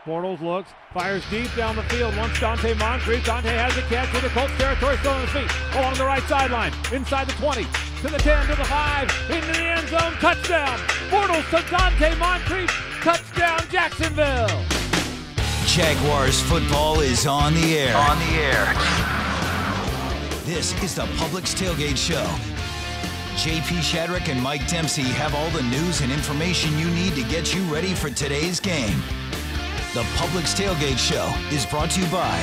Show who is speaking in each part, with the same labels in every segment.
Speaker 1: Bortles looks, fires deep down the field, wants Dante Moncrief. Dante has a catch in the Colts territory, still on his feet, along the right sideline, inside the 20, to the 10, to the 5, into the end zone, touchdown. Bortles to Dante Moncrief, touchdown Jacksonville.
Speaker 2: Jaguars football is on the air. On the air. This is the Publix Tailgate Show. JP Shadrick and Mike Dempsey have all the news and information you need to get you ready for today's game. The Publix Tailgate Show is brought to you by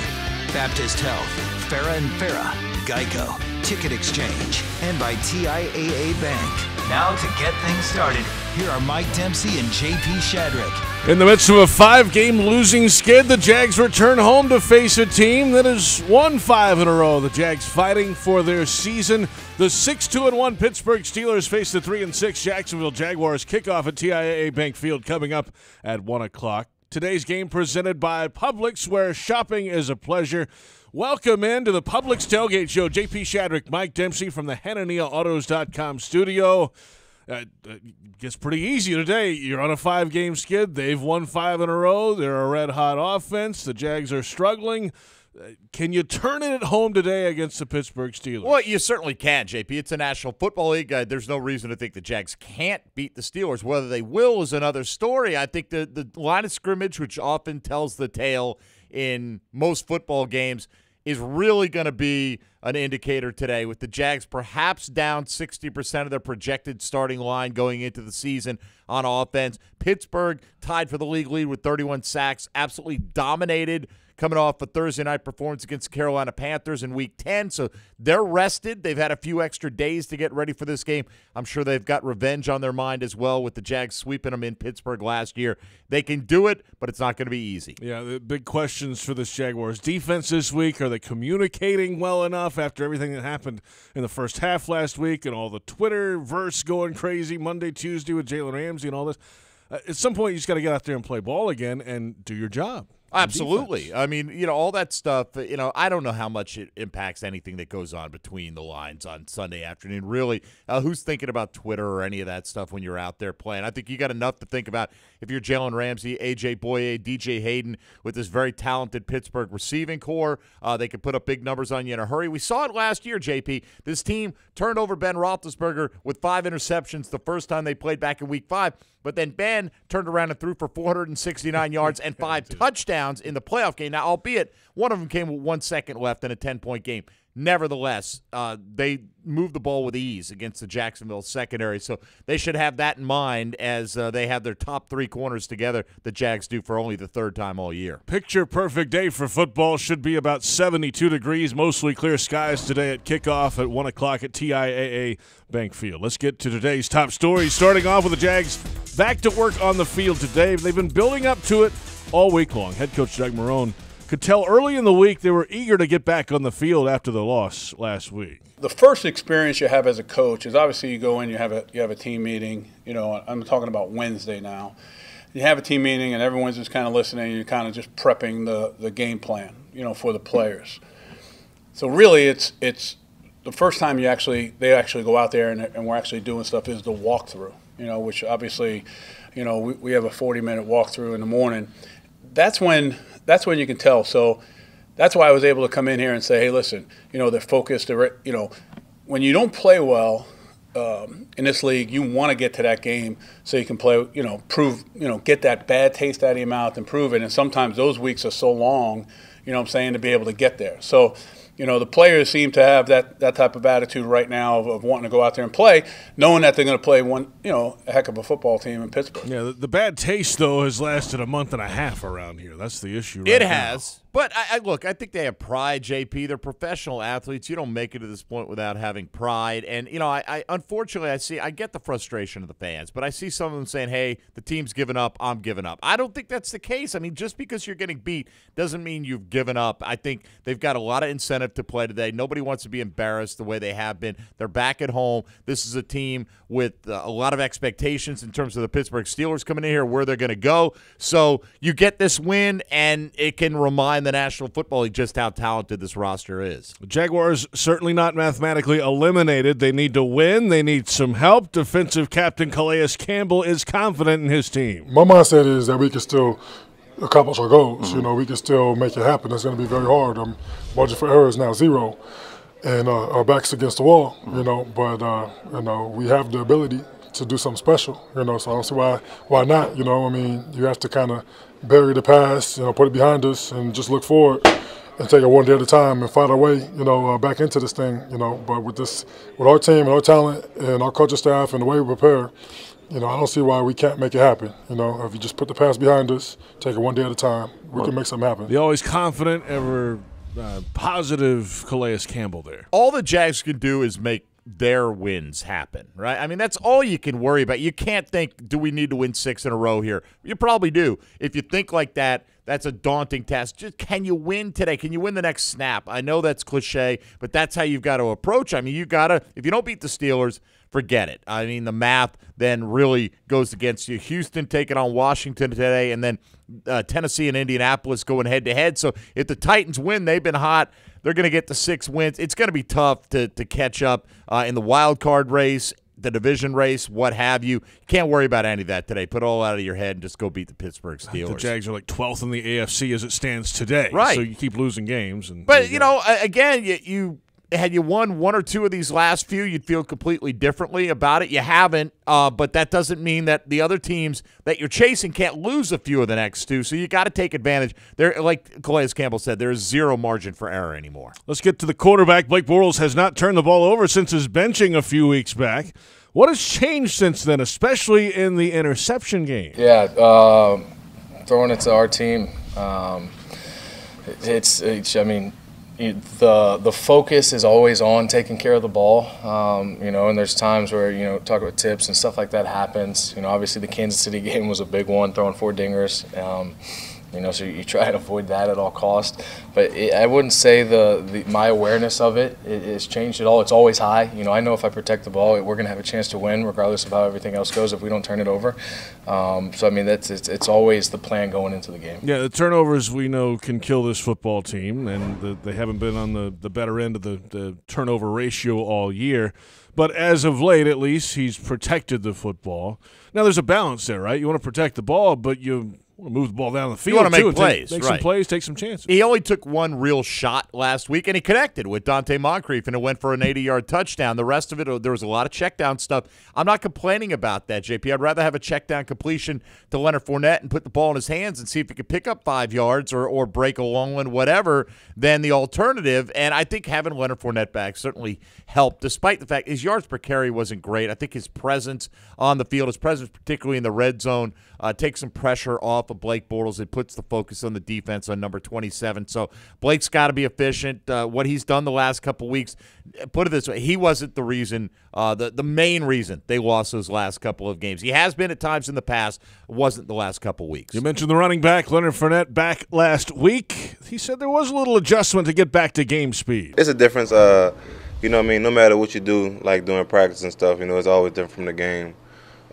Speaker 2: Baptist Health, Farah and Farah, Geico, Ticket Exchange, and by TIAA Bank. Now to get things started, here are Mike Dempsey and JP Shadrick.
Speaker 3: In the midst of a 5-game losing skid, the Jags return home to face a team that has won 5 in a row. The Jags fighting for their season. The 6-2-1 Pittsburgh Steelers face the 3-6 Jacksonville Jaguars. Kickoff at TIAA Bank Field coming up at 1 o'clock. Today's game presented by Publix, where shopping is a pleasure. Welcome into the Publix Tailgate Show. JP Shadrick, Mike Dempsey from the HananiahAutos.com studio. Gets pretty easy today. You're on a 5-game skid. They've won 5 in a row. They're a red-hot offense. The Jags are struggling. Can you turn it at home today against the Pittsburgh Steelers?
Speaker 4: Well, you certainly can, JP. It's a National Football League. There's no reason to think the Jags can't beat the Steelers. Whether they will is another story. I think the line of scrimmage, which often tells the tale in most football games, is really going to be an indicator today, with the Jags perhaps down 60% of their projected starting line going into the season on offense. Pittsburgh tied for the league lead with 31 sacks, absolutely dominated coming off a Thursday night performance against the Carolina Panthers in Week 10. So they're rested. They've had a few extra days to get ready for this game. I'm sure they've got revenge on their mind as well, with the Jags sweeping them in Pittsburgh last year. They can do it, but it's not going to be easy.
Speaker 3: Yeah, the big questions for this Jaguars defense this week. Are they communicating well enough after everything that happened in the first half last week and all the Twitterverse going crazy Monday, Tuesday with Jalen Ramsey and all this? At some point, you just got to get out there and play ball again and do your job.
Speaker 4: Absolutely.
Speaker 3: Defense.
Speaker 4: I mean, all that stuff, I don't know how much it impacts anything that goes on between the lines on Sunday afternoon. Really, who's thinking about Twitter or any of that stuff when you're out there playing? I think you got enough to think about if you're Jalen Ramsey, A.J. Boye, D.J. Hayden, with this very talented Pittsburgh receiving core. They could put up big numbers on you in a hurry. We saw it last year, JP. This team turned over Ben Roethlisberger with 5 interceptions the first time they played back in Week 5. But then Ben turned around and threw for 469 yards and 5 touchdowns in the playoff game. Now, albeit one of them came with 1 second left in a 10-point game. Nevertheless, they moved the ball with ease against the Jacksonville secondary. So they should have that in mind as they have their top 3 corners together. The Jags do for only the 3rd time all year.
Speaker 3: Picture perfect day for football. Should be about 72 degrees, mostly clear skies today at kickoff at 1 o'clock at TIAA Bank Field. Let's get to today's top stories, starting off with the Jags back to work on the field today. They've been building up to it all week long. Head coach Doug Marrone could tell early in the week they were eager to get back on the field after the loss last week.
Speaker 5: The first experience you have as a coach is obviously you go in, you have a team meeting. I'm talking about Wednesday now. You have a team meeting and everyone's just kind of listening. And you're kind of just prepping the game plan, for the players. So really, it's the first time they actually go out there and we're actually doing stuff is the walkthrough. Which obviously, we have a 40-minute walkthrough in the morning. That's when you can tell. So that's why I was able to come in here and say, hey, listen, they're focused. When you don't play well in this league, you want to get to that game so you can play, prove, get that bad taste out of your mouth and prove it. And sometimes those weeks are so long, to be able to get there. So, the players seem to have that type of attitude right now of wanting to go out there and play, knowing that they're going to play a heck of a football team in Pittsburgh.
Speaker 3: Yeah, the bad taste, though, has lasted a month and a half around here. That's the issue right
Speaker 4: now. It
Speaker 3: now.
Speaker 4: has. But, I think they have pride, JP. They're professional athletes. You don't make it to this point without having pride. And, unfortunately, I get the frustration of the fans, but I see some of them saying, hey, the team's given up, I'm giving up. I don't think that's the case. I mean, just because you're getting beat doesn't mean you've given up. I think they've got a lot of incentive to play today. Nobody wants to be embarrassed the way they have been. They're back at home. This is a team with a lot of expectations in terms of the Pittsburgh Steelers coming in here, where they're going to go. So you get this win, and it can remind the National Football League just how talented this roster is.
Speaker 3: The Jaguars certainly not mathematically eliminated. They need to win. They need some help. Defensive captain Calais Campbell is confident in his team.
Speaker 6: My mindset is that we can still accomplish our goals. You know, we can still make it happen. It's going to be very hard. Margin for error is now 0, and our back's against the wall. You know, but you know, we have the ability to do something special. You know, so I don't see why not. You know, I mean, you have to kind of bury the past, you know, put it behind us, and just look forward and take it one day at a time and fight our way, you know, back into this thing. You know, but with our team and our talent and our coaching staff and the way we prepare, you know, I don't see why we can't make it happen. You know, if you just put the past behind us, take it one day at a time, we can make something happen.
Speaker 3: The always confident, ever positive Calais Campbell there.
Speaker 4: All the Jags can do is make their wins happen, right? I mean, that's all you can worry about. You can't think, do we need to win 6 in a row here? You probably do. If you think like that, that's a daunting task. Just, can you win today? Can you win the next snap? I know that's cliche, but that's how you've got to approach. I mean, you got to, if you don't beat the Steelers, forget it. I mean, the math then really goes against you. Houston taking on Washington today, and then Tennessee and Indianapolis going head-to-head. So if the Titans win, they've been hot. They're going to get to 6 wins. It's going to be tough to catch up in the wild card race, the division race, what have you. You can't worry about any of that today. Put it all out of your head and just go beat the Pittsburgh Steelers.
Speaker 3: The Jags are like 12th in the AFC as it stands today.
Speaker 4: Right.
Speaker 3: So you keep losing games.
Speaker 4: But, you know, again, you had you won 1 or 2 of these last few, you'd feel completely differently about it. You haven't, but that doesn't mean that the other teams that you're chasing can't lose a few of the next 2. So you got to take advantage. There, like Calais Campbell said, there is 0 margin for error anymore.
Speaker 3: Let's get to the quarterback. Blake Bortles has not turned the ball over since his benching a few weeks back. What has changed since then, especially in the interception game?
Speaker 7: Yeah, throwing it to our team. I mean, the focus is always on taking care of the ball, you know, and there's times where, you know, talk about tips and stuff like that happens. You know, obviously the Kansas City game was a big one, throwing 4 dingers. You know, so you try and avoid that at all costs. But I wouldn't say my awareness of it has changed at all. It's always high. You know, I know if I protect the ball, we're going to have a chance to win, regardless of how everything else goes if we don't turn it over. So, I mean, it's always the plan going into the game.
Speaker 3: Yeah, the turnovers we know can kill this football team, and they haven't been on the better end of the turnover ratio all year. But as of late, at least, he's protected the football. Now, there's a balance there, right? You want to protect the ball, but you want to move the ball down the field.
Speaker 4: You want to make plays.
Speaker 3: Make
Speaker 4: right.
Speaker 3: some plays, take some chances.
Speaker 4: He only took 1 real shot last week, and he connected with Dante Moncrief, and it went for an 80-yard touchdown. The rest of it, there was a lot of check-down stuff. I'm not complaining about that, JP. I'd rather have a check-down completion to Leonard Fournette and put the ball in his hands and see if he could pick up 5 yards or break a long one, whatever, than the alternative. And I think having Leonard Fournette back certainly helped, despite the fact his yards per carry wasn't great. I think his presence on the field, his presence particularly in the red zone, takes some pressure off of Blake Bortles. It puts the focus on the defense on number 27. So Blake's got to be efficient. What he's done the last couple weeks, put it this way, he wasn't the reason, the main reason they lost those last couple of games. He has been at times in the past, wasn't the last couple weeks.
Speaker 3: You mentioned the running back, Leonard Fournette, back last week. He said there was a little adjustment to get back to game speed.
Speaker 8: It's a difference, you know what I mean, no matter what you do, like doing practice and stuff, you know, it's always different from the game,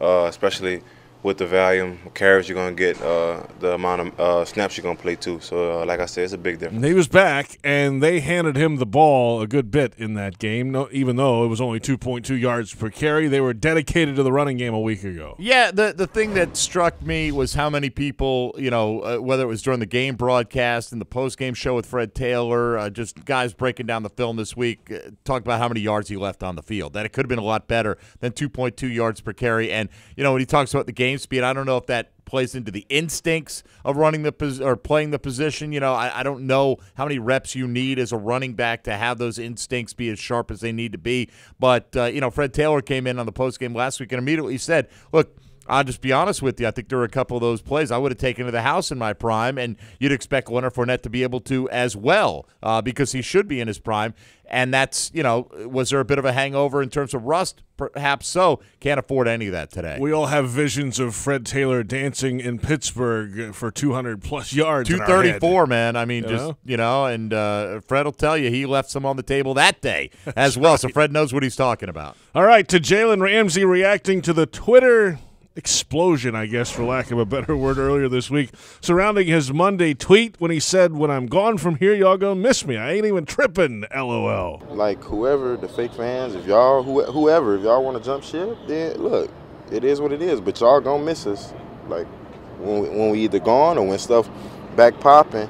Speaker 8: especially with the volume, carries you're going to get, the amount of snaps you're going to play too. So, like I said, it's a big difference.
Speaker 3: He was back, and they handed him the ball a good bit in that game, even though it was only 2.2 yards per carry. They were dedicated to the running game a week ago.
Speaker 4: Yeah, the thing that struck me was how many people, you know, whether it was during the game broadcast and the post-game show with Fred Taylor, just guys breaking down the film this week, talked about how many yards he left on the field, that it could have been a lot better than 2.2 yards per carry. And, you know, when he talks about the game speed, I don't know if that plays into the instincts of running or playing the position. You know, I don't know how many reps you need as a running back to have those instincts be as sharp as they need to be. But, you know, Fred Taylor came in on the postgame last week and immediately said, look, I'll just be honest with you. I think there were a couple of those plays I would have taken to the house in my prime, and you'd expect Leonard Fournette to be able to as well because he should be in his prime. And that's, you know, was there a bit of a hangover in terms of rust? Perhaps so. Can't afford any of that today.
Speaker 3: We all have visions of Fred Taylor dancing in Pittsburgh for 200-plus yards.
Speaker 4: 234, man. I mean, you know, and Fred will tell you he left some on the table that day as well. Right. So Fred knows what he's talking about.
Speaker 3: All right, to Jalen Ramsey reacting to the Twitter explosion, I guess, for lack of a better word, earlier this week, surrounding his Monday tweet when he said, "When I'm gone from here, y'all gonna miss me. I ain't even tripping, LOL."
Speaker 9: Like, whoever, the fake fans, if y'all, whoever, if y'all want to jump ship, then look, it is what it is, but y'all gonna miss us. Like, when we either gone or when stuff back popping,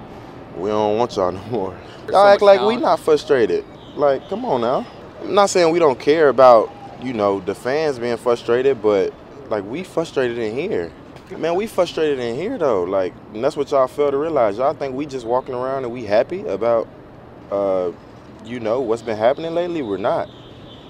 Speaker 9: we don't want y'all no more. Y'all act like we not frustrated. Like, come on now. I'm not saying we don't care about, the fans being frustrated, but, like, we frustrated in here. Man, we frustrated in here, though. Like, and that's what y'all fail to realize. Y'all think we just walking around and we happy about, what's been happening lately? We're not.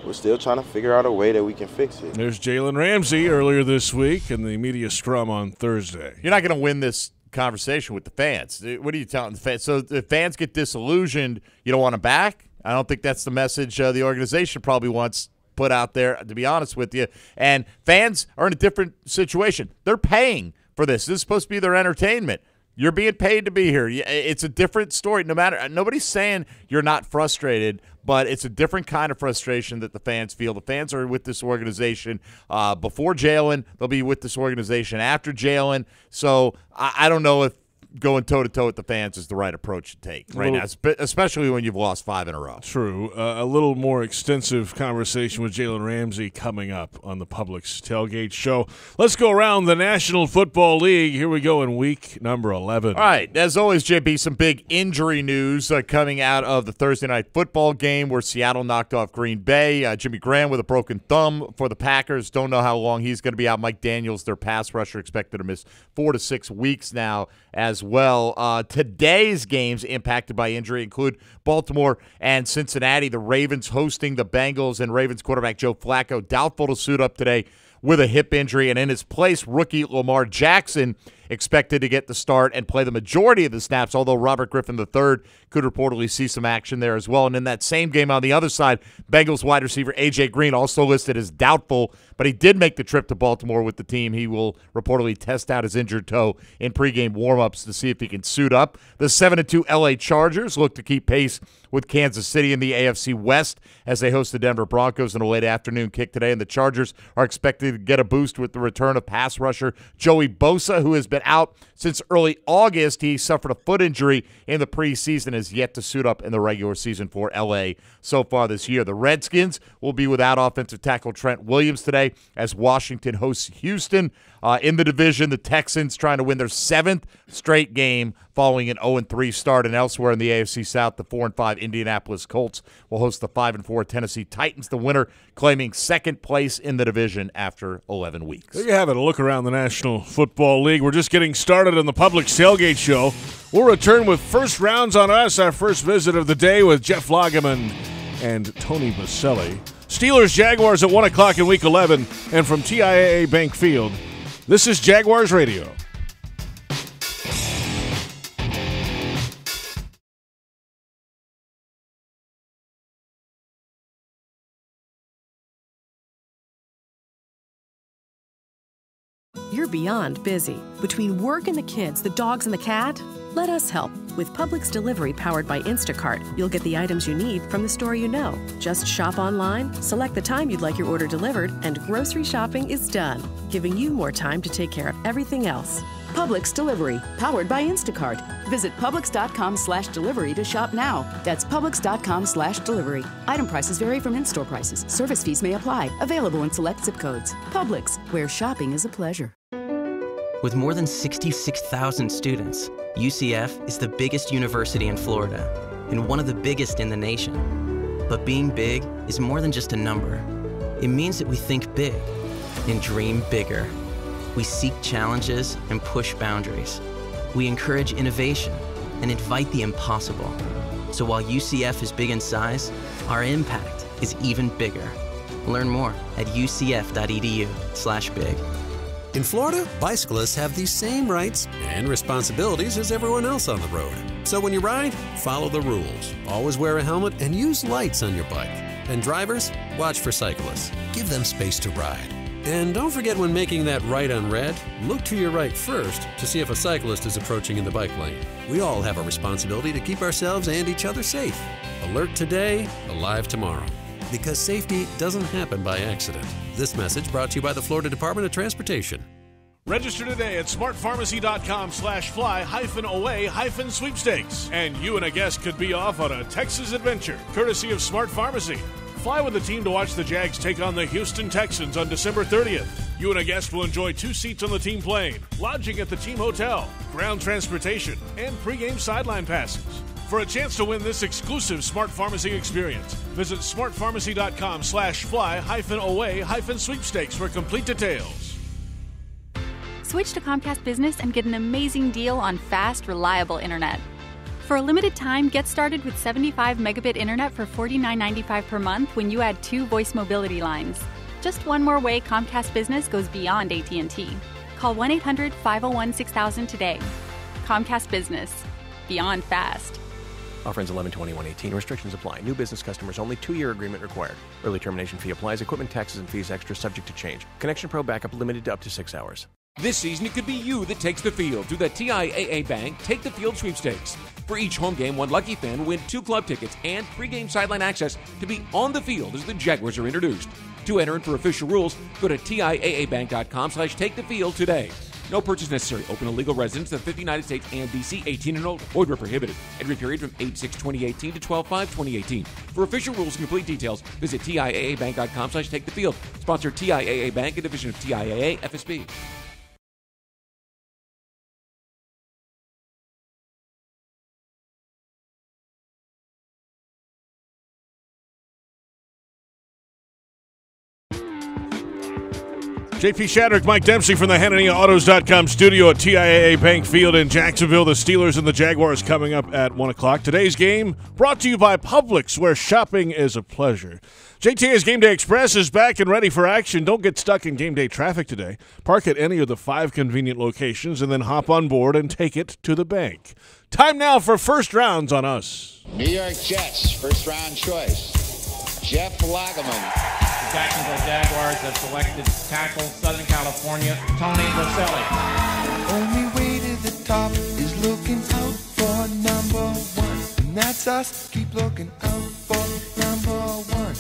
Speaker 9: We're still trying to figure out a way that we can fix it.
Speaker 3: There's Jalen Ramsey earlier this week in the media scrum on Thursday.
Speaker 4: You're not going to win this conversation with the fans. What are you telling the fans? So the fans get disillusioned, you don't want them back? I don't think that's the message the organization probably wants put out there, to be honest with you. And fans are in a different situation. They're paying for this. This is supposed to be their entertainment. You're being paid to be here. It's a different story. Nobody's saying you're not frustrated, but it's a different kind of frustration that the fans feel. The fans are with this organization before Jalen. They'll be with this organization after Jalen. So I don't know if going toe-to-toe with the fans is the right approach to take right now, especially when you've lost 5 in a row.
Speaker 3: True. A little more extensive conversation with Jalen Ramsey coming up on the Publix Tailgate Show. Let's go around the National Football League. Here we go in week number 11.
Speaker 4: All right. As always, JB, some big injury news coming out of the Thursday night football game where Seattle knocked off Green Bay. Jimmy Graham with a broken thumb for the Packers. Don't know how long he's going to be out. Mike Daniels, their pass rusher, expected to miss 4 to 6 weeks now as well. Today's games impacted by injury include Baltimore and Cincinnati. The Ravens hosting the Bengals, and Ravens quarterback Joe Flacco doubtful to suit up today with a hip injury. And in his place, rookie Lamar Jackson expected to get the start and play the majority of the snaps, although Robert Griffin III could reportedly see some action there as well. And in that same game on the other side, Bengals wide receiver A.J. Green also listed as doubtful, but he did make the trip to Baltimore with the team. He will reportedly test out his injured toe in pregame warmups to see if he can suit up. The 7-2 L.A. Chargers look to keep pace with Kansas City in the AFC West as they host the Denver Broncos in a late afternoon kick today. And the Chargers are expected to get a boost with the return of pass rusher Joey Bosa, who has been out since early August. He suffered a foot injury in the preseason, has yet to suit up in the regular season for L.A. so far this year. The Redskins will be without offensive tackle Trent Williams today as Washington hosts Houston. In the division, the Texans trying to win their 7th straight game following an 0-3 start. And elsewhere in the AFC South, the 4-5 Indianapolis Colts will host the 5-4 Tennessee Titans, the winner claiming second place in the division after 11 weeks.
Speaker 3: There you have it, a look around the National Football League. We're just getting started on the Publix Tailgate Show. We'll return with First Rounds on Us, our first visit of the day with Jeff Lageman and Tony Baselli. Steelers Jaguars at 1 o'clock in Week 11, and from TIAA Bank Field, this is Jaguars Radio.
Speaker 10: You're beyond busy. Between work and the kids, the dogs and the cat, let us help. With Publix Delivery powered by Instacart, you'll get the items you need from the store you know. Just shop online, select the time you'd like your order delivered, and grocery shopping is done, giving you more time to take care of everything else.
Speaker 11: Publix Delivery, powered by Instacart. Visit Publix.com/delivery to shop now. That's Publix.com/delivery. Item prices vary from in-store prices. Service fees may apply. Available in select zip codes. Publix, where shopping is a pleasure.
Speaker 12: With more than 66,000 students, UCF is the biggest university in Florida and one of the biggest in the nation. But being big is more than just a number. It means that we think big and dream bigger. We seek challenges and push boundaries. We encourage innovation and invite the impossible. So while UCF is big in size, our impact is even bigger. Learn more at ucf.edu/big.
Speaker 13: In Florida, bicyclists have the same rights and responsibilities as everyone else on the road. So when you ride, follow the rules. Always wear a helmet and use lights on your bike. And drivers, watch for cyclists. Give them space to ride. And don't forget, when making that right on red, look to your right first to see if a cyclist is approaching in the bike lane. We all have a responsibility to keep ourselves and each other safe. Alert today, alive tomorrow. Because safety doesn't happen by accident. This message brought to you by the Florida Department of Transportation.
Speaker 3: Register today at smartpharmacy.com/fly-away-sweepstakes. And you and a guest could be off on a Texas adventure, courtesy of Smart Pharmacy. Fly with the team to watch the Jags take on the Houston Texans on December 30th. You and a guest will enjoy 2 seats on the team plane, lodging at the team hotel, ground transportation, and pregame sideline passes. For a chance to win this exclusive Smart Pharmacy experience, visit smartpharmacy.com/fly-away-sweepstakes for complete details.
Speaker 14: Switch to Comcast Business and get an amazing deal on fast, reliable internet. For a limited time, get started with 75 megabit internet for $49.95 per month when you add 2 voice mobility lines. Just one more way Comcast Business goes beyond AT&T. Call 1-800-501-6000 today. Comcast Business. Beyond fast.
Speaker 15: Offer ends 11/21/18. Restrictions apply. New business customers only. 2-year agreement required. Early termination fee applies. Equipment, taxes, and fees extra subject to change. Connection Pro backup limited to up to 6 hours.
Speaker 16: This season, it could be you that takes the field through the TIAA Bank Take the Field sweepstakes. For each home game, one lucky fan will win 2 club tickets and pregame sideline access to be on the field as the Jaguars are introduced. To enter and for official rules, go to TIAABank.com/takethefield today. No purchase necessary. Open to legal residents of 50 United States and D.C. 18 and older. Void where prohibited. Entry period from 8/6/2018 to 12/5/2018. For official rules and complete details, visit TIAABank.com/takethefield. Sponsor TIAA Bank, a division of TIAA FSB.
Speaker 3: JP Shadrick, Mike Dempsey from the HannaniaAutos.com studio at TIAA Bank Field in Jacksonville. The Steelers and the Jaguars coming up at 1 o'clock. Today's game brought to you by Publix, where shopping is a pleasure. JTA's Game Day Express is back and ready for action. Don't get stuck in game day traffic today. Park at any of the 5 convenient locations and then hop on board and take it to the bank. Time now for first rounds on us.
Speaker 17: New York Jets, first round choice. Jeff Lageman.
Speaker 18: The Jacksonville Jaguars have selected tackle Southern California, Tony Baselli.
Speaker 19: Only way to the top is looking out for number 1. And that's us. Keep looking out for number 1.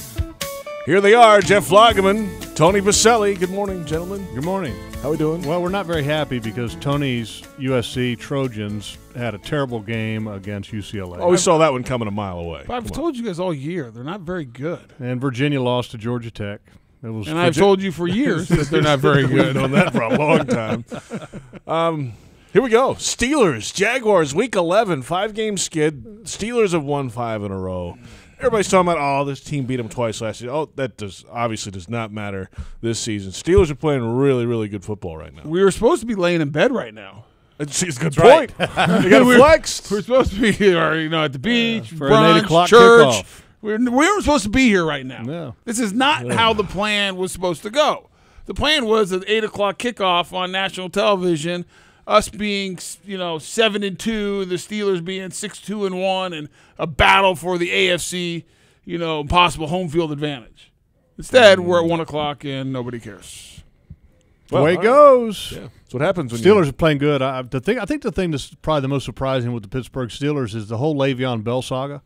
Speaker 3: Here they are, Jeff Lageman, Tony Baselli. Good morning, gentlemen.
Speaker 20: Good morning.
Speaker 3: How we doing?
Speaker 20: Well, we're not very happy because Tony's USC Trojans had a terrible game against UCLA.
Speaker 3: Oh, we saw that one coming a mile away.
Speaker 21: But I've told you guys all year they're not very good.
Speaker 20: And Virginia lost to Georgia Tech.
Speaker 21: And I've told you for years that they're not very good.
Speaker 3: We've known that for a long time. Here we go. Steelers, Jaguars, Week 11, 5-game skid. Steelers have won 5 in a row. Everybody's talking about, this team beat them twice last year. Oh, that obviously does not matter this season. Steelers are playing really, really good football right now.
Speaker 21: We were supposed to be laying in bed right now.
Speaker 3: It's a good point. You got flexed.
Speaker 21: We're supposed to be here, at the beach,
Speaker 20: for
Speaker 21: brunch,
Speaker 20: an 8 o'clock
Speaker 21: church.
Speaker 20: kickoff.
Speaker 21: We weren't supposed to be here right now.
Speaker 20: No.
Speaker 21: This is not how the plan was supposed to go. The plan was an 8 o'clock kickoff on national television, us being 7-2, the Steelers being 6-2-1, and a battle for the AFC, possible home field advantage. Instead, we're at 1 o'clock and nobody cares.
Speaker 20: The way it goes.
Speaker 3: Yeah. That's what happens when
Speaker 20: Steelers are playing good. I think the thing that's probably the most surprising with the Pittsburgh Steelers is the whole Le'Veon Bell saga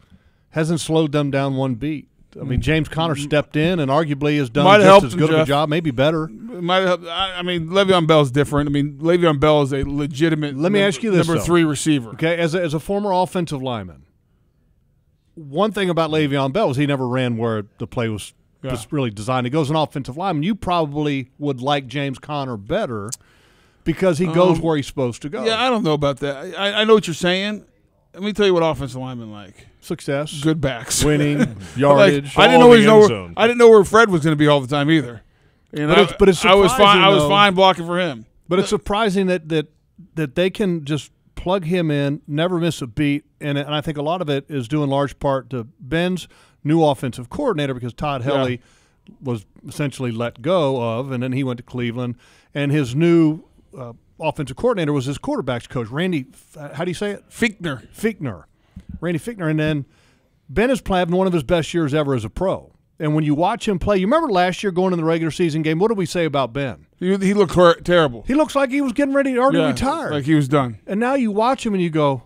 Speaker 20: hasn't slowed them down one beat. I mean, James Conner stepped in and arguably has done just as good of a job, maybe better.
Speaker 21: Might help. I mean, Le'Veon Bell's different. I mean, Le'Veon Bell is a legitimate
Speaker 20: ask you this,
Speaker 21: number 3 receiver.
Speaker 20: Okay, as a former offensive lineman, one thing about Le'Veon Bell is he never ran where the play was really designed to go. As an offensive lineman, you probably would like James Conner better because he goes where he's supposed to go.
Speaker 21: Yeah, I don't know about that. I know what you're saying. Let me tell you what offensive linemen like.
Speaker 20: Success.
Speaker 21: Good backs.
Speaker 20: Winning, yardage.
Speaker 21: I didn't know where Fred was going to be all the time either.
Speaker 20: But it's surprising,
Speaker 21: I was fine blocking for him.
Speaker 20: But it's surprising that they can just plug him in, never miss a beat, and I think a lot of it is due in large part to Ben's new offensive coordinator because Todd Helly was essentially let go of, and then he went to Cleveland, and his new offensive coordinator was his quarterbacks coach, Randy. How do you say it?
Speaker 21: Fichtner.
Speaker 20: Randy Fichtner, and then Ben is having one of his best years ever as a pro. And when you watch him play, you remember last year going in the regular season game, what did we say about Ben?
Speaker 21: He looked terrible.
Speaker 20: He looks like he was getting ready to already retire.
Speaker 21: Like he was done.
Speaker 20: And now you watch him and you go,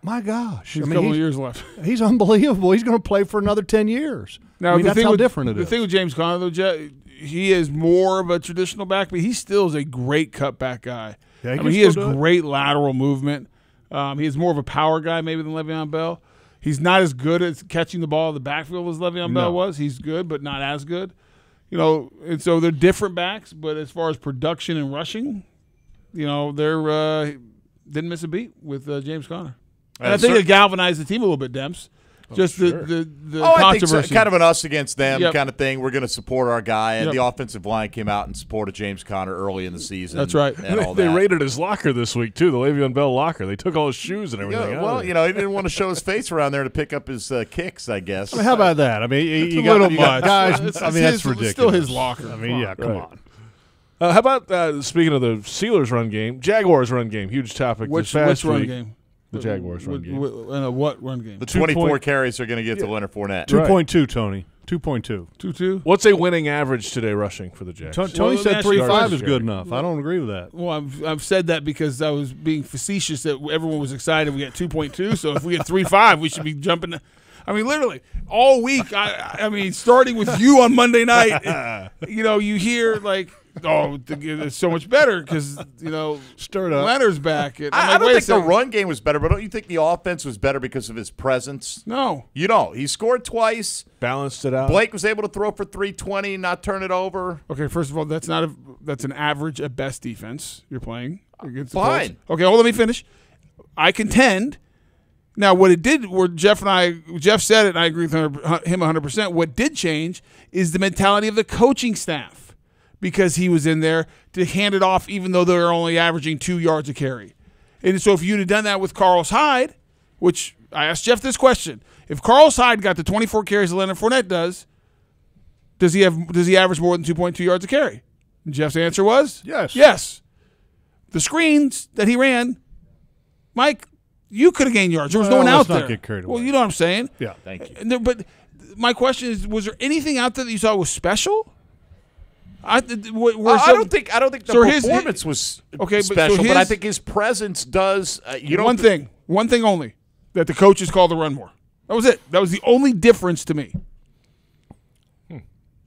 Speaker 20: my gosh.
Speaker 21: He's a couple of years left.
Speaker 20: He's unbelievable. He's going to play for another 10 years.
Speaker 21: Now,
Speaker 20: that's how different it is.
Speaker 21: The thing with James Conner, though, he is more of a traditional back, but he still is a great cutback guy.
Speaker 20: Yeah,
Speaker 21: he has great lateral movement. He is more of a power guy maybe than Le'Veon Bell. He's not as good at catching the ball in the backfield as Le'Veon Bell was. He's good, but not as good. And so they're different backs, but as far as production and rushing, they're didn't miss a beat with James Conner. And I think it galvanized the team a little bit, Demps. Just the
Speaker 4: I think
Speaker 21: controversy.
Speaker 4: so. Kind of an us against them
Speaker 21: Yep.
Speaker 4: kind of thing. We're going to support our guy. And
Speaker 21: Yep.
Speaker 4: the offensive line came out and supported James Conner early in the season.
Speaker 21: That's right.
Speaker 4: And all
Speaker 3: They
Speaker 4: that.
Speaker 3: raided his locker this week, too, the Le'Veon Bell locker. They took all his shoes and everything
Speaker 4: Yeah,
Speaker 3: out
Speaker 4: well,
Speaker 3: of it.
Speaker 4: he didn't want to show his face around there to pick up his kicks, I guess.
Speaker 20: I mean, how about that? I mean, you got guys. That's ridiculous.
Speaker 21: It's still his locker.
Speaker 20: I mean, come on.
Speaker 3: How about, speaking of the Steelers run game, Jaguars run game, huge topic
Speaker 21: Which
Speaker 3: this past
Speaker 21: run
Speaker 3: week.
Speaker 21: game?
Speaker 3: The Jaguars run game.
Speaker 21: What run game?
Speaker 4: The 24 carries are going to get to Leonard Fournette.
Speaker 20: 2.2, Tony. 2.2.
Speaker 21: 2.2.
Speaker 3: What's a winning average today rushing for the Jags?
Speaker 20: Tony said 3.5 is good enough. I don't agree with that.
Speaker 21: Well, I've said that because I was being facetious that everyone was excited we got 2.2. So if we get 3.5, we should be jumping. I mean, literally all week. I mean, starting with you on Monday night, you hear like, oh, it's so much better because
Speaker 20: stirred up.
Speaker 21: Leonard's back. And
Speaker 4: I don't think the run game was better, but don't you think the offense was better because of his presence?
Speaker 21: No.
Speaker 4: He scored twice.
Speaker 3: Balanced it out.
Speaker 4: Blake was able to throw for 320, not turn it over.
Speaker 21: Okay, first of all, that's an average at best defense you're playing against the
Speaker 4: Fine.
Speaker 21: Colts. Okay, let me finish. I contend. Now, what it did, where Jeff said it, and I agree with him 100%. What did change is the mentality of the coaching staff. Because he was in there to hand it off even though they're only averaging 2 yards a carry. And so if you'd have done that with Carlos Hyde, which I asked Jeff this question, if Carlos Hyde got the 24 carries that Leonard Fournette does he average more than 2.2 yards a carry? And Jeff's answer was
Speaker 20: yes.
Speaker 21: Yes. The screens that he ran, Mike, you could have gained yards. There was no one out there.
Speaker 20: Not get carried away.
Speaker 21: Well, you know what I'm saying?
Speaker 20: Yeah.
Speaker 4: Thank you.
Speaker 21: But my question is, was there anything out there that you thought was special? I don't
Speaker 4: think the performance was special, but I think his presence does.
Speaker 21: One thing only, that the coaches call the run more. That was it. That was the only difference to me.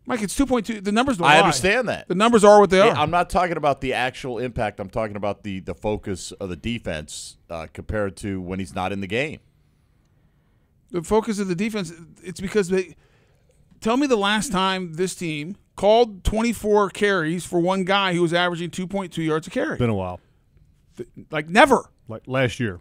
Speaker 21: Mike, it's 2.2. The numbers don't lie.
Speaker 4: I understand that.
Speaker 21: The numbers are what they are.
Speaker 4: I'm not talking about the actual impact. I'm talking about the focus of the defense compared to when he's not in the game.
Speaker 21: The focus of the defense, it's because tell me the last time this team called 24 carries for one guy who was averaging 2.2 yards a carry.
Speaker 20: Been a while.
Speaker 21: Like never.
Speaker 20: Like last year.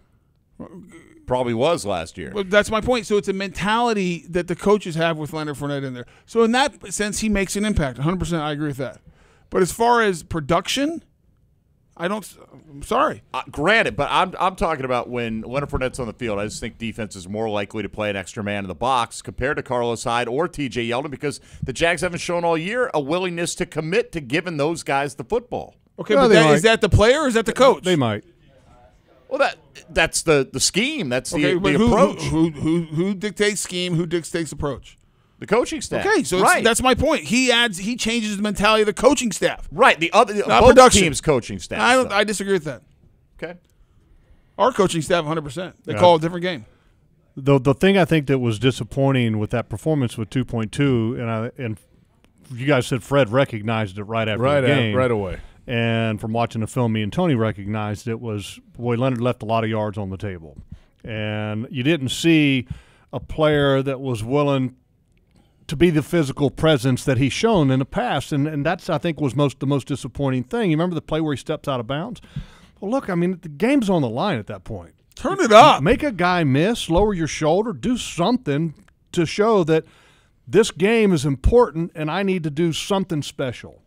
Speaker 4: Probably was last year.
Speaker 21: But that's my point. So it's a mentality that the coaches have with Leonard Fournette in there. So in that sense, he makes an impact. 100%, I agree with that. But as far as production, I'm sorry.
Speaker 4: Granted, but I'm talking about when Leonard Fournette's on the field. I just think defense is more likely to play an extra man in the box compared to Carlos Hyde or T.J. Yeldon because the Jags haven't shown all year a willingness to commit to giving those guys the football.
Speaker 21: Okay, but is that the player or is that the coach?
Speaker 20: They might.
Speaker 4: Well, that's the scheme. That's the
Speaker 21: who,
Speaker 4: approach.
Speaker 21: Who dictates scheme? Who dictates approach?
Speaker 4: The coaching staff.
Speaker 21: Okay, so that's my point. He changes the mentality of the coaching staff.
Speaker 4: Right, both
Speaker 21: production.
Speaker 4: teams' coaching staff.
Speaker 21: I disagree with that.
Speaker 4: Okay,
Speaker 21: our coaching staff 100%. They call a different game.
Speaker 20: The thing I think that was disappointing with that performance with 2.2, and you guys said Fred recognized it right after the game,
Speaker 3: right away.
Speaker 20: And from watching the film, me and Tony recognized it was, Leonard left a lot of yards on the table, and you didn't see a player that was willing to be the physical presence that he's shown in the past, and that's, I think, was the most disappointing thing. You remember the play where he steps out of bounds? Well, look, I mean, the game's on the line at that point.
Speaker 21: Turn it up.
Speaker 20: Make a guy miss, lower your shoulder, do something to show that this game is important and I need to do something special.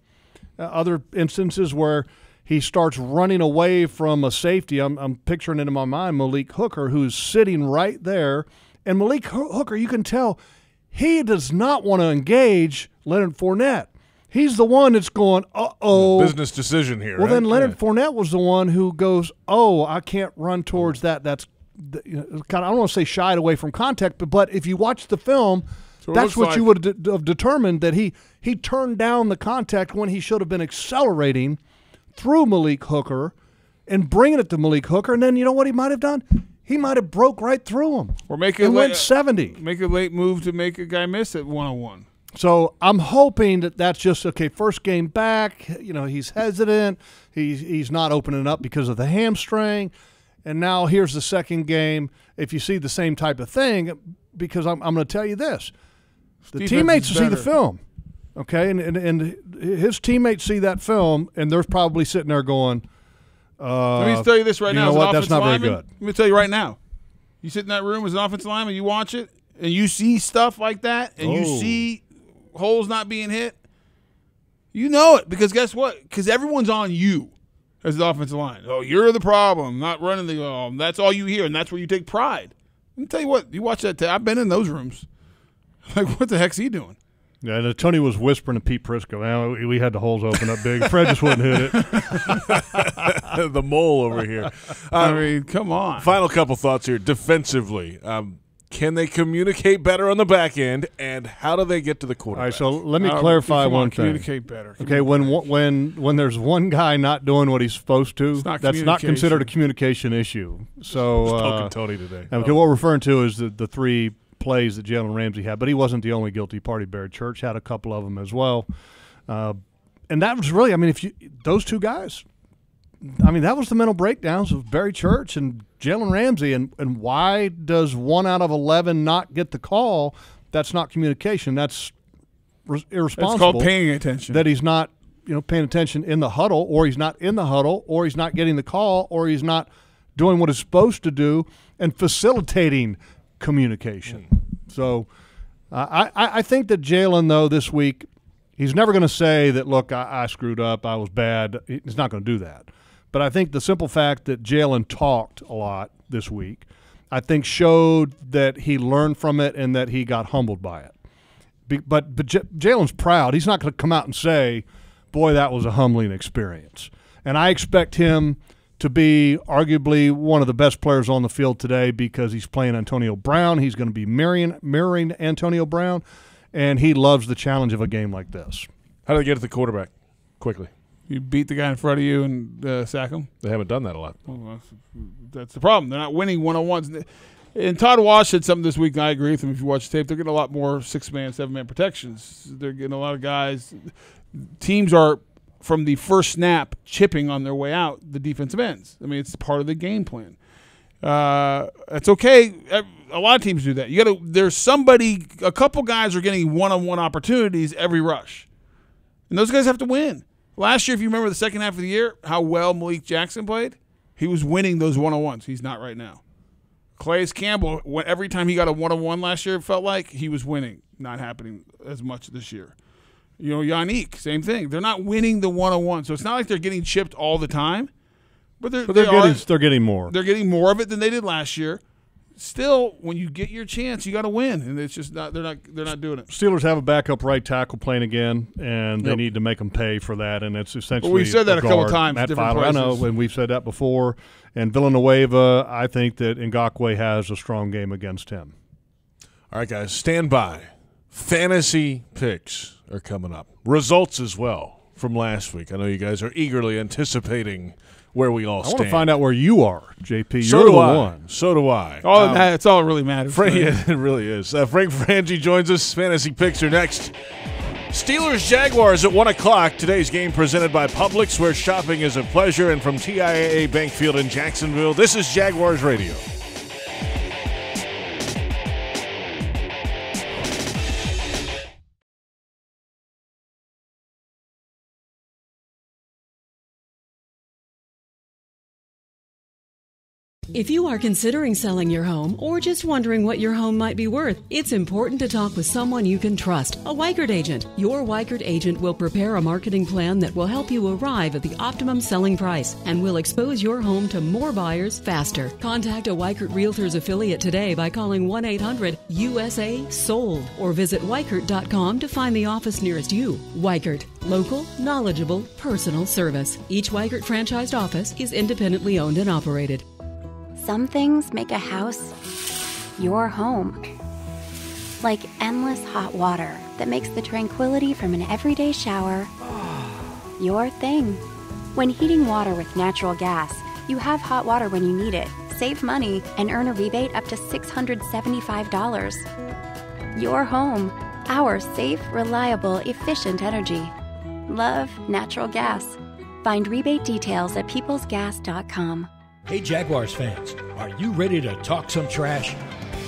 Speaker 20: Other instances where he starts running away from a safety, I'm picturing it in my mind, Malik Hooker, who's sitting right there. And Malik Hooker, you can tell, he does not want to engage Leonard Fournette. He's the one that's going, uh-oh.
Speaker 3: Business decision here.
Speaker 20: Well,
Speaker 3: right?
Speaker 20: then Leonard Fournette was the one who goes, oh, I can't run towards that. That's kind of, I don't want to say shied away from contact, but if you watch the film, that's what you would have determined, that he turned down the contact when he should have been accelerating through Malik Hooker and bringing it to Malik Hooker. And then you know what he might have done? He might have broke right through him
Speaker 21: or
Speaker 20: went 70.
Speaker 21: Make a late move to make a guy miss at 101.
Speaker 20: So I'm hoping that's just, okay, first game back, he's hesitant. He's not opening up because of the hamstring. And now here's the second game. If you see the same type of thing, because I'm going to tell you this. The teammates will see the film. Okay, and his teammates see that film, and they're probably sitting there going,
Speaker 21: let me tell you this right now.
Speaker 20: You know what? That's not very good.
Speaker 21: Let me tell you right now. You sit in that room as an offensive lineman, you watch it, and you see stuff like that, and you see holes not being hit, you know it. Because guess what? Because everyone's on you as the offensive line. Oh, you're the problem, not running the that's all you hear, and that's where you take pride. Let me tell you what. You watch that I've been in those rooms. Like, what the heck's he doing?
Speaker 20: Yeah, Tony was whispering to Pete Prisco. We had the holes open up big. Fred just wouldn't hit it.
Speaker 3: The mole over here.
Speaker 21: I mean, come on.
Speaker 3: Final couple thoughts here. Defensively, can they communicate better on the back end, and how do they get to the quarterback?
Speaker 20: All right, so let me clarify one thing.
Speaker 21: Communicate better.
Speaker 20: Okay, when there's one guy not doing what he's supposed to, that's not considered a communication issue. So
Speaker 3: talking Tony today.
Speaker 20: Okay, what we're referring to is the three plays that Jalen Ramsey had, but he wasn't the only guilty party. Barry Church had a couple of them as well, and that was really, I mean, those two guys, I mean, that was the mental breakdowns of Barry Church and Jalen Ramsey, and why does 1 out of 11 not get the call? That's not communication. That's irresponsible.
Speaker 21: It's called paying attention.
Speaker 20: That he's not, paying attention in the huddle, or he's not in the huddle, or he's not getting the call, or he's not doing what he's supposed to do and facilitating communication. So I think that Jalen, though, this week, he's never going to say that, look, I screwed up, I was bad. He's not going to do that. But I think the simple fact that Jalen talked a lot this week, I think showed that he learned from it and that he got humbled by it. But Jalen's proud. He's not going to come out and say, boy, that was a humbling experience. And I expect him to be arguably one of the best players on the field today because he's playing Antonio Brown. He's going to be mirroring Antonio Brown, and he loves the challenge of a game like this.
Speaker 3: How do they get to the quarterback quickly?
Speaker 21: You beat the guy in front of you and sack him?
Speaker 3: They haven't done that a lot.
Speaker 21: Well, that's the problem. They're not winning one-on-ones. And Todd Wash said something this week, and I agree with him. If you watch the tape, they're getting a lot more 6-man, 7-man protections. They're getting a lot of guys. Teams are, from the first snap, chipping on their way out the defensive ends. I mean, it's part of the game plan. It's okay. A lot of teams do that. There's somebody, a couple guys are getting one-on-one opportunities every rush. And those guys have to win. Last year, if you remember the second half of the year, how well Malik Jackson played, he was winning those one-on-ones. He's not right now. Calais Campbell, every time he got a one-on-one last year, it felt like he was winning. Not happening as much this year. Yannick, same thing. They're not winning the one-on-one, so it's not like they're getting chipped all the time. But they're
Speaker 20: getting more.
Speaker 21: They're getting more of it than they did last year. Still, when you get your chance, you got to win, and it's just not. They're not doing it.
Speaker 20: Steelers have a backup right tackle playing again, and they need to make them pay for that. And it's essentially.
Speaker 21: Well, we've said that a couple times.
Speaker 20: Matt Filer, I know, and we've said that before. And Villanueva, I think that Ngakoue has a strong game against him.
Speaker 3: All right, guys, stand by. Fantasy picks are coming up. Results as well from last week. I know you guys are eagerly anticipating where we all stand.
Speaker 20: I want to find out where you are, JP.
Speaker 3: So
Speaker 20: You're
Speaker 3: do
Speaker 20: the
Speaker 3: I.
Speaker 20: one.
Speaker 3: So do I.
Speaker 21: That's all that really matters.
Speaker 3: It really is. Frank Frangie joins us. Fantasy picks are next. Steelers Jaguars at 1 o'clock. Today's game presented by Publix, where shopping is a pleasure. And from TIAA Bank Field in Jacksonville, this is Jaguars Radio.
Speaker 1: If you are considering selling your home or just wondering what your home might be worth, it's important to talk with someone you can trust, a Weichert agent. Your Weichert agent will prepare a marketing plan that will help you arrive at the optimum selling price and will expose your home to more buyers faster. Contact a Weichert Realtors affiliate today by calling 1-800-USA-SOLD or visit Weichert.com to find the office nearest you. Weichert. Local, knowledgeable, personal service. Each Weichert franchised office is independently owned and operated.
Speaker 22: Some things make a house your home. Like endless hot water that makes the tranquility from an everyday shower your thing. When heating water with natural gas, you have hot water when you need it, save money, and earn a rebate up to $675. Your home. Our safe, reliable, efficient energy. Love natural gas. Find rebate details at peoplesgas.com.
Speaker 23: Hey Jaguars fans, are you ready to talk some trash?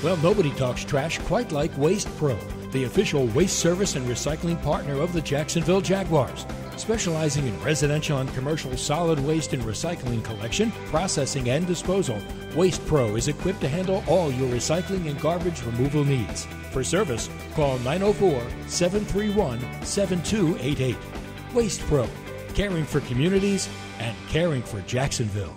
Speaker 23: Well, nobody talks trash quite like Waste Pro, the official waste service and recycling partner of the Jacksonville Jaguars. Specializing in residential and commercial solid waste and recycling collection, processing, and disposal, Waste Pro is equipped to handle all your recycling and garbage removal needs. For service, call 904-731-7288. Waste Pro, caring for communities and caring for Jacksonville.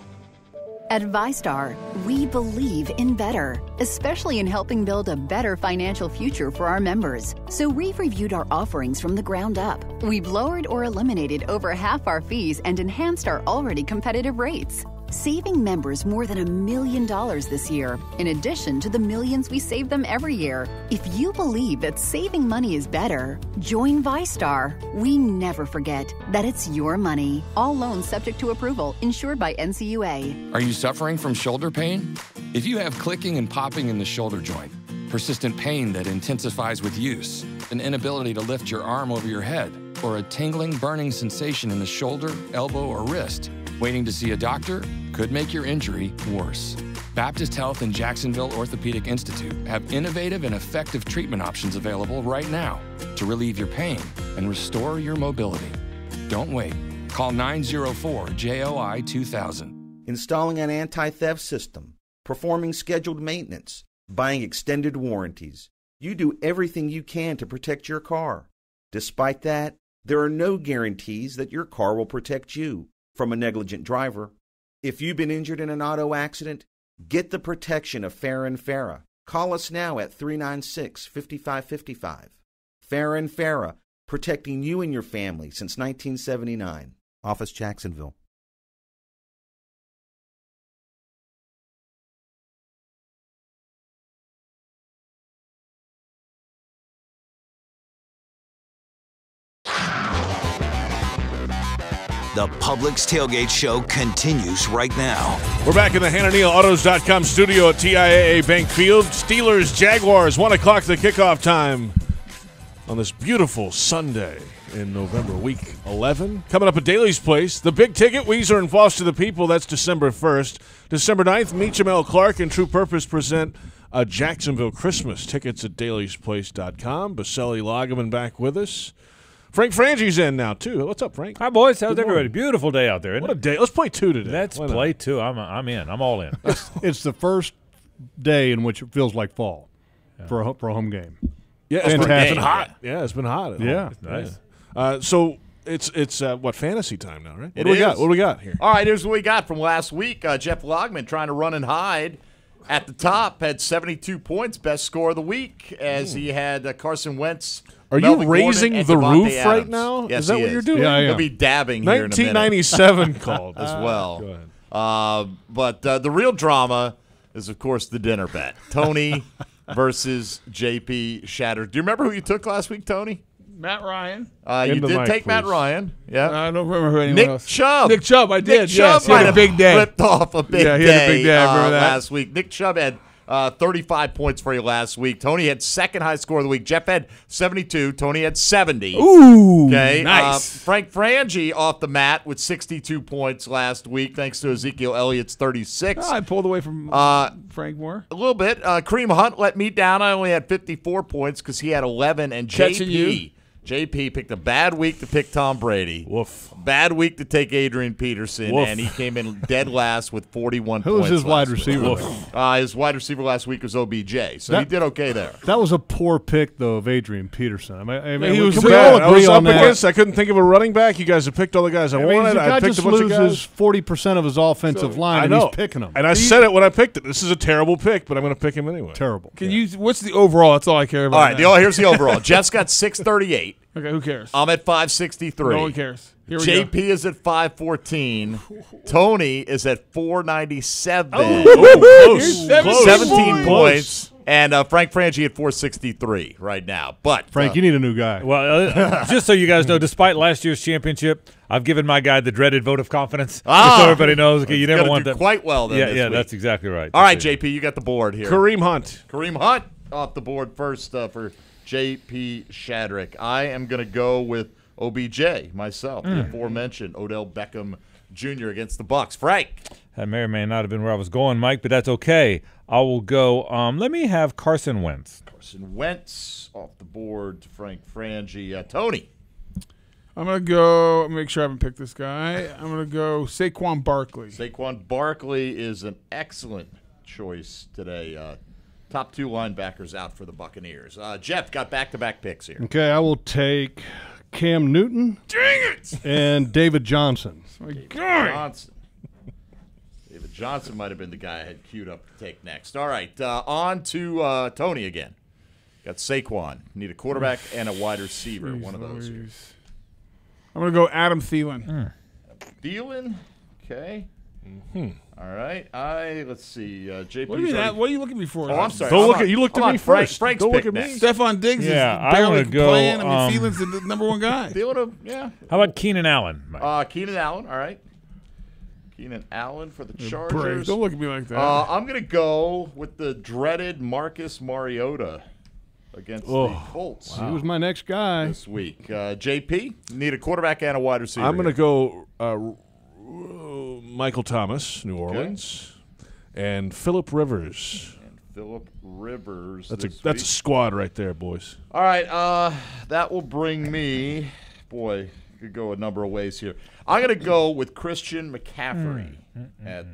Speaker 11: At ViStar, we believe in better, especially in helping build a better financial future for our members. So we've reviewed our offerings from the ground up. We've lowered or eliminated over half our fees and enhanced our already competitive rates, saving members more than $1 million this year, in addition to the millions we save them every year. If you believe that saving money is better, join ViStar. We never forget that it's your money. All loans subject to approval, insured by NCUA.
Speaker 2: Are you suffering from shoulder pain? If you have clicking and popping in the shoulder joint, persistent pain that intensifies with use, an inability to lift your arm over your head, or a tingling, burning sensation in the shoulder, elbow, or wrist, waiting to see a doctor could make your injury worse. Baptist Health and Jacksonville Orthopedic Institute have innovative and effective treatment options available right now to relieve your pain and restore your mobility. Don't wait. Call 904-JOI-2000.
Speaker 5: Installing an anti-theft system, performing scheduled maintenance, buying extended warranties. You do everything you can to protect your car. Despite that, there are no guarantees that your car will protect you from a negligent driver. If you've been injured in an auto accident, get the protection of Farah & Farah. Call us now at 396-5555. Farah & Farah, protecting you and your family since 1979. Office Jacksonville.
Speaker 6: The Publix Tailgate Show continues right now.
Speaker 3: We're back in the HannahNeilAutos.com studio at TIAA Bank Field. Steelers, Jaguars, 1 o'clock the kickoff time on this beautiful Sunday in November, week 11. Coming up at Daly's Place, the big ticket, Weezer and Foster the People, that's December 1st. December 9th, Meacham L. Clark and True Purpose present a Jacksonville Christmas. Tickets at dailysplace.com. Baselli Lagerman back with us. Frank Frangie's in now, too. What's up, Frank?
Speaker 24: Hi, boys. How's everybody? Beautiful day out there, isn't
Speaker 3: What a day. Let's play 2 today.
Speaker 24: Let's play 2. I'm in. I'm all in.
Speaker 20: It's the first day in which it feels like fall for a home game.
Speaker 3: Yeah, it's been hot. Yeah, it's been hot.
Speaker 20: Yeah.
Speaker 24: Nice.
Speaker 3: So it's what, fantasy time now, right?
Speaker 4: It
Speaker 3: What do we
Speaker 4: is.
Speaker 3: got? What do we got here?
Speaker 4: All right, here's what we got from last week. Jeff Logman trying to run and hide at the top, had 72 points, best score of the week, as he had Carson Wentz.
Speaker 3: Are
Speaker 4: Melvin
Speaker 3: you raising
Speaker 4: Gordon, and
Speaker 3: the
Speaker 4: Devontae
Speaker 3: roof
Speaker 4: Adams.
Speaker 3: right now?
Speaker 4: Yes,
Speaker 3: Is that
Speaker 4: he
Speaker 3: what you're doing?
Speaker 20: Yeah,
Speaker 4: He'll be dabbing here in a minute.
Speaker 3: 1997 called
Speaker 4: as well.
Speaker 3: Go ahead.
Speaker 4: But the real drama is, of course, the dinner bet. Tony versus JP Shadrick. Do you remember who you took last week, Tony?
Speaker 21: Matt Ryan.
Speaker 4: You did take Matt Ryan. Yeah.
Speaker 21: I don't remember who anyone else.
Speaker 4: Nick Chubb.
Speaker 21: Nick Chubb, I did.
Speaker 4: Nick Chubb
Speaker 21: Yes, he had a big day.
Speaker 4: Flipped off a big day.
Speaker 21: He had a big day. I remember that.
Speaker 4: Last week. Nick Chubb had 35 points for you last week. Tony had second high score of the week. Jeff had 72. Tony had 70.
Speaker 21: Ooh,
Speaker 4: okay.
Speaker 21: nice.
Speaker 4: Frank Frangie off the mat with 62 points last week, thanks to Ezekiel Elliott's 36.
Speaker 21: I pulled away from Frank Moore.
Speaker 4: A little bit. Kareem Hunt let me down. I only had 54 points because he had 11. And
Speaker 21: Catching you.
Speaker 4: JP picked a bad week to pick Tom Brady.
Speaker 3: Woof.
Speaker 4: Bad week to take Adrian Peterson.
Speaker 3: Woof.
Speaker 4: And he came in dead last with 41
Speaker 20: Who
Speaker 4: points.
Speaker 20: was his wide
Speaker 4: last
Speaker 20: receiver?
Speaker 4: week. His wide receiver last week was OBJ. So he did okay there.
Speaker 20: That was a poor pick, though, of Adrian Peterson. I mean,
Speaker 3: He was
Speaker 20: can we
Speaker 3: bad.
Speaker 20: all
Speaker 3: I
Speaker 20: agree
Speaker 3: was
Speaker 20: on
Speaker 3: up
Speaker 20: that?
Speaker 3: against. I couldn't think of a running back. You guys have picked all the guys I wanted.
Speaker 20: The guy
Speaker 3: I picked
Speaker 20: just
Speaker 3: a bunch of
Speaker 20: loses
Speaker 3: guys.
Speaker 20: 40% of his offensive line,
Speaker 3: I
Speaker 20: and
Speaker 3: know.
Speaker 20: he's picking them.
Speaker 3: And I said it when I picked it. This is a terrible pick, but I'm going to pick him anyway.
Speaker 20: Terrible.
Speaker 21: Can you? What's the overall? That's all I care about.
Speaker 4: All right, here's the overall. Jeff's got 638.
Speaker 21: Okay, who cares?
Speaker 4: I'm at 563.
Speaker 21: No one cares. Here we
Speaker 4: JP
Speaker 21: go.
Speaker 4: is at 514. Tony is at 497.
Speaker 21: Close.
Speaker 4: 17 points. And Frank Frangie at 463 right now. But
Speaker 20: Frank, you need a new guy.
Speaker 24: Well, just so you guys know, despite last year's championship, I've given my guy the dreaded vote of confidence. Just so everybody knows. Okay, you never want that.
Speaker 4: Quite well then.
Speaker 24: Yeah,
Speaker 4: this week.
Speaker 24: that's exactly right.
Speaker 4: All right, JP, you got the board here.
Speaker 3: Kareem Hunt.
Speaker 4: Kareem Hunt off the board first for JP Shadrick. I am going to go with OBJ myself, the aforementioned Odell Beckham Jr. against the Bucs. Frank.
Speaker 24: That may or may not have been where I was going, Mike, but that's okay. I will go. Let me have Carson Wentz.
Speaker 4: Carson Wentz off the board to Frank Frangie. Tony.
Speaker 21: I'm going to go – make sure I haven't picked this guy. I'm going to go Saquon Barkley.
Speaker 4: Saquon Barkley is an excellent choice today. Top 2 linebackers out for the Buccaneers. Jeff got back-to-back picks here.
Speaker 20: Okay, I will take Cam Newton.
Speaker 21: Dang it!
Speaker 20: And David Johnson.
Speaker 21: Oh, my God.
Speaker 4: David Johnson might have been the guy I had queued up to take next. All right, on to Tony again. Got Saquon. Need a quarterback and a wide receiver. One of those here.
Speaker 21: I'm going to go Adam Thielen.
Speaker 4: Thielen? Okay.
Speaker 3: Mm-hmm.
Speaker 4: All right. Let's see. JP.
Speaker 21: What do you mean? What are you looking at me for?
Speaker 4: Oh, I'm sorry.
Speaker 3: You looked at me first.
Speaker 4: Frank's
Speaker 3: Don't
Speaker 4: pick
Speaker 3: look at me.
Speaker 4: next.
Speaker 21: Stephon Diggs is barely playing. I mean, Thielen's the number 1 guy.
Speaker 4: Thielen, yeah.
Speaker 24: How about Keenan Allen, Mike?
Speaker 4: Keenan Allen. All right. Keenan Allen for the Chargers.
Speaker 21: Don't look at me like that.
Speaker 4: I'm going to go with the dreaded Marcus Mariota against the Colts.
Speaker 20: Wow. He was my next guy
Speaker 4: this week. JP, need a quarterback and a wide receiver.
Speaker 3: I'm going to go Michael Thomas, New Orleans, and Phillip Rivers. That's a squad right there, boys.
Speaker 4: All right, that will bring me. Boy, could go a number of ways here. I'm going to go with Christian McCaffrey at.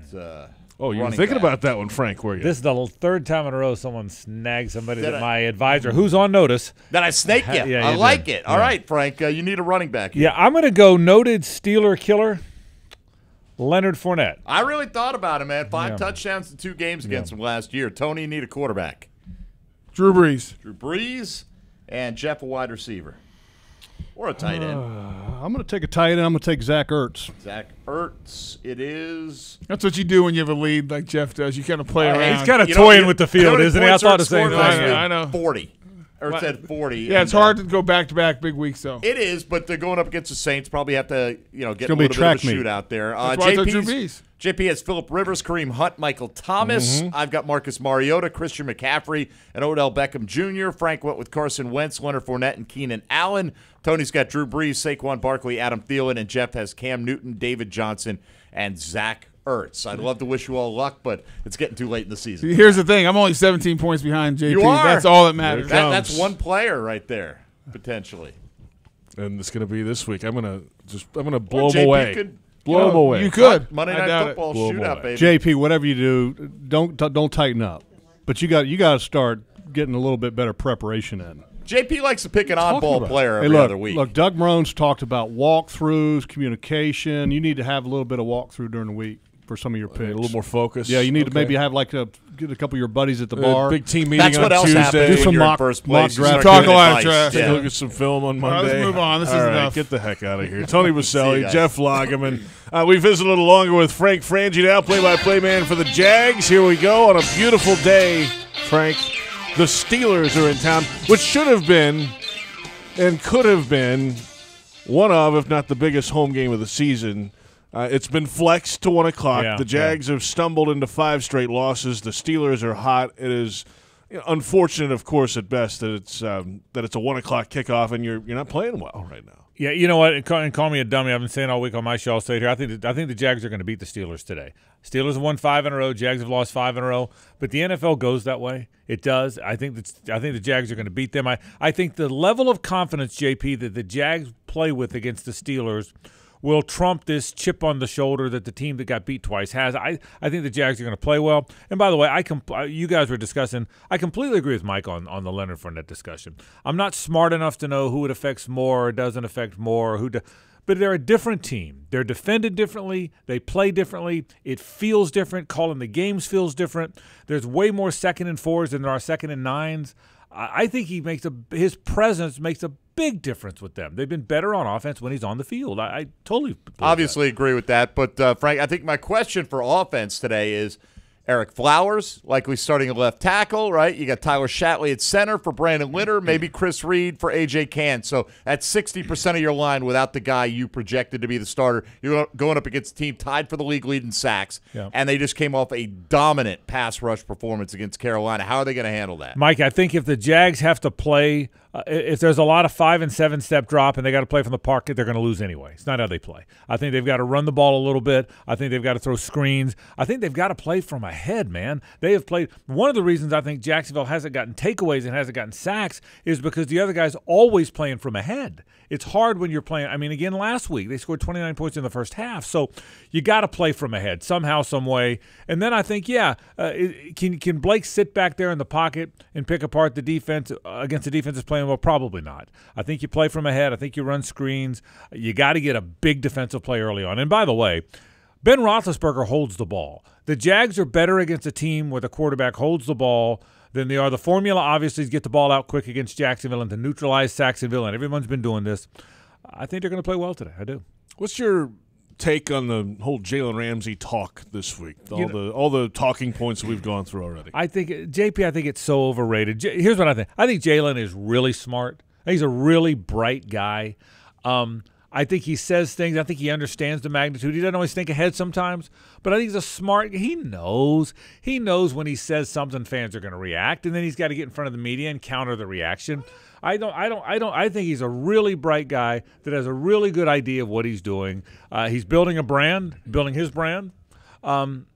Speaker 3: You were thinking about that one, Frank, were you?
Speaker 24: This is the 3rd time in a row someone snagged somebody that my advisor, who's on notice.
Speaker 4: That I snake you.
Speaker 24: Yeah,
Speaker 4: I like
Speaker 24: did.
Speaker 4: it. All right, Frank, you need a running back here.
Speaker 24: Yeah, I'm going to go noted Steeler killer, Leonard Fournette.
Speaker 4: I really thought about him, man. 5 touchdowns in 2 games against him last year. Tony, you need a quarterback.
Speaker 21: Drew Brees.
Speaker 4: And Jeff, a wide receiver. Or a tight end.
Speaker 20: I'm going to take a tight end. I'm going to take Zach Ertz.
Speaker 4: Zach Ertz, it is.
Speaker 21: That's what you do when you have a lead like Jeff does. You kind of play around.
Speaker 24: He's kind of toying with the field, isn't he? I thought the same thing.
Speaker 21: I know.
Speaker 4: 40. Ertz had 40.
Speaker 21: Yeah, it's hard to go back-to-back big weeks, though.
Speaker 4: It is, but they're going up against the Saints. Probably have to, get a little bit of a shootout there. JP has Phillip Rivers, Kareem Hunt, Michael Thomas. I've got Marcus Mariota, Christian McCaffrey, and Odell Beckham Jr. Frank went with Carson Wentz, Leonard Fournette, and Keenan Allen. Tony's got Drew Brees, Saquon Barkley, Adam Thielen, and Jeff has Cam Newton, David Johnson, and Zach Ertz. I'd love to wish you all luck, but it's getting too late in the season.
Speaker 21: Here's the thing. I'm only 17 points behind JP.
Speaker 4: You are.
Speaker 21: That's all that matters.
Speaker 4: That's one player right there, potentially.
Speaker 3: And it's going to be this week. I'm going to blow him away.
Speaker 4: Blow
Speaker 3: him away.
Speaker 21: You could.
Speaker 4: Monday Night Football shootout, baby.
Speaker 20: JP, whatever you do, don't tighten up. But you got to start getting a little bit better preparation in.
Speaker 4: JP likes to pick an oddball player every other week.
Speaker 20: Look, Doug Marone's talked about walkthroughs, communication. You need to have a little bit of walkthrough during the week for some of your picks.
Speaker 3: A little more focus.
Speaker 20: Yeah, you need to maybe have get a couple of your buddies at the bar.
Speaker 3: Big team meeting
Speaker 4: That's
Speaker 3: on
Speaker 4: what else
Speaker 3: Tuesday.
Speaker 4: happens
Speaker 20: Do
Speaker 4: when
Speaker 20: some
Speaker 4: you're
Speaker 20: mock
Speaker 4: in first place.
Speaker 20: draft.
Speaker 21: Talk a lot of trash.
Speaker 3: Yeah. Look at some film on Monday.
Speaker 21: Let's move on. This is
Speaker 3: All right,
Speaker 21: enough.
Speaker 3: get the heck out of here. Tony Baselli, Jeff Lageman. We visit a little longer with Frank Frangie now, play-by-play man for the Jags. Here we go on a beautiful day, Frank. The Steelers are in town, which should have been and could have been one of, if not the biggest home game of the season. It's been flexed to 1 o'clock.
Speaker 24: Yeah,
Speaker 3: the Jags have stumbled into 5 straight losses. The Steelers are hot. It is unfortunate, of course, at best that it's a 1 o'clock kickoff and you're not playing well right now.
Speaker 24: Yeah, you know what? And call me a dummy. I've been saying all week on my show. I'll say it here. I think the Jags are going to beat the Steelers today. Steelers have won 5 in a row. Jags have lost 5 in a row. But the NFL goes that way. It does. I think the Jags are going to beat them. I think the level of confidence, JP, that the Jags play with against the Steelers will trump this chip on the shoulder that the team that got beat twice has. I think the Jags are going to play well. And by the way, you guys were discussing, I completely agree with Mike on the Leonard Fournette discussion. I'm not smart enough to know who it affects more or doesn't affect more, but they're a different team. They're defended differently. They play differently. It feels different. Calling the games feels different. There's way more 2nd and 4s than there are 2nd and 9s. I think his presence makes a big difference with them. They've been better on offense when he's on the field. I totally
Speaker 4: obviously agree with that. But, Frank, I think my question for offense today is Eric Flowers, likely starting at left tackle, right? You got Tyler Shatley at center for Brandon Linder, maybe Chris Reed for A.J. Cann. So that's 60% of your line without the guy you projected to be the starter. You're going up against a team tied for the league lead in sacks, and they just came off a dominant pass rush performance against Carolina. How are they going to handle that?
Speaker 24: Mike, I think if the Jags have to play, if there's a lot of 5- and 7-step drop and they got to play from the pocket, they're going to lose anyway. It's not how they play. I think they've got to run the ball a little bit. I think they've got to throw screens. I think they've got to play from ahead, man. They have played. One of the reasons I think Jacksonville hasn't gotten takeaways and hasn't gotten sacks is because the other guy's always playing from ahead. It's hard when you're playing. I mean, again, last week they scored 29 points in the first half. So you got to play from ahead somehow, some way. And then I think, can Blake sit back there in the pocket and pick apart the defense against the defense that's playing well? Probably not. I think you play from ahead. I think you run screens. You got to get a big defensive play early on. And by the way, Ben Roethlisberger holds the ball. The Jags are better against a team where the quarterback holds the ball than they are. The formula, obviously, is get the ball out quick against Jacksonville and to neutralize Saxonville, and everyone's been doing this. I think they're going to play well today. I do.
Speaker 3: What's your take on the whole Jalen Ramsey talk this week? All the talking points that we've gone through already.
Speaker 24: I think it's so overrated. Here's what I think. I think Jalen is really smart. He's a really bright guy. I think he says things. I think he understands the magnitude. He doesn't always think ahead sometimes, but I think he's a smart. He knows when he says something, fans are going to react, and then he's got to get in front of the media and counter the reaction. I think he's a really bright guy that has a really good idea of what he's doing. He's building a brand, building his brand. None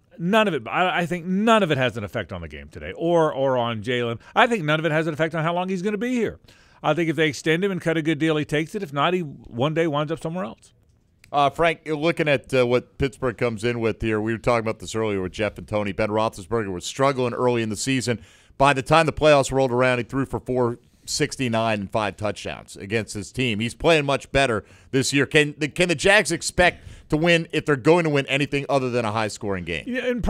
Speaker 24: of it. I think none of it has an effect on the game today or on Jalen. I think none of it has an effect on how long he's going to be here. I think if they extend him and cut a good deal, he takes it. If not, he one day winds up somewhere else.
Speaker 4: Frank, you're looking at what Pittsburgh comes in with here. We were talking about this earlier with Jeff and Tony. Ben Roethlisberger was struggling early in the season. By the time the playoffs rolled around, he threw for 469 and 5 touchdowns against his team. He's playing much better this year. Can the Jags expect to win if they're going to win anything other than a high-scoring game?
Speaker 24: Yeah, and it's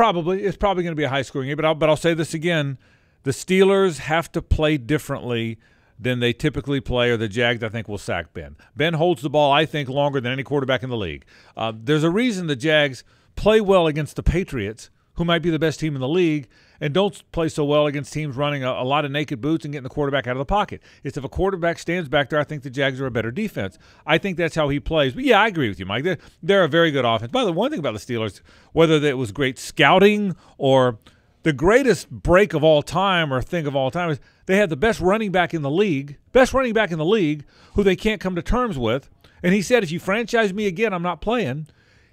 Speaker 24: probably going to be a high-scoring game. But I'll say this again: the Steelers have to play differently than they typically play, or the Jags, I think, will sack Ben. Ben holds the ball, I think, longer than any quarterback in the league. There's a reason the Jags play well against the Patriots, who might be the best team in the league, and don't play so well against teams running a lot of naked boots and getting the quarterback out of the pocket. It's if a quarterback stands back there, I think the Jags are a better defense. I think that's how he plays. But, yeah, I agree with you, Mike. They're a very good offense. By the way, one thing about the Steelers, whether it was great scouting or the greatest break of all time or thing of all time, is they had the best running back in the league, who they can't come to terms with. And he said, if you franchise me again, I'm not playing.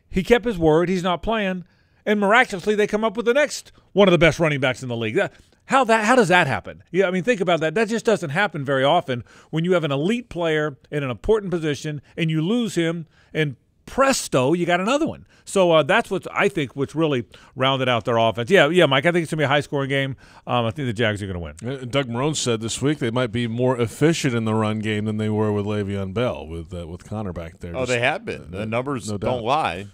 Speaker 24: He kept his word. He's not playing. And miraculously, they come up with the next one of the best running backs in the league. How does that happen? Yeah, I mean, think about that. That just doesn't happen very often when you have an elite player in an important position and you lose him, and presto, you got another one. So that's what's really rounded out their offense. Yeah, Mike, I think it's going to be a high-scoring game. I think the Jags are going to win.
Speaker 3: Doug Marrone said this week they might be more efficient in the run game than they were with Le'Veon Bell, with Connor back there.
Speaker 4: Oh, they have been. The numbers don't lie.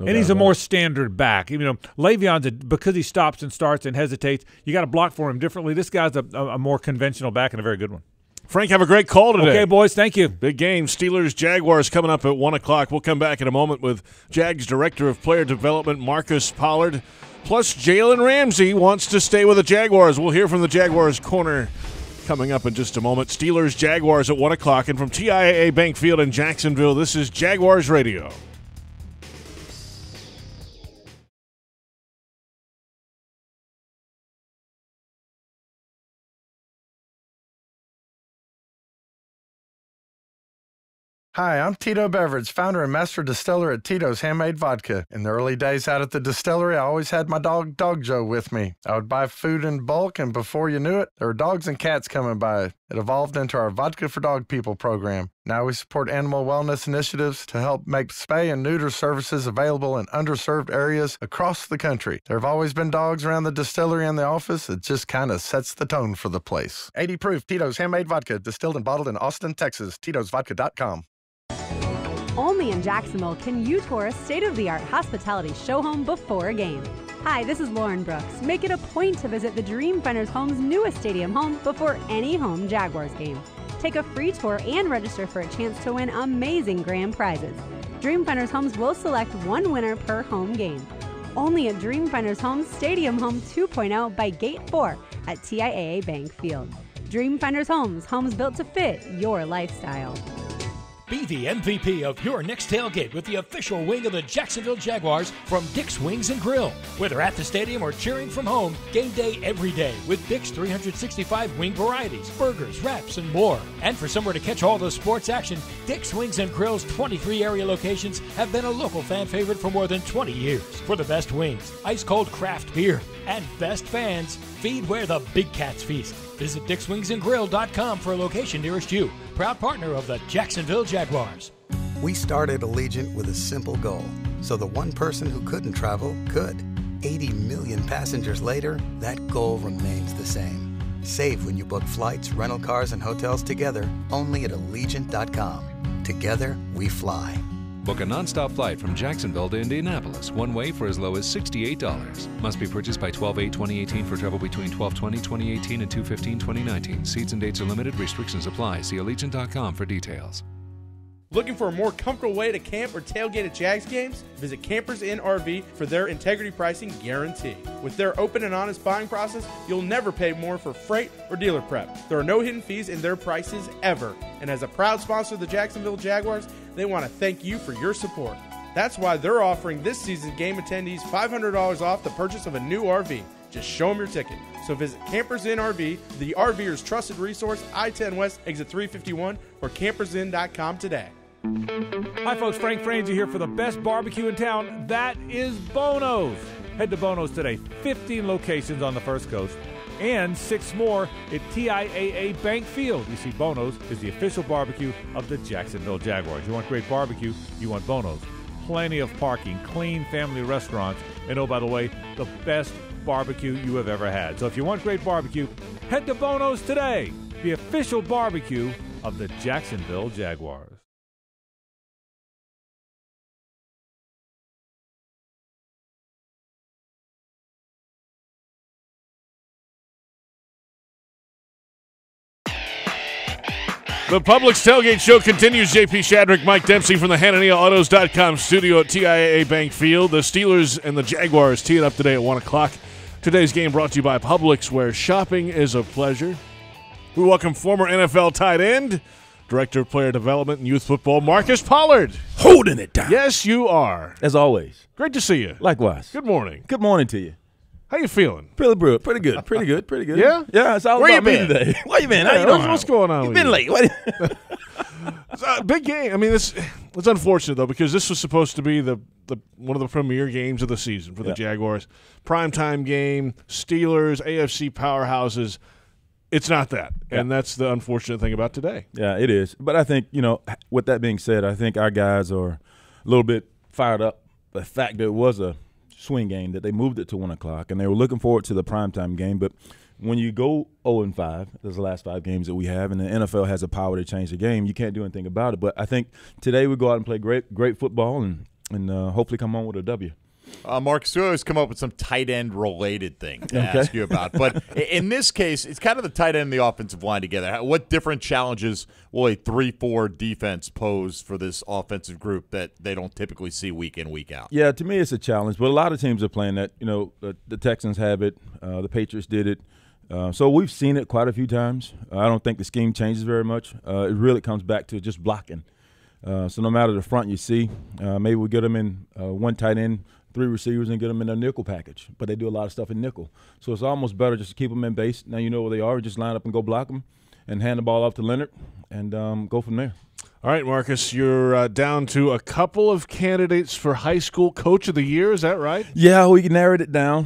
Speaker 24: And he's a more standard back. Le'Veon's because he stops and starts and hesitates, you got to block for him differently. This guy's a more conventional back and a very good one.
Speaker 3: Frank, have a great call today.
Speaker 24: Okay, boys, thank you.
Speaker 3: Big game, Steelers-Jaguars coming up at 1 o'clock. We'll come back in a moment with Jags Director of Player Development, Marcus Pollard. Plus, Jalen Ramsey wants to stay with the Jaguars. We'll hear from the Jaguars corner coming up in just a moment. Steelers-Jaguars at 1 o'clock. And from TIAA Bank Field in Jacksonville, this is Jaguars Radio.
Speaker 7: Hi, I'm Tito Beveridge, founder and master distiller at Tito's Handmade Vodka. In the early days out at the distillery, I always had my dog, Dog Joe, with me. I would buy food in bulk, and before you knew it, there were dogs and cats coming by. It evolved into our Vodka for Dog People program. Now we support animal wellness initiatives to help make spay and neuter services available in underserved areas across the country. There have always been dogs around the distillery and the office. It just kind of sets the tone for the place. 80 proof Tito's Handmade Vodka, distilled and bottled in Austin, Texas. Tito'sVodka.com.
Speaker 8: Only in Jacksonville can you tour a state-of-the-art hospitality show home before a game. Hi, this is Lauren Brooks. Make it a point to visit the Dreamfinders Home's newest stadium home before any home Jaguars game. Take a free tour and register for a chance to win amazing grand prizes. Dreamfinders Homes will select one winner per home game. Only at Dreamfinders Homes Stadium Home 2.0 by Gate 4 at TIAA Bank Field. Dreamfinders Homes, homes built to fit your lifestyle.
Speaker 23: Be the MVP of your next tailgate with the official wing of the Jacksonville Jaguars from Dick's Wings and Grill. Whether at the stadium or cheering from home, game day every day with Dick's 365 wing varieties, burgers, wraps, and more. And for somewhere to catch all the sports action, Dick's Wings and Grill's 23 area locations have been a local fan favorite for more than 20 years. For the best wings, ice-cold craft beer, and best fans, feed where the big cats feast. Visit DicksWingsAndGrill.com for a location nearest you. Proud partner of the Jacksonville Jaguars.
Speaker 9: We started Allegiant with a simple goal, so the one person who couldn't travel could. 80 million passengers later, that goal remains the same. Save when you book flights, rental cars, and hotels together only at Allegiant.com. Together, we fly.
Speaker 10: Book a nonstop flight from Jacksonville to Indianapolis, one way for as low as $68. Must be purchased by 12/8/2018 for travel between 12/20/2018 and 2/15/2019. Seats and dates are limited. Restrictions apply. See Allegiant.com for details.
Speaker 12: Looking for a more comfortable way to camp or tailgate at Jags games? Visit Campers Inn RV for their integrity pricing guarantee. With their open and honest buying process, you'll never pay more for freight or dealer prep. There are no hidden fees in their prices ever. And as a proud sponsor of the Jacksonville Jaguars, they want to thank you for your support. That's why they're offering this season's game attendees $500 off the purchase of a new RV. Just show them your ticket. So visit Campers Inn RV, the RVer's trusted resource, I-10 West, exit 351, or campersinn.com today.
Speaker 24: Hi, folks. Frank Frangie here for the best barbecue in town. That is Bono's. Head to Bono's today. 15 locations on the First Coast and 6 more at TIAA Bank Field. You see, Bono's is the official barbecue of the Jacksonville Jaguars. You want great barbecue, you want Bono's. Plenty of parking, clean family restaurants, and oh, by the way, the best barbecue you have ever had. So if you want great barbecue, head to Bono's today, the official barbecue of the Jacksonville Jaguars.
Speaker 3: The Publix Tailgate Show continues. JP Shadrick, Mike Dempsey from the HananiahAutos.com studio at TIAA Bank Field. The Steelers and the Jaguars teeing up today at 1 o'clock. Today's game brought to you by Publix, where shopping is a pleasure. We welcome former NFL tight end, Director of Player Development and Youth Football, Marcus Pollard.
Speaker 13: Holding it down.
Speaker 3: Yes, you are.
Speaker 13: As always.
Speaker 3: Great to see you.
Speaker 13: Likewise.
Speaker 3: Good morning.
Speaker 13: Good morning to you.
Speaker 3: How you feeling?
Speaker 13: Pretty good. Pretty good.
Speaker 3: Yeah?
Speaker 13: Yeah, it's all
Speaker 3: Where
Speaker 13: about
Speaker 3: you
Speaker 13: me
Speaker 3: been?
Speaker 13: today. Where you been? How
Speaker 3: Yeah,
Speaker 13: you doing?
Speaker 3: what's going on
Speaker 13: You've
Speaker 3: with
Speaker 13: been
Speaker 3: you?
Speaker 13: late. What?
Speaker 3: It's a big game. I mean, it's unfortunate, though, because this was supposed to be the one of the premier games of the season for the Jaguars. Primetime game, Steelers, AFC powerhouses. It's not that, and that's the unfortunate thing about today.
Speaker 13: Yeah, it is. But I think, with that being said, I think our guys are a little bit fired up. The fact that it was a swing game, that they moved it to 1 o'clock, and they were looking forward to the primetime game. But when you go 0-5, those are the last 5 games that we have, and the NFL has the power to change the game, you can't do anything about it. But I think today we go out and play great football and hopefully come home with a W.
Speaker 4: Marcus, we always come up with some tight end related thing to ask you about. But in this case, it's kind of the tight end and the offensive line together. What different challenges will a 3-4 defense pose for this offensive group that they don't typically see week in, week out?
Speaker 13: Yeah, to me it's a challenge, but a lot of teams are playing that. The Texans have it. The Patriots did it. So we've seen it quite a few times. I don't think the scheme changes very much. It really comes back to just blocking. So no matter the front you see, maybe we get them in one tight end, 3 receivers, and get them in a nickel package. But they do a lot of stuff in nickel. So it's almost better just to keep them in base. Now you know where they are. Just line up and go block them and hand the ball off to Leonard and go from there.
Speaker 3: All right, Marcus, you're down to a couple of candidates for high school coach of the year. Is that right?
Speaker 13: Yeah, we narrowed it down.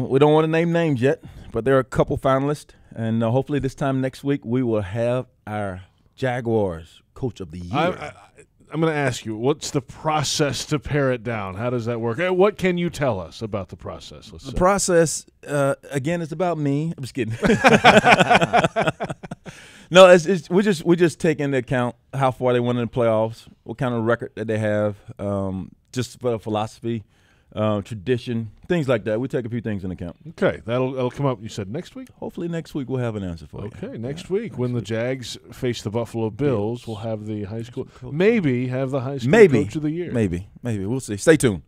Speaker 13: We don't want to name names yet, but there are a couple finalists. And hopefully this time next week we will have our Jaguars coach of the year.
Speaker 3: I'm going to ask you, what's the process to pare it down? How does that work? What can you tell us about the process?
Speaker 13: The process, again, is about me. I'm just kidding. No, we just take into account how far they went in the playoffs, what kind of record that they have, just for philosophy, tradition, things like that. We take a few things into account.
Speaker 3: Okay, that'll come up. You said next week?
Speaker 13: Hopefully next week we'll have an answer for you.
Speaker 3: Okay, next week when the Jags face the Buffalo Bills, we'll have the high school – maybe have the high school coach of the year.
Speaker 13: Maybe. We'll see. Stay tuned.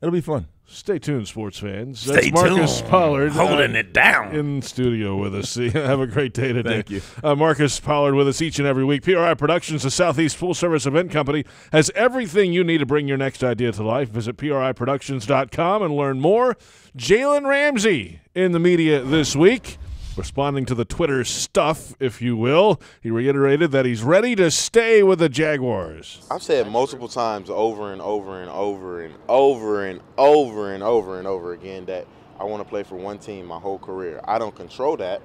Speaker 13: it'll be fun.
Speaker 3: Stay tuned, sports fans.
Speaker 14: Stay
Speaker 3: That's Marcus
Speaker 14: tuned.
Speaker 3: Pollard.
Speaker 14: Holding it down.
Speaker 3: In studio with us. Have a great day today.
Speaker 13: Thank you.
Speaker 3: Marcus Pollard with us each and every week. PRI Productions, the Southeast full-service event company, has everything you need to bring your next idea to life. Visit PRIProductions.com and learn more. Jalen Ramsey in the media this week, responding to the Twitter stuff, if you will. He reiterated that he's ready to stay with the Jaguars.
Speaker 15: I've said multiple times over and over and over and over and over and over and over again that I want to play for one team my whole career. I don't control that,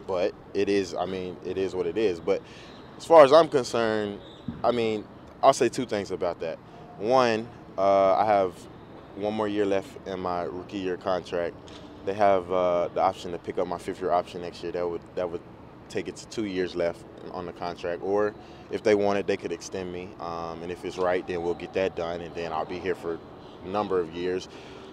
Speaker 15: but it is what it is. But as far as I'm concerned, I'll say two things about that. One, I have one more year left in my rookie year contract. They have the option to pick up my fifth-year option next year. That would take it to 2 years left on the contract. Or if they wanted, they could extend me. And if it's right, then we'll get that done, and then I'll be here for a number of years.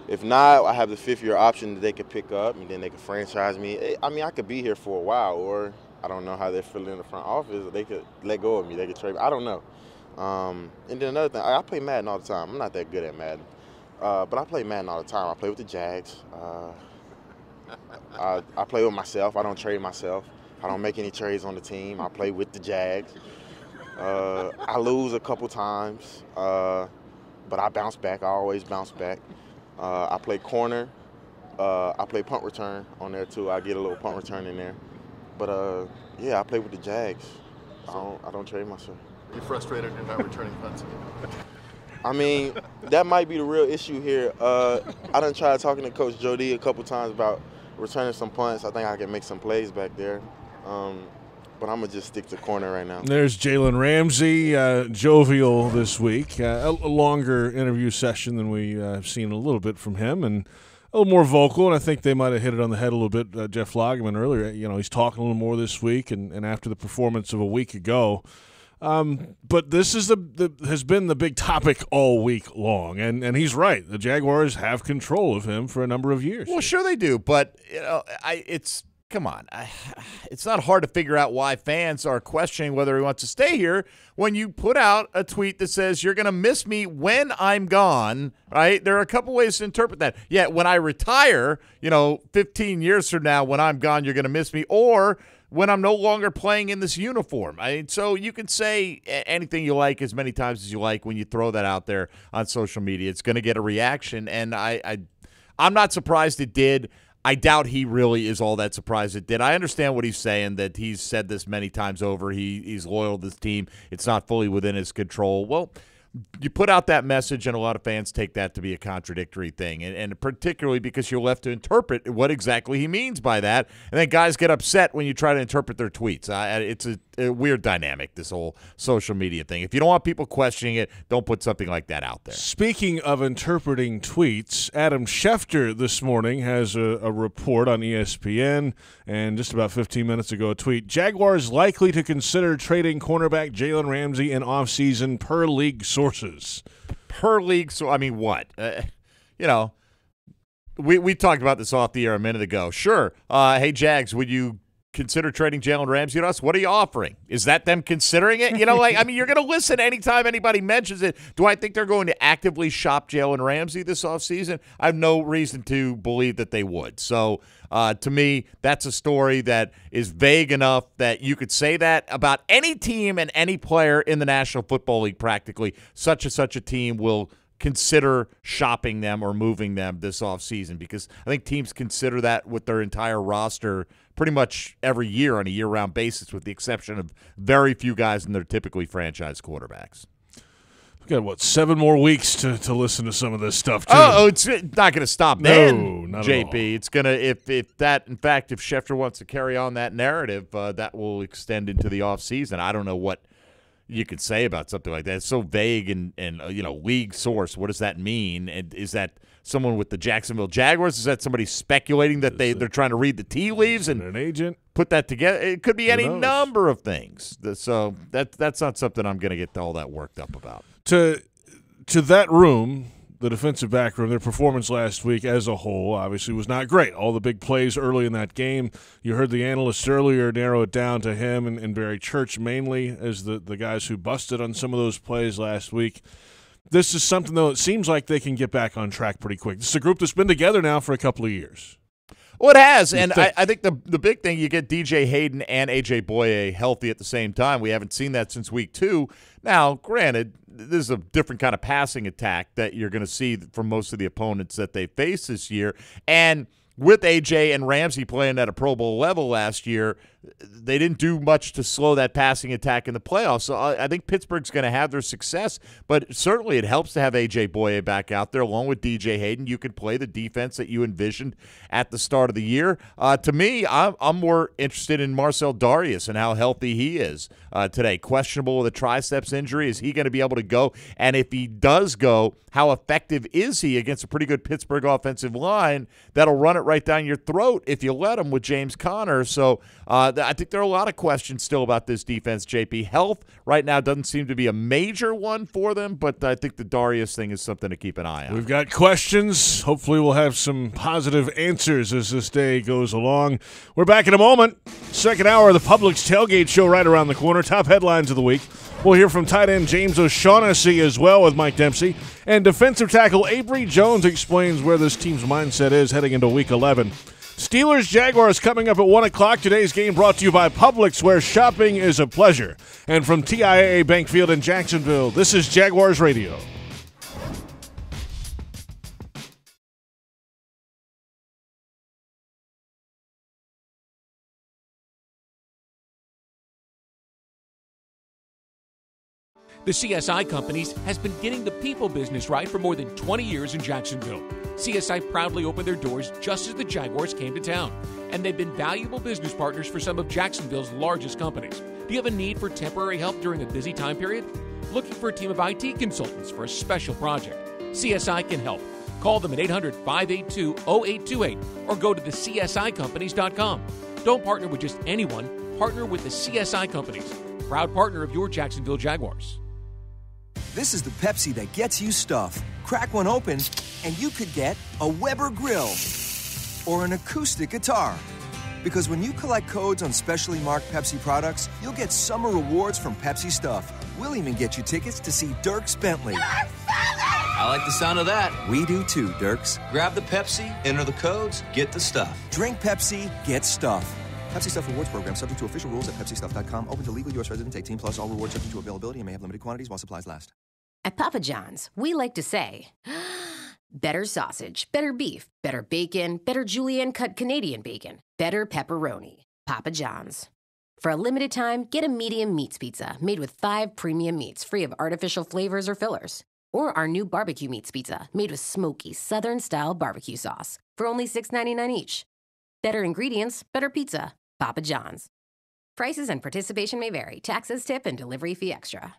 Speaker 15: If not, I have the fifth-year option that they could pick up, and then they could franchise me. I could be here for a while, or I don't know how they're feeling in the front office. They could let go of me. They could trade me. I don't know. And then another thing, I play Madden all the time. I'm not that good at Madden. But I play Madden all the time. I play with the Jags. I play with myself. I don't trade myself. I don't make any trades on the team. I play with the Jags. I lose a couple times, but I bounce back. I always bounce back. I play corner. I play punt return on there too. I get a little punt return in there. But I play with the Jags. I don't trade myself.
Speaker 16: You're frustrated you're not returning punts?
Speaker 15: That might be the real issue here. I done tried talking to Coach Jody a couple times about returning some punts. I think I can make some plays back there. But I'm going to just stick to corner right now.
Speaker 3: There's Jalen Ramsey, jovial this week. A longer interview session than we have seen a little bit from him, and a little more vocal, and I think they might have hit it on the head a little bit. Jeff Lageman earlier, he's talking a little more this week and after the performance of a week ago. But this is has been the big topic all week long, and he's right. The Jaguars have control of him for a number of years.
Speaker 4: Well, sure they do, but come on. It's not hard to figure out why fans are questioning whether he wants to stay here when you put out a tweet that says you're going to miss me when I'm gone, right? There are a couple ways to interpret that. Yeah, when I retire, 15 years from now, when I'm gone, you're going to miss me, or when I'm no longer playing in this uniform. So you can say anything you like as many times as you like when you throw that out there on social media. It's going to get a reaction, and I'm not surprised it did. I doubt he really is all that surprised it did. I understand what he's saying, that he's said this many times over. He's loyal to this team. It's not fully within his control. Well, you put out that message, and a lot of fans take that to be a contradictory thing, and particularly because you're left to interpret what exactly he means by that, and then guys get upset when you try to interpret their tweets. It's a weird dynamic, this whole social media thing. If you don't want people questioning it, don't put something like that out there.
Speaker 3: Speaking of interpreting tweets, Adam Schefter this morning has a report on ESPN, and just about 15 minutes ago a tweet, Jaguars likely to consider trading cornerback Jalen Ramsey in offseason per league sources.
Speaker 4: Per league, so what? We talked about this off the air a minute ago. Sure. Hey, Jags, would you consider trading Jalen Ramsey to us? What are you offering? Is that them considering it? You're going to listen anytime anybody mentions it. Do I think they're going to actively shop Jalen Ramsey this offseason? I have no reason to believe that they would. So, to me, that's a story that is vague enough that you could say that about any team and any player in the National Football League practically. Such a team will consider shopping them or moving them this offseason, because I think teams consider that with their entire roster pretty much every year on a year-round basis, with the exception of very few guys in their typically franchise quarterbacks.
Speaker 3: We've got, 7 more weeks to listen to some of this stuff, too.
Speaker 4: Oh, it's not going to stop then,
Speaker 3: not
Speaker 4: JP.
Speaker 3: at all.
Speaker 4: It's going to, if Schefter wants to carry on that narrative, that will extend into the offseason. I don't know what you could say about something like that. It's so vague and league source. What does that mean? And is that someone with the Jacksonville Jaguars? Is that somebody speculating that they're trying to read the tea leaves and
Speaker 3: an agent
Speaker 4: put that together? It could be any number of things. So that's not something I'm going to get all that worked up about.
Speaker 3: To that room, the defensive back room, their performance last week as a whole obviously was not great. All the big plays early in that game, you heard the analysts earlier narrow it down to him and Barry Church mainly as the guys who busted on some of those plays last week. this is something, though, it seems like they can get back on track pretty quick. This is a group that's been together now for a couple of years.
Speaker 4: Well, it has, and I think the big thing, you get DJ Hayden and A.J. Boye healthy at the same time. We haven't seen that since week 2. Now, granted, this is a different kind of passing attack that you're going to see from most of the opponents that they face this year, and with A.J. and Ramsey playing at a Pro Bowl level last year, they didn't do much to slow that passing attack in the playoffs. So I think Pittsburgh's going to have their success, but certainly it helps to have A.J. Boye back out there along with DJ Hayden. You can play the defense that you envisioned at the start of the year. To me, I'm more interested in Marcel Darius and how healthy he is today. Questionable with a triceps injury. Is he going to be able to go? And if he does go, how effective is he against a pretty good Pittsburgh offensive line that'll run it right down your throat if you let him with James Conner? So I think there are a lot of questions still about this defense, JP. Health right now doesn't seem to be a major one for them, but I think the Darius thing is something to keep an eye on.
Speaker 3: We've got questions. Hopefully we'll have some positive answers as this day goes along. We're back in a moment. Second hour of the Publix Tailgate Show right around the corner. Top headlines of the week. We'll hear from tight end James O'Shaughnessy as well with Mike Dempsey. And defensive tackle Avery Jones explains where this team's mindset is heading into Week 11. Steelers Jaguars coming up at 1 o'clock. Today's game brought to you by Publix, where shopping is a pleasure. And from TIAA Bank Field in Jacksonville, this is Jaguars Radio.
Speaker 14: The CSI Companies has been getting the people business right for more than 20 years in Jacksonville. CSI proudly opened their doors just as the Jaguars came to town, and they've been valuable business partners for some of Jacksonville's largest companies. Do you have a need for temporary help during a busy time period? Looking for a team of IT consultants for a special project? CSI can help. Call them at 800-582-0828 or go to thecsicompanies.com. Don't partner with just anyone. Partner with the CSI Companies, proud partner of your Jacksonville Jaguars.
Speaker 17: This is the Pepsi that gets you stuff. Crack one open, and you could get a Weber grill or an acoustic guitar. Because when you collect codes on specially marked Pepsi products, you'll get summer rewards from Pepsi Stuff. We'll even get you tickets to see Dierks Bentley.
Speaker 18: I like the sound of that.
Speaker 17: We do too, Dierks.
Speaker 18: Grab the Pepsi, enter the codes, get the stuff.
Speaker 17: Drink Pepsi, get stuff. Pepsi Stuff Rewards Program subject to official rules at PepsiStuff.com. Open to legal U.S. residents 18 plus. All rewards subject to availability and may have limited quantities while supplies last.
Speaker 19: At Papa John's, we like to say, better sausage, better beef, better bacon, better julienne-cut Canadian bacon, better pepperoni. Papa John's. For a limited time, get a medium meats pizza made with 5 premium meats free of artificial flavors or fillers. Or our new barbecue meats pizza made with smoky Southern-style barbecue sauce for only $6.99 each. Better ingredients, better pizza. Papa John's. Prices and participation may vary. Taxes, tip, and delivery fee extra.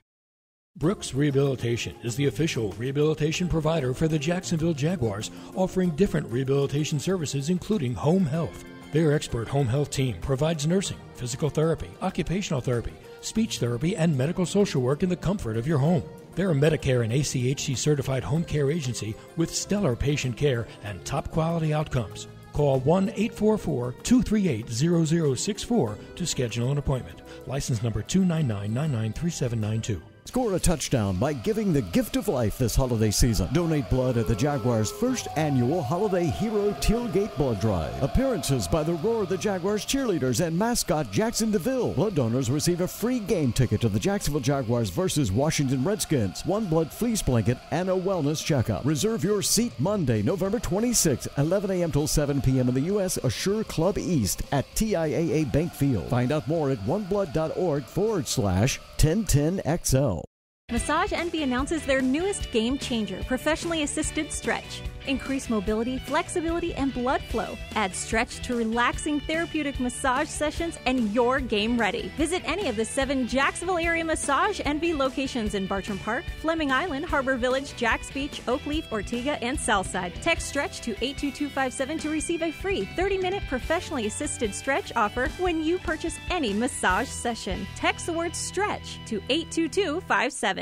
Speaker 23: Brooks Rehabilitation is the official rehabilitation provider for the Jacksonville Jaguars, offering different rehabilitation services including home health. Their expert home health team provides nursing, physical therapy, occupational therapy, speech therapy, and medical social work in the comfort of your home. They're a Medicare and ACHC certified home care agency with stellar patient care and top quality outcomes. Call 1-844-238-0064 to schedule an appointment. License number 299993792.
Speaker 25: Score a touchdown by giving the gift of life this holiday season. Donate blood at the Jaguars' first annual Holiday Hero Tailgate Blood Drive. Appearances by the Roar the Jaguars cheerleaders and mascot Jackson DeVille. Blood donors receive a free game ticket to the Jacksonville Jaguars versus Washington Redskins, 1 blood fleece blanket, and a wellness checkup. Reserve your seat Monday, November 26, 11 a.m. till 7 p.m. in the U.S. Assure Club East at TIAA Bank Field. Find out more at oneblood.org/1010XL.
Speaker 26: Massage Envy announces their newest game changer, professionally assisted stretch. Increase mobility, flexibility, and blood flow. Add stretch to relaxing therapeutic massage sessions and you're game ready. Visit any of the 7 Jacksonville area Massage Envy locations in Bartram Park, Fleming Island, Harbor Village, Jacks Beach, Oakleaf, Ortega, and Southside. Text STRETCH to 82257 to receive a free 30-minute professionally assisted stretch offer when you purchase any massage session. Text the word STRETCH to 82257.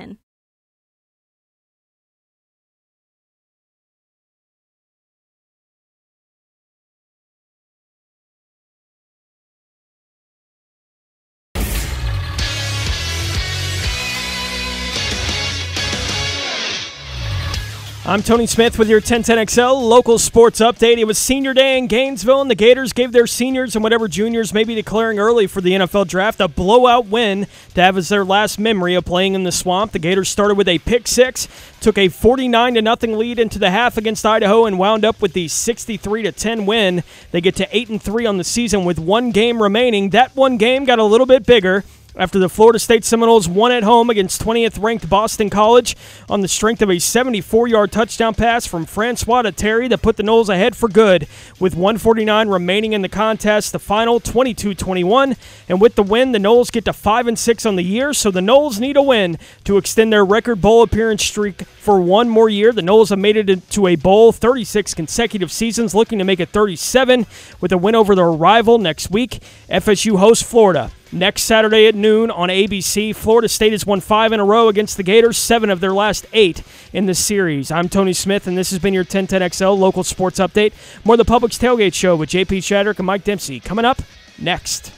Speaker 1: I'm Tony Smith with your 1010XL local sports update. It was senior day in Gainesville, and the Gators gave their seniors and whatever juniors may be declaring early for the NFL draft a blowout win to have as their last memory of playing in the swamp. The Gators started with a pick six, took a 49-0 lead into the half against Idaho, and wound up with the 63-10 win. They get to 8-3 on the season with one game remaining. That one game got a little bit bigger after the Florida State Seminoles won at home against 20th-ranked Boston College on the strength of a 74-yard touchdown pass from Francois to Terry that put the Noles ahead for good with 1:49 remaining in the contest. The final 22-21, and with the win, the Noles get to 5-6 on the year, so the Noles need a win to extend their record bowl appearance streak for one more year. The Noles have made it into a bowl 36 consecutive seasons, looking to make it 37 with a win over their rival next week. FSU hosts Florida next Saturday at noon on ABC. Florida State has won 5 in a row against the Gators, 7 of their last 8 in the series. I'm Tony Smith, and this has been your 1010XL local sports update. More of the Publix Tailgate Show with JP Shadrick and Mike Dempsey coming up next.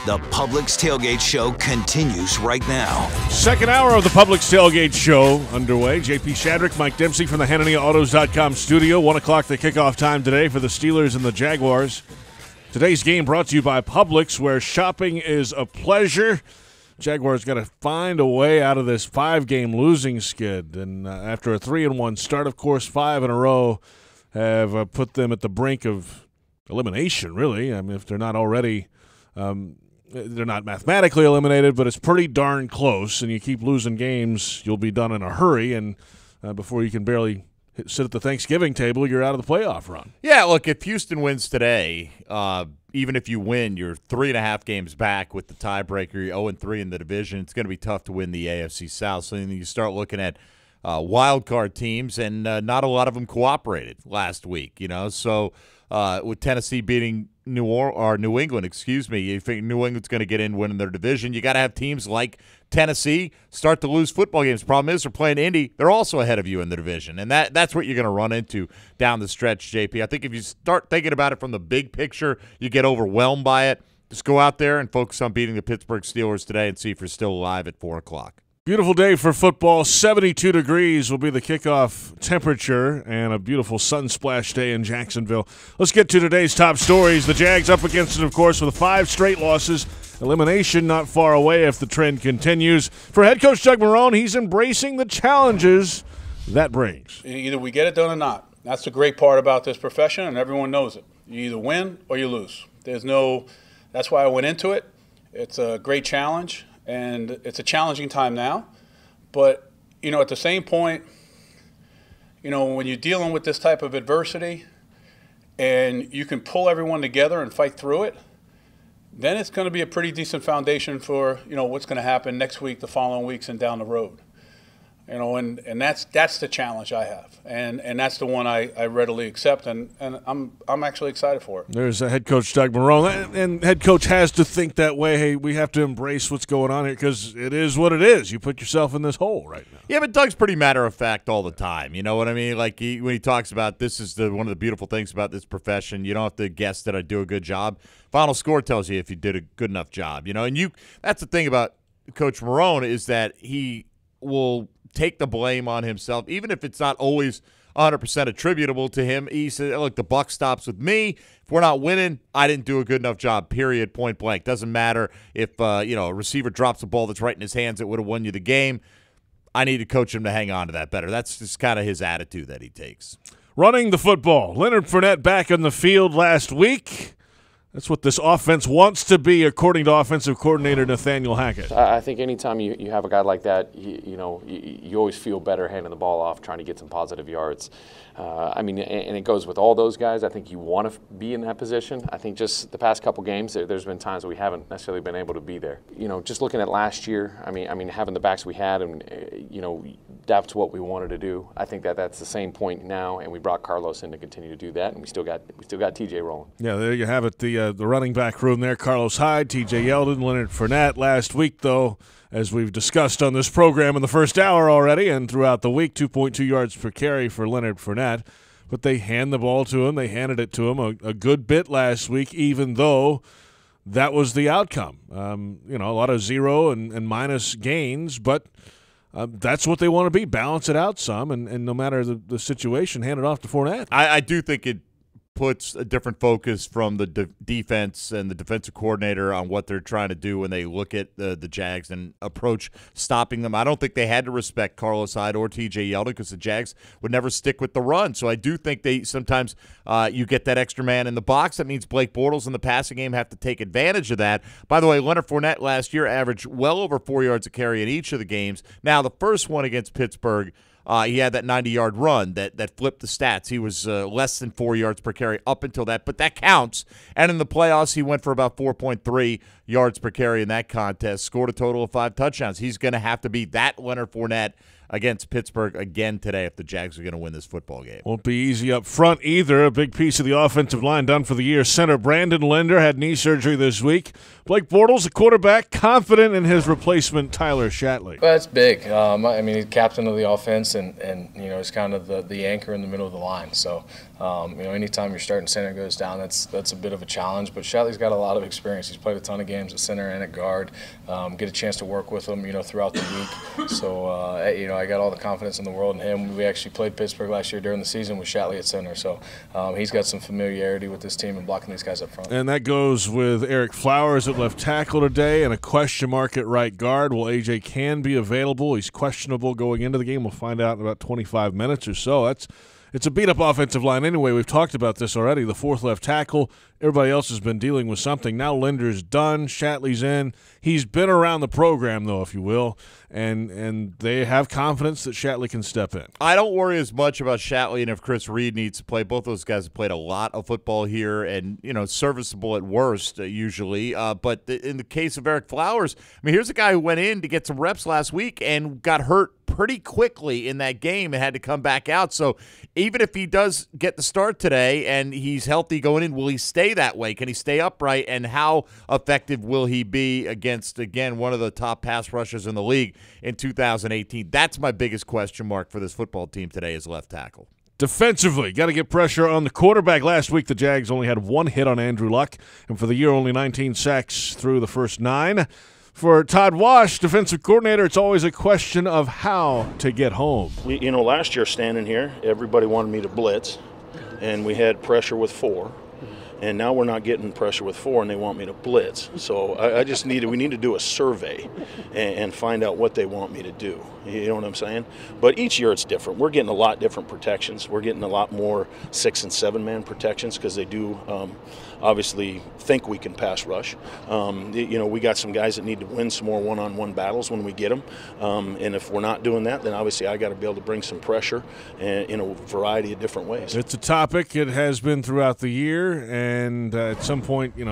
Speaker 2: The Publix Tailgate Show continues right now.
Speaker 3: Second hour of the Publix Tailgate Show underway. JP Shadrick, Mike Dempsey from the HannaniaAutos.com studio. 1 o'clock the kickoff time today for the Steelers and the Jaguars. Today's game brought to you by Publix, where shopping is a pleasure. Jaguars got to find a way out of this 5-game losing skid. And after a 3-1 start, of course, 5 in a row have put them at the brink of elimination, really. I mean, if they're not already they're not mathematically eliminated, but it's pretty darn close, and you keep losing games, you'll be done in a hurry, and before you can barely sit at the Thanksgiving table, you're out of the playoff run.
Speaker 4: Yeah, look, if Houston wins today, even if you win, you're 3.5 games back with the tiebreaker. You're 0-3 in the division. It's going to be tough to win the AFC South, so then you start looking at wild card teams, and not a lot of them cooperated last week, so with Tennessee beating New England, you think New England's going to get in, winning their division. You got to have teams like Tennessee start to lose football games. Problem is, they're playing Indy. They're also ahead of you in the division, and that's what you're going to run into down the stretch, JP. I think if you start thinking about it from the big picture, you get overwhelmed by it. Just go out there and focus on beating the Pittsburgh Steelers today and see if you're still alive at 4 o'clock.
Speaker 3: Beautiful day for football. 72 degrees will be the kickoff temperature, and a beautiful sun-splashed day in Jacksonville. Let's get to today's top stories. The Jags up against it, of course, with 5 straight losses. Elimination not far away if the trend continues. For head coach Doug Marrone, he's embracing the challenges that brings.
Speaker 5: Either we get it done or not. That's the great part about this profession, and everyone knows it. You either win or you lose. That's why I went into it. It's a great challenge. And it's a challenging time now, but, at the same point, when you're dealing with this type of adversity and you can pull everyone together and fight through it, then it's going to be a pretty decent foundation for, what's going to happen next week, the following weeks, and down the road. And that's the challenge I have, and that's the one I readily accept, and I'm actually excited for it.
Speaker 3: There's head coach Doug Marrone, and head coach has to think that way. Hey, we have to embrace what's going on here because it is what it is. You put yourself in this hole right now.
Speaker 4: Yeah, but Doug's pretty matter of fact all the time. You know what I mean? Like when he talks about this is one of the beautiful things about this profession. You don't have to guess that I do a good job. Final score tells you if you did a good enough job. And that's the thing about Coach Marrone is that he will take the blame on himself, even if it's not always 100% attributable to him. He said, look, the buck stops with me. If we're not winning, I didn't do a good enough job, period, point blank. Doesn't matter if a receiver drops a ball that's right in his hands that would have won you the game. I need to coach him to hang on to that better. That's just kind of his attitude that he takes.
Speaker 3: Running the football. Leonard Fournette back on the field last week. That's what this offense wants to be, according to offensive coordinator Nathaniel Hackett.
Speaker 6: I think anytime you have a guy like that, you always feel better handing the ball off, trying to get some positive yards. And it goes with all those guys. I think you want to be in that position. I think just the past couple games, there's been times that we haven't necessarily been able to be there. Just looking at last year, having the backs we had, and that's what we wanted to do. I think that's the same point now, and we brought Carlos in to continue to do that, and we still got TJ rolling.
Speaker 3: Yeah, there you have it. The running back room there: Carlos Hyde, TJ Yeldon, Leonard Fournette. Last week, though, as we've discussed on this program in the first hour already and throughout the week, 2.2 yards per carry for Leonard Fournette. But they hand the ball to him. They handed it to him a good bit last week, even though that was the outcome. A lot of 0 and minus gains, but that's what they want to be. Balance it out some, and no matter the situation, hand it off to Fournette.
Speaker 4: I do think it puts a different focus from the defense and the defensive coordinator on what they're trying to do when they look at the Jags and approach stopping them. I don't think they had to respect Carlos Hyde or T.J. Yeldon because the Jags would never stick with the run. So I do think they sometimes you get that extra man in the box. That means Blake Bortles in the passing game have to take advantage of that. By the way, Leonard Fournette last year averaged well over 4 yards a carry in each of the games. Now, the first one against Pittsburgh, he had that 90-yard run that flipped the stats. He was less than 4 yards per carry up until that, but that counts. And in the playoffs, he went for about 4.3 yards per carry in that contest, scored a total of 5 touchdowns. He's going to have to be that Leonard Fournette against Pittsburgh again today if the Jags are going to win this football game.
Speaker 3: Won't be easy up front either. A big piece of the offensive line done for the year. Center Brandon Linder had knee surgery this week. Blake Bortles, the quarterback, confident in his replacement, Tyler Shatley.
Speaker 7: Well, that's big. He's captain of the offense, and he's kind of the anchor in the middle of the line. So, anytime your starting center goes down, that's a bit of a challenge. But Shatley's got a lot of experience. He's played a ton of games at center and at guard. Get a chance to work with him, throughout the week. So, I got all the confidence in the world in him. We actually played Pittsburgh last year during the season with Shatley at center. So, he's got some familiarity with this team and blocking these guys up front.
Speaker 3: And that goes with Eric Flowers at left tackle today and a question mark at right guard. Well, A.J. can be available. He's questionable going into the game. We'll find out in about 25 minutes or so. It's a beat-up offensive line anyway. We've talked about this already. The fourth left tackle, everybody else has been dealing with something. Now Linder's done. Shatley's in. He's been around the program, though, if you will, and they have confidence that Shatley can step in.
Speaker 4: I don't worry as much about Shatley and if Chris Reed needs to play. Both those guys have played a lot of football here and, serviceable at worst usually. But in the case of Eric Flowers, here's a guy who went in to get some reps last week and got hurt pretty quickly in that game and had to come back out. So even if he does get the start today and he's healthy going in, will he stay that way? Can he stay upright? And how effective will he be against, again, one of the top pass rushers in the league in 2018? That's my biggest question mark for this football team today is left tackle.
Speaker 3: Defensively, got to get pressure on the quarterback. Last week, the Jags only had 1 hit on Andrew Luck, and for the year, only 19 sacks through the first 9. For Todd Wash, defensive coordinator, it's always a question of how to get home.
Speaker 8: Last year standing here, everybody wanted me to blitz, and we had pressure with 4. And now we're not getting pressure with 4, and they want me to blitz. So we need to do a survey and find out what they want me to do. You know what I'm saying? But each year it's different. We're getting a lot different protections. We're getting a lot more 6- and 7-man protections because they do obviously think we can pass rush. We got some guys that need to win some more one-on-one battles when we get them. And if we're not doing that, then obviously I got to be able to bring some pressure in a variety of different ways.
Speaker 3: It's a topic. It has been throughout the year, and at some point, you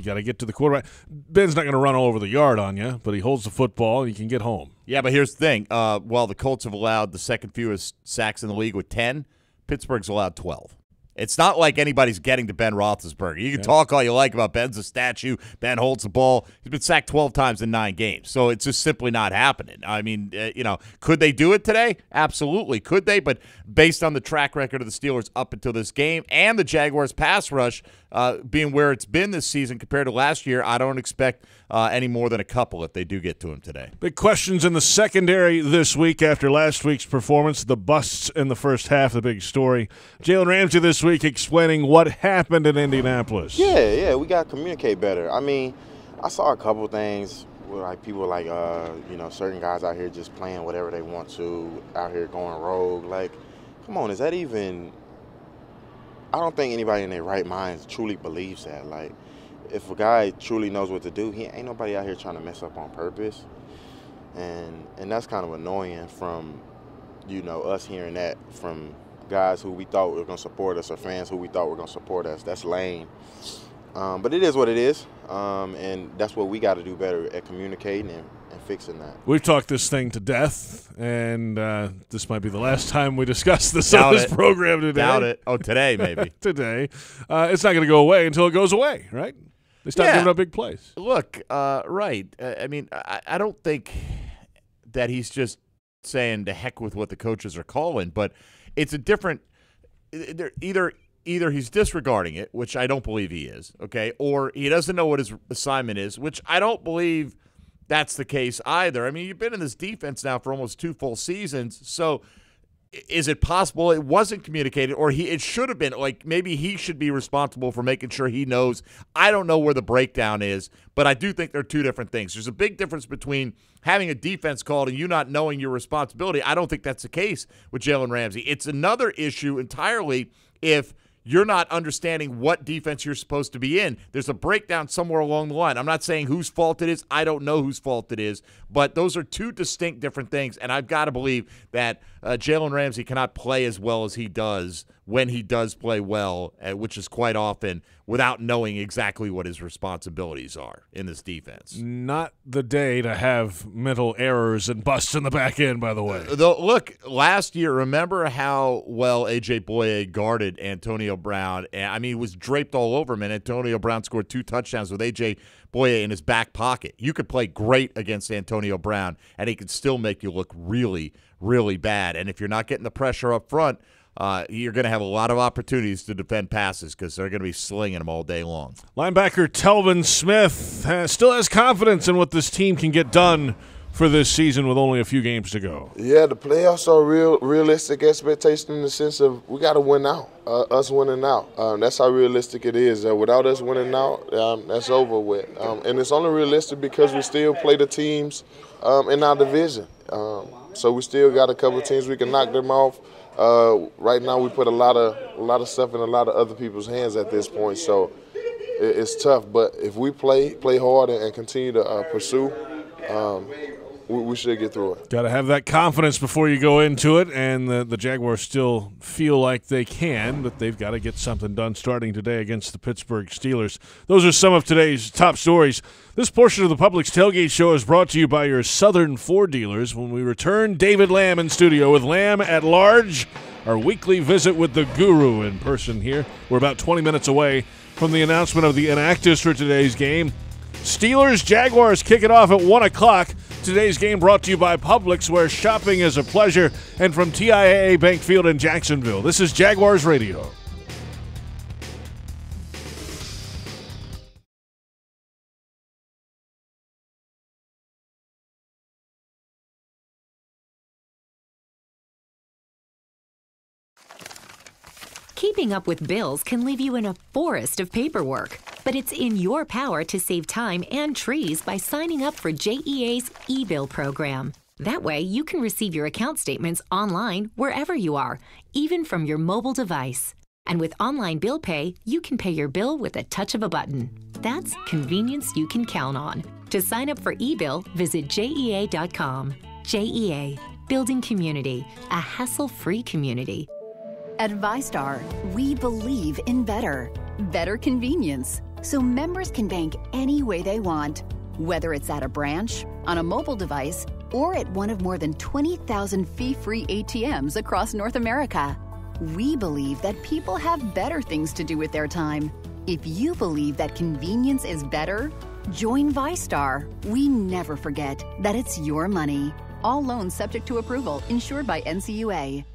Speaker 3: got to get to the quarterback. Ben's not going to run all over the yard on you, but he holds the football and you can get home.
Speaker 4: Yeah, but here's the thing. While the Colts have allowed the second fewest sacks in the league with 10, Pittsburgh's allowed 12. It's not like anybody's getting to Ben Roethlisberger. You can talk all you like about Ben's a statue. Ben holds the ball. He's been sacked 12 times in 9 games. So it's just simply not happening. Could they do it today? Absolutely. Could they? But based on the track record of the Steelers up until this game and the Jaguars' pass rush being where it's been this season compared to last year, I don't expect any more than a couple if they do get to him today.
Speaker 3: Big questions in the secondary this week after last week's performance. The busts in the first half, the big story. Jalen Ramsey this week explaining what happened in Indianapolis.
Speaker 15: Yeah, we got to communicate better. I saw a couple things where people certain guys out here just playing whatever they want to, out here going rogue. Come on, is that even – I don't think anybody in their right minds truly believes that. If a guy truly knows what to do, ain't nobody out here trying to mess up on purpose. And that's kind of annoying from, us hearing that from guys who we thought were going to support us or fans who we thought were going to support us. That's lame. But it is what it is, and that's what we got to do better at communicating and fixing that.
Speaker 3: We've talked this thing to death, and this might be the last time we discuss this on this program today.
Speaker 4: Doubt it. Oh, today maybe.
Speaker 3: Today. It's not going to go away until it goes away, right? They stop giving up big plays.
Speaker 4: Look, right. I don't think that he's just saying to heck with what the coaches are calling, but it's a different – either either he's disregarding it, which I don't believe he is, okay, or he doesn't know what his assignment is, which I don't believe that's the case either. I mean, you've been in this defense now for almost 2 full seasons, so is it possible it wasn't communicated, or it should have been? Like, maybe he should be responsible for making sure he knows. I don't know where the breakdown is, but I do think they're 2 different things. There's a big difference between having a defense called and you not knowing your responsibility. I don't think that's the case with Jalen Ramsey. It's another issue entirely if you're not understanding what defense you're supposed to be in. There's a breakdown somewhere along the line. I'm not saying whose fault it is. I don't know whose fault it is. But those are 2 distinct different things, and I've got to believe that Jalen Ramsey cannot play as well as he does when he does play well, which is quite often without knowing exactly what his responsibilities are in this defense.
Speaker 3: Not the day to have mental errors and busts in the back end, by the way.
Speaker 4: Look, last year, remember how well A.J. Boye guarded Antonio Brown? I mean, he was draped all over him, and Antonio Brown scored 2 touchdowns with A.J. Boye in his back pocket. You could play great against Antonio Brown, and he could still make you look really, really bad. And if you're not getting the pressure up front, you're going to have a lot of opportunities to defend passes because they're going to be slinging them all day long.
Speaker 3: Linebacker Telvin Smith still has confidence in what this team can get done for this season with only a few games to go.
Speaker 9: Yeah, the playoffs are realistic expectation in the sense of we got to win out, us winning out. That's how realistic it is. Without us winning out, that's over with. And it's only realistic because we still play the teams in our division. So we still got a couple of teams we can knock them off. Right now we put a lot of stuff in a lot of other people's hands at this point, so it's tough. But if we play hard and continue to pursue, we should get through it.
Speaker 3: Got to have that confidence before you go into it, and the Jaguars still feel like they can, but they've got to get something done starting today against the Pittsburgh Steelers. Those are some of today's top stories. This portion of the Publix Tailgate Show is brought to you by your Southern Ford dealers. When we return, David Lamb in studio with Lamb at Large, our weekly visit with the guru in person here. We're about 20 minutes away from the announcement of the inactives for today's game. Steelers, Jaguars kick it off at 1 o'clock. Today's game brought to you by Publix, where shopping is a pleasure, and from TIAA Bank Field in Jacksonville. This is Jaguars Radio.
Speaker 10: Keeping up with bills can leave you in a forest of paperwork, but it's in your power to save time and trees by signing up for JEA's e-bill program. That way, you can receive your account statements online wherever you are, even from your mobile device. And with online bill pay, you can pay your bill with a touch of a button. That's convenience you can count on. To sign up for e-bill, visit JEA.com. JEA, building community, a hassle-free community.
Speaker 11: At ViStar, we believe in better convenience, so members can bank any way they want, whether it's at a branch, on a mobile device, or at one of more than 20,000 fee-free ATMs across North America. We believe that people have better things to do with their time. If you believe that convenience is better, join ViStar. We never forget that it's your money. All loans subject to approval, insured by NCUA.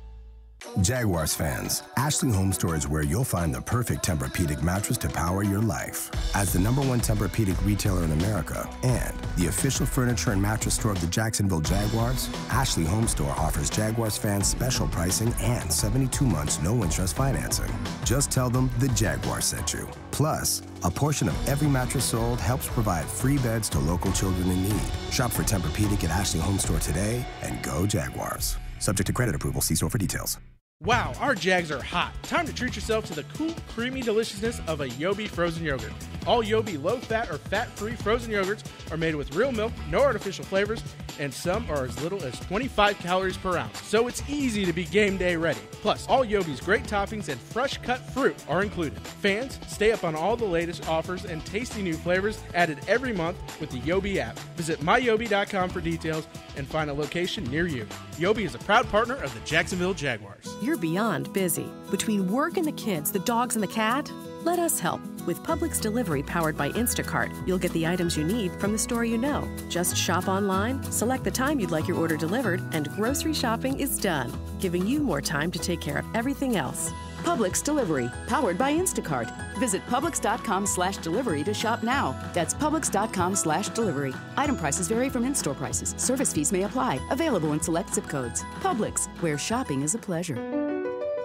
Speaker 20: Jaguars fans, Ashley Home Store is where you'll find the perfect Tempur-Pedic mattress to power your life. As the #1 Tempur-Pedic retailer in America and the official furniture and mattress store of the Jacksonville Jaguars, Ashley Home Store offers Jaguars fans special pricing and 72 months no-interest financing. Just tell them the Jaguars sent you. Plus, a portion of every mattress sold helps provide free beds to local children in need. Shop for Tempur-Pedic at Ashley Home Store today and go Jaguars. Subject to credit approval. See store for details.
Speaker 12: Wow, our Jags are hot. Time to treat yourself to the cool, creamy deliciousness of a Yobi frozen yogurt. All Yobi low-fat or fat-free frozen yogurts are made with real milk, no artificial flavors, and some are as little as 25 calories per ounce. So it's easy to be game day ready. Plus, all Yobi's great toppings and fresh-cut fruit are included. Fans, stay up on all the latest offers and tasty new flavors added every month with the Yobi app. Visit myyobi.com for details and find a location near you. Yobi is a proud partner of the Jacksonville Jaguars.
Speaker 21: You're beyond busy. Between work and the kids, the dogs and the cat, let us help. With Publix Delivery powered by Instacart, you'll get the items you need from the store you know. Just shop online, select the time you'd like your order delivered, and grocery shopping is done, giving you more time to take care of everything else.
Speaker 13: Publix Delivery, powered by Instacart. Visit Publix.com/delivery to shop now. That's Publix.com/delivery. Item prices vary from in-store prices. Service fees may apply. Available in select zip codes. Publix, where shopping is a pleasure.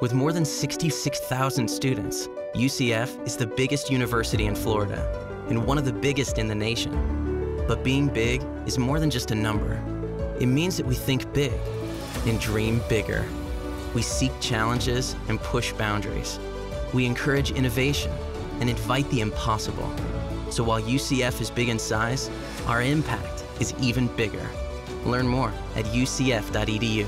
Speaker 14: With more than 66,000 students, UCF is the biggest university in Florida and one of the biggest in the nation. But being big is more than just a number. It means that we think big and dream bigger. We seek challenges and push boundaries. We encourage innovation and invite the impossible. So while UCF is big in size, our impact is even bigger. Learn more at ucf.edu/big.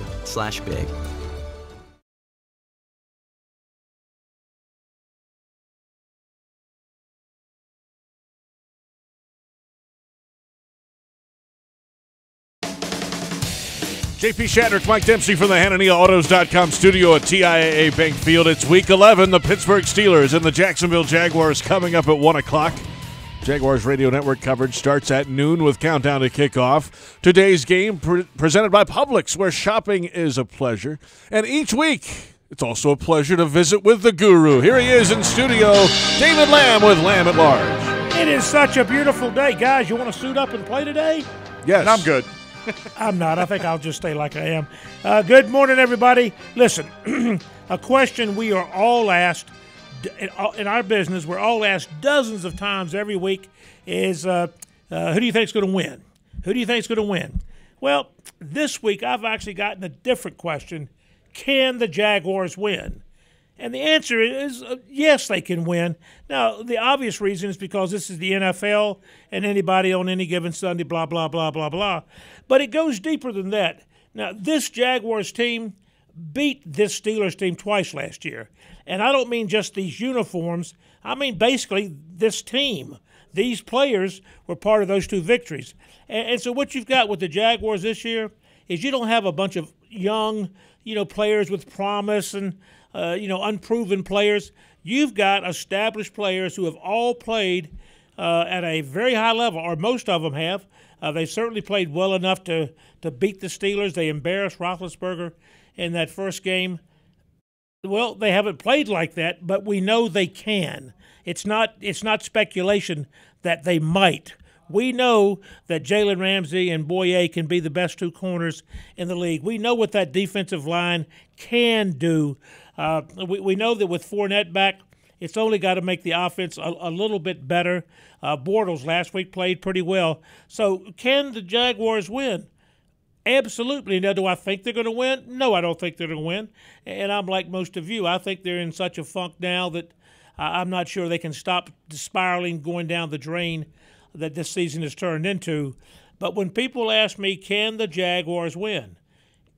Speaker 3: JP Shadrick, Mike Dempsey from the HananiaAutos.com studio at TIAA Bank Field. It's Week 11. The Pittsburgh Steelers and the Jacksonville Jaguars coming up at 1 o'clock. Jaguars Radio Network coverage starts at noon with countdown to kickoff. Today's game presented by Publix, where shopping is a pleasure. And each week, it's also a pleasure to visit with the guru. Here he is in studio, David Lamb with Lamb at Large.
Speaker 16: It is such a beautiful day. Guys, you want to suit up and play today?
Speaker 3: Yes.
Speaker 4: And I'm good.
Speaker 16: I'm not. I think I'll just stay like I am. Good morning, everybody. Listen, a question we are all asked in our business, we're all asked dozens of times every week is, who do you think is going to win? Who do you think is going to win? Well, this week I've actually gotten a different question. Can the Jaguars win? And the answer is yes, they can win. Now, the obvious reason is because this is the NFL and anybody on any given Sunday, blah, blah, blah, blah, blah. But it goes deeper than that. Now, this Jaguars team beat this Steelers team twice last year. And I don't mean just these uniforms. I mean basically this team. These players were part of those two victories. And so what you've got with the Jaguars this year is you don't have a bunch of young, players with promise and unproven players. You've got established players who have all played at a very high level, or most of them have. They certainly played well enough to beat the Steelers. They embarrassed Roethlisberger in that first game. Well, they haven't played like that, but we know they can. It's not speculation that they might. We know that Jalen Ramsey and Boye can be the best two corners in the league. We know what that defensive line can do. We know that with Fournette back, it's only got to make the offense a little bit better. Bortles last week played pretty well. So can the Jaguars win? Absolutely. Now, do I think they're going to win? No, I don't think they're going to win. And I'm like most of you. I think they're in such a funk now that I'm not sure they can stop spiraling, going down the drain that this season has turned into. But when people ask me, can the Jaguars win?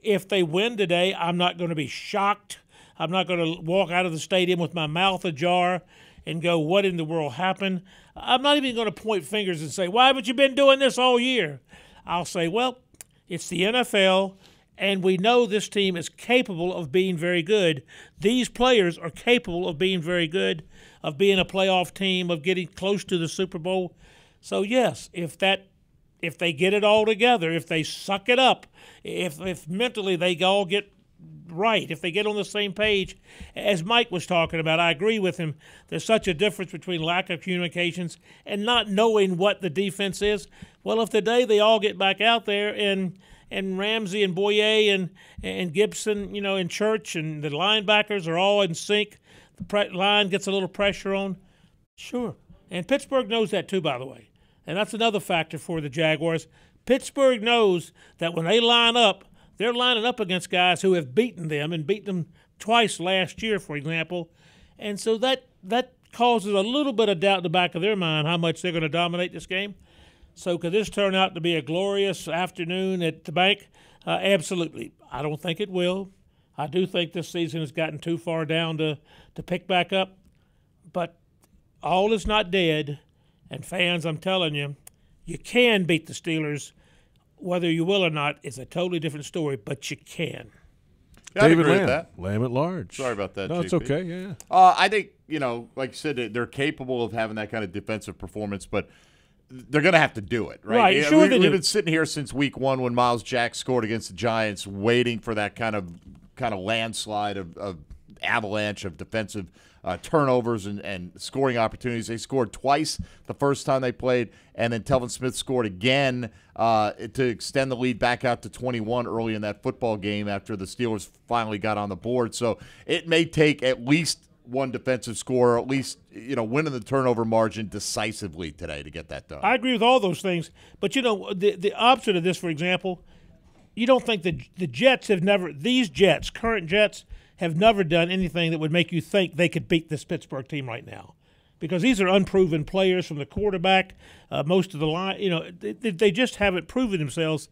Speaker 16: If they win today, I'm not going to be shocked. I'm not going to walk out of the stadium with my mouth ajar and go, what in the world happened? I'm not even going to point fingers and say, why haven't you been doing this all year? I'll say, well, it's the NFL, and we know this team is capable of being very good. These players are capable of being very good, of being a playoff team, of getting close to the Super Bowl. So, yes, if they get it all together, if they suck it up, if mentally they all get right, if they get on the same page, as Mike was talking about, I agree with him. There's such a difference between lack of communications and not knowing what the defense is. Well, if today they all get back out there and Ramsey and Boye and Gibson, and Church and the linebackers are all in sync, the line gets a little pressure on, sure. And Pittsburgh knows that too, by the way. And that's another factor for the Jaguars. Pittsburgh knows that when they line up, they're lining up against guys who have beaten them and beaten them twice last year, for example. And so that causes a little bit of doubt in the back of their mind how much they're going to dominate this game. So could this turn out to be a glorious afternoon at the bank? Absolutely. I don't think it will. I do think this season has gotten too far down to pick back up. But all is not dead. And fans, I'm telling you, you can beat the Steelers. Whether you will or not is a totally different story, but you can.
Speaker 4: Yeah,
Speaker 3: David
Speaker 4: agree
Speaker 3: Lamb,
Speaker 4: with that.
Speaker 3: Lamb at Large.
Speaker 4: Sorry about that,
Speaker 3: No, it's
Speaker 4: JP.
Speaker 3: okay, yeah.
Speaker 4: I think, like you said, they're capable of having that kind of defensive performance, but they're going to have to do it, right?
Speaker 16: Right, sure they do.
Speaker 4: We've been sitting here since week one when Miles Jack scored against the Giants, waiting for that kind of landslide of avalanche of defensive turnovers and scoring opportunities. They scored twice the first time they played, and then Telvin Smith scored again to extend the lead back out to 21 early in that football game after the Steelers finally got on the board. So it may take at least one defensive score, or at least winning the turnover margin decisively today to get that done.
Speaker 16: I agree with all those things, but the opposite of this, for example, you don't think that the Jets have never – these Jets, current Jets, have never done anything that would make you think they could beat this Pittsburgh team right now, because these are unproven players from the quarterback, most of the line. They just haven't proven themselves.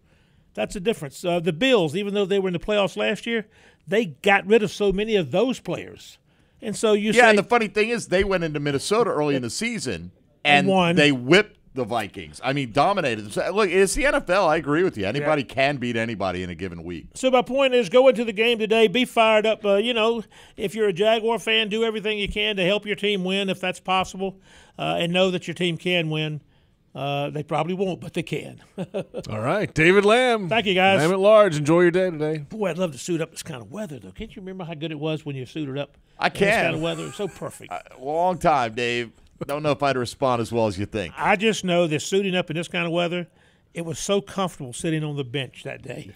Speaker 16: That's the difference. The Bills, even though they were in the playoffs last year, they got rid of so many of those players. And so
Speaker 4: and the funny thing is they went into Minnesota early in the season and
Speaker 16: won.
Speaker 4: They whipped the Vikings. I mean, dominated them. Look, it's the NFL. I agree with you. Anybody can beat anybody in a given week.
Speaker 16: So my point is, go into the game today, be fired up. If you're a Jaguar fan, do everything you can to help your team win if that's possible, and know that your team can win. They probably won't, but they can.
Speaker 3: All right, David Lamb.
Speaker 16: Thank you, guys.
Speaker 3: Lamb at Large. Enjoy your day today.
Speaker 16: Boy, I'd love to suit up this kind of weather, though. Can't you remember how good it was when you suited up?
Speaker 4: I can.
Speaker 16: This kind of weather, so perfect.
Speaker 4: Long time, Dave. Don't know if I'd respond as well as you think.
Speaker 16: I just know that suiting up in this kind of weather, it was so comfortable sitting on the bench that day.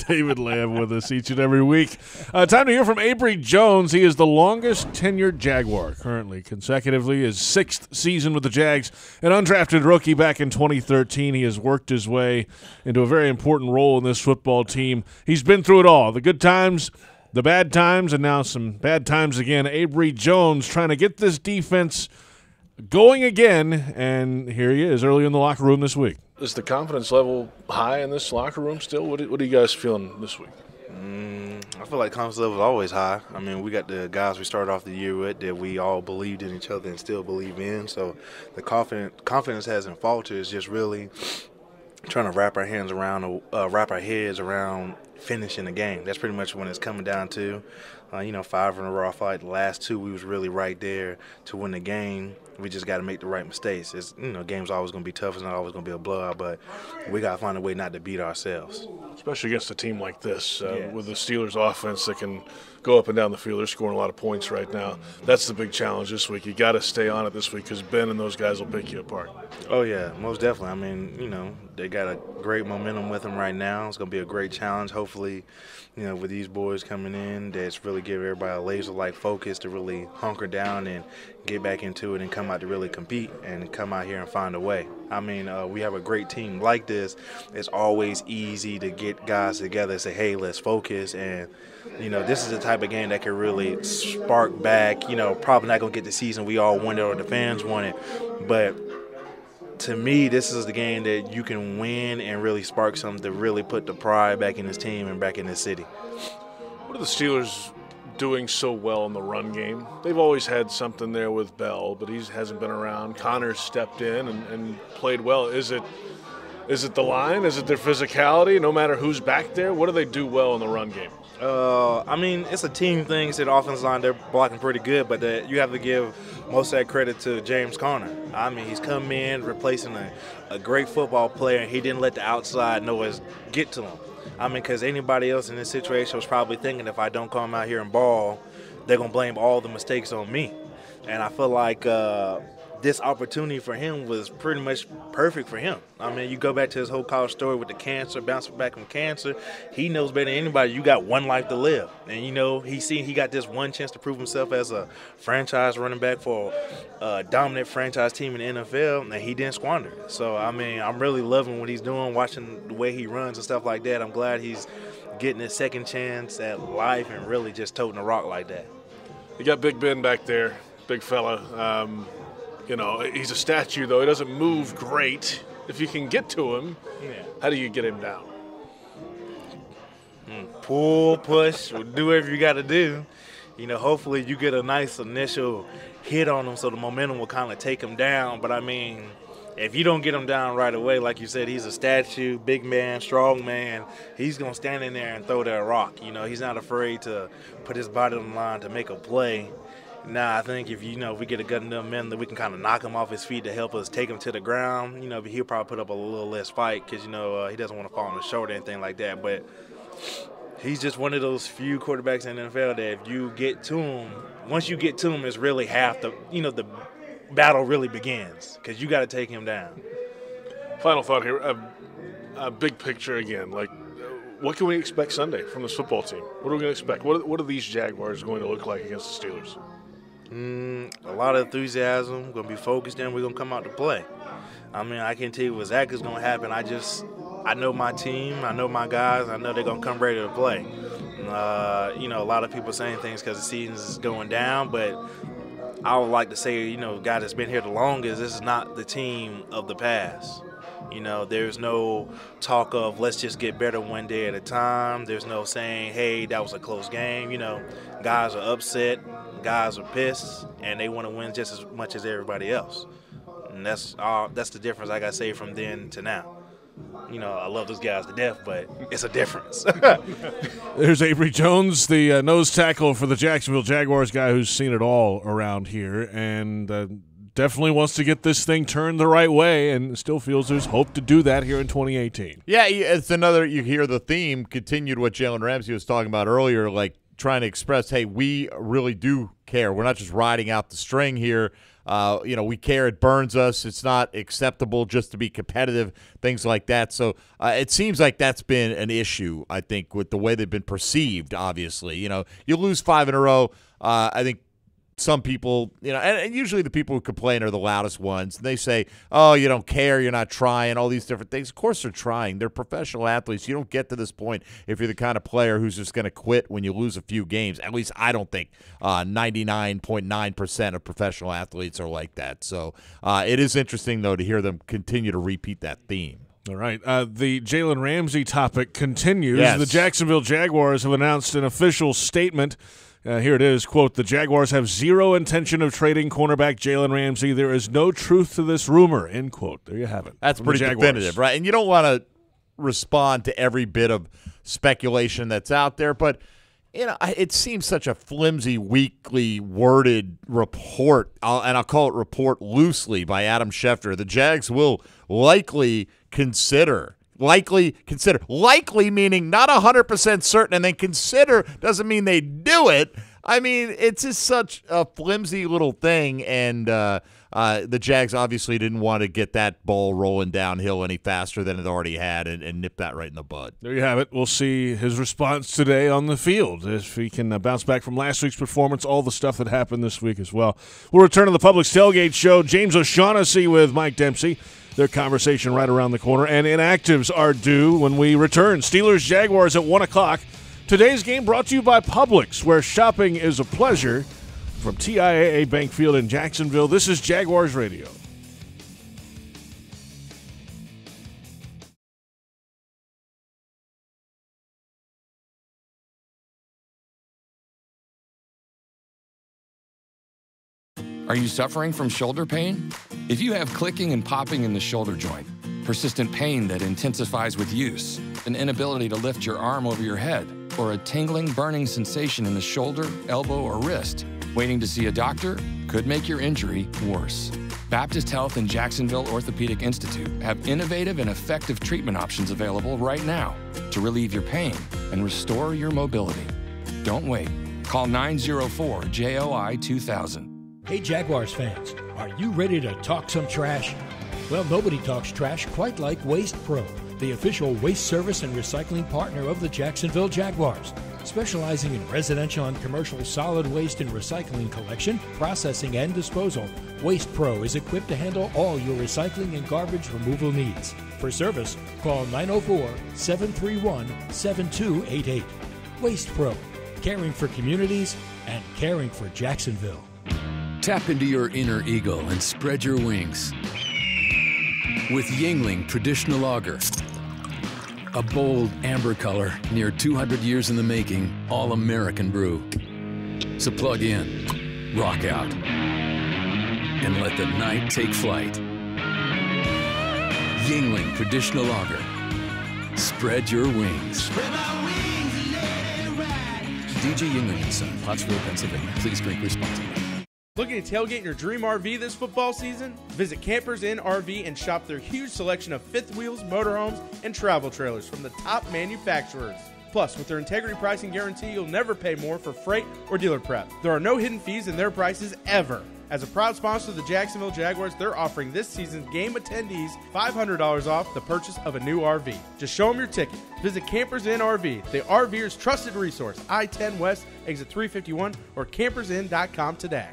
Speaker 3: David Lamb with us each and every week. Time to hear from Avery Jones. He is the longest tenured Jaguar currently, consecutively, his 6th season with the Jags. An undrafted rookie back in 2013. He has worked his way into a very important role in this football team. He's been through it all, the good times, the bad times, and now some bad times again. Avery Jones trying to get this defense going again, and here he is early in the locker room this week.
Speaker 17: Is the confidence level high in this locker room still? What are you guys feeling this week?
Speaker 18: I feel like confidence level is always high. I mean, we got the guys we started off the year with that we all believed in each other and still believe in. So the confidence hasn't faltered. It's just really trying to wrap our heads around finishing the game. That's pretty much when it's coming down to. 5 in a row. I feel like the last 2 we was really right there to win the game. We just got to make the right mistakes. It's game's always going to be tough. It's not always going to be a blowout, but we got to find a way not to beat ourselves.
Speaker 17: Especially against a team like this, with the Steelers offense that can go up and down the field. They're scoring a lot of points right now. That's the big challenge this week. You got to stay on it this week because Ben and those guys will pick you apart.
Speaker 18: Oh, yeah, most definitely. I mean, they got a great momentum with them right now. It's going to be a great challenge. Hopefully, with these boys coming in, that's really give everybody a laser-like focus to really hunker down and get back into it and come out to really compete and come out here and find a way. I mean, we have a great team like this. It's always easy to get guys together and say, hey, let's focus. And, this is the type of game that can really spark back. Probably not going to get the season we all wanted or the fans wanted. But to me, this is the game that you can win and really spark something to really put the pride back in this team and back in this city.
Speaker 17: What are the Steelers doing so well in the run game? They've always had something there with Bell, but he hasn't been around. Connor's stepped in and played well. Is it the line? Is it their physicality? No matter who's back there, what do they do well in the run game?
Speaker 18: It's a team thing. So the offensive line, they're blocking pretty good, but you have to give most of that credit to James Conner. I mean, he's come in replacing a great football player, and he didn't let the outside noise get to him. I mean, because anybody else in this situation was probably thinking if I don't come out here and ball, they're going to blame all the mistakes on me. And I feel like this opportunity for him was pretty much perfect for him. I mean, you go back to his whole college story with the cancer, bouncing back from cancer. He knows better than anybody you got one life to live. And, he got this one chance to prove himself as a franchise running back for a dominant franchise team in the NFL, and he didn't squander it. So, I mean, I'm really loving what he's doing, watching the way he runs and stuff like that. I'm glad he's getting his second chance at life and really just toting the rock like that.
Speaker 17: You got Big Ben back there, big fella. He's a statue, though. He doesn't move great. If you can get to him, how do you get him down?
Speaker 18: Pull, push, or do whatever you got to do. Hopefully you get a nice initial hit on him so the momentum will kind of take him down. But, I mean, if you don't get him down right away, like you said, he's a statue, big man, strong man. He's going to stand in there and throw that rock. He's not afraid to put his body on the line to make a play. Now, I think if we get a good enough men that we can kind of knock him off his feet to help us take him to the ground, he'll probably put up a little less fight because, he doesn't want to fall on the shoulder or anything like that. But he's just one of those few quarterbacks in the NFL that if you get to him, once you get to him, it's really half the battle really begins because you got to take him down.
Speaker 17: Final thought here, a big picture again. Like, what can we expect Sunday from this football team? What are we going to expect? What are these Jaguars going to look like against the Steelers?
Speaker 18: A lot of enthusiasm, going to be focused, and we're going to come out to play. I mean, I can't tell you exactly what's going to happen. I know my team, I know my guys, I know they're going to come ready to play. A lot of people saying things because the season is going down, but I would like to say, guy that's been here the longest, this is not the team of the past. There's no talk of let's just get better one day at a time. There's no saying, hey, that was a close game. Guys are upset, guys are pissed, and they want to win just as much as everybody else. And that's the difference, like I say, from then to now. I love those guys to death, but it's a difference.
Speaker 3: There's Avery Jones, the nose tackle for the Jacksonville Jaguars, guy who's seen it all around here, and definitely wants to get this thing turned the right way and still feels there's hope to do that here in 2018.
Speaker 4: Yeah, it's another – you hear the theme continued what Jalen Ramsey was talking about earlier, like trying to express, hey, we really do care. We're not just riding out the string here. We care. It burns us. It's not acceptable just to be competitive, things like that. So it seems like that's been an issue, I think, with the way they've been perceived, obviously. You lose 5 in a row. I think some people, and usually the people who complain are the loudest ones. They say, oh, you don't care, you're not trying, all these different things. Of course they're trying. They're professional athletes. You don't get to this point if you're the kind of player who's just going to quit when you lose a few games. At least I don't think 99.9% of professional athletes are like that. So it is interesting, though, to hear them continue to repeat that theme.
Speaker 3: All right. The Jalen Ramsey topic continues.
Speaker 4: Yes.
Speaker 3: The Jacksonville Jaguars have announced an official statement. Here it is, quote, the Jaguars have zero intention of trading cornerback Jalen Ramsey. There is no truth to this rumor, end quote. There you have it.
Speaker 4: That's pretty definitive, right? And you don't want to respond to every bit of speculation that's out there, but it seems such a flimsy, weakly worded report, and I'll call it report loosely by Adam Schefter. The Jags will likely consider. Likely meaning not 100% certain, and then consider doesn't mean they do it. I mean, it's just such a flimsy little thing, and the Jags obviously didn't want to get that ball rolling downhill any faster than it already had and nip that right in the bud.
Speaker 3: There you have it. We'll see his response today on the field, if he can bounce back from last week's performance, all the stuff that happened this week as well. We'll return to the Publix Tailgate Show. James O'Shaughnessy with Mike Dempsey. Their conversation right around the corner, and inactives are due when we return. Steelers Jaguars at 1 o'clock. Today's game brought to you by Publix, where shopping is a pleasure. From TIAA Bank Field in Jacksonville, this is Jaguars Radio.
Speaker 19: Are you suffering from shoulder pain? If you have clicking and popping in the shoulder joint, persistent pain that intensifies with use, an inability to lift your arm over your head, or a tingling, burning sensation in the shoulder, elbow, or wrist, waiting to see a doctor could make your injury worse. Baptist Health and Jacksonville Orthopedic Institute have innovative and effective treatment options available right now to relieve your pain and restore your mobility. Don't wait. Call 904-JOI-2000.
Speaker 22: Hey Jaguars fans, are you ready to talk some trash? Well, nobody talks trash quite like Waste Pro, the official waste service and recycling partner of the Jacksonville Jaguars. Specializing in residential and commercial solid waste and recycling collection, processing, and disposal, Waste Pro is equipped to handle all your recycling and garbage removal needs. For service, call 904-731-7288. Waste Pro, caring for communities and caring for Jacksonville.
Speaker 23: Tap into your inner eagle and spread your wings with Yingling Traditional Lager. A bold amber color, near 200 years in the making, all-American brew. So plug in, rock out, and let the night take flight. Yingling Traditional Lager. Spread your wings. Spread my wings and let it ride. DG Yingling & Son, Pottsville, Pennsylvania. Please drink responsibly.
Speaker 12: Looking to tailgate in your dream RV this football season? Visit Campers Inn RV and shop their huge selection of fifth wheels, motorhomes, and travel trailers from the top manufacturers. Plus, with their integrity pricing guarantee, you'll never pay more for freight or dealer prep. There are no hidden fees in their prices ever. As a proud sponsor of the Jacksonville Jaguars, they're offering this season's game attendees $500 off the purchase of a new RV. Just show them your ticket. Visit Campers Inn RV, the RVer's trusted resource, I-10 West, exit 351, or campersinn.com today.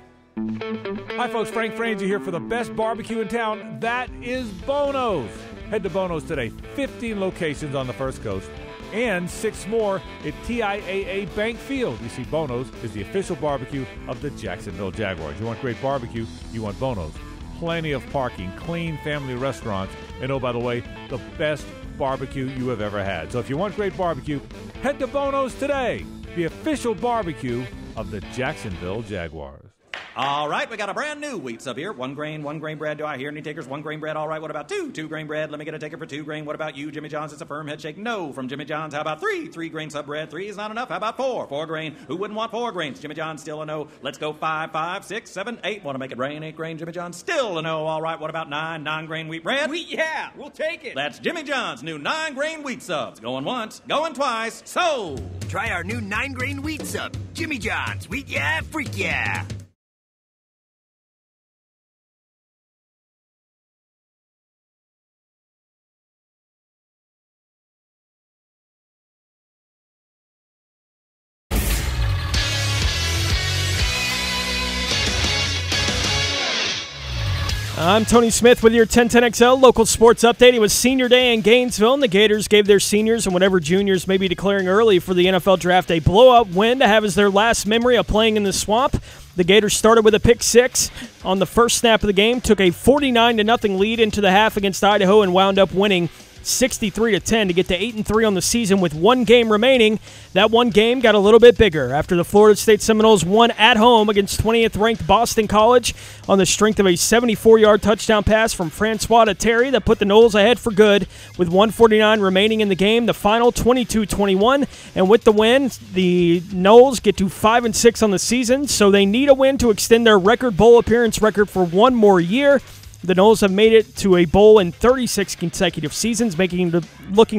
Speaker 1: Hi, folks. Frank Frangie here for the best barbecue in town. That is Bono's. Head to Bono's today. 15 locations on the First Coast and 6 more at TIAA Bank Field. You see, Bono's is the official barbecue of the Jacksonville Jaguars. You want great barbecue, you want Bono's. Plenty of parking, clean family restaurants, and oh, by the way, the best barbecue you have ever had. So if you want great barbecue, head to Bono's today, the official barbecue of the Jacksonville Jaguars.
Speaker 2: All right, we got a brand new wheat sub here. 1 grain bread. Do I hear any takers? 1 grain bread. All right, what about 2 grain bread? Let me get a taker for 2 grain. What about you, Jimmy John's? It's a firm head shake. No from Jimmy John's. How about 3 grain sub bread? 3 is not enough. How about 4 grain? Who wouldn't want 4 grains? Jimmy John's still a no. Let's go 5, 6, 7, 8. Want to make it rain? 8 grain. Jimmy John's still a no. All right, what about 9 grain wheat bread?
Speaker 5: Wheat, yeah, we'll take it.
Speaker 2: That's Jimmy John's new 9 grain wheat subs. Going once, going twice. Sold.
Speaker 5: Try our new 9 grain wheat sub. Jimmy John's. Wheat, yeah, freak, yeah.
Speaker 24: I'm Tony Smith with your 1010XL local sports update. It was senior day in Gainesville, and the Gators gave their seniors and whatever juniors may be declaring early for the NFL draft a blowout win to have as their last memory of playing in the swamp. The Gators started with a pick 6 on the first snap of the game, took a 49-0 lead into the half against Idaho, and wound up winning 63-10 to get to 8-3 on the season with 1 game remaining. That 1 game got a little bit bigger after the Florida State Seminoles won at home against 20th-ranked Boston College on the strength of a 74-yard touchdown pass from Francois to Terry that put the Noles ahead for good with 1:49 remaining in the game. The final 22-21, and with the win, the Noles get to 5-6 on the season, so they need a win to extend their record bowl appearance record for 1 more year. The Noles have made it to a bowl in 36 consecutive seasons, looking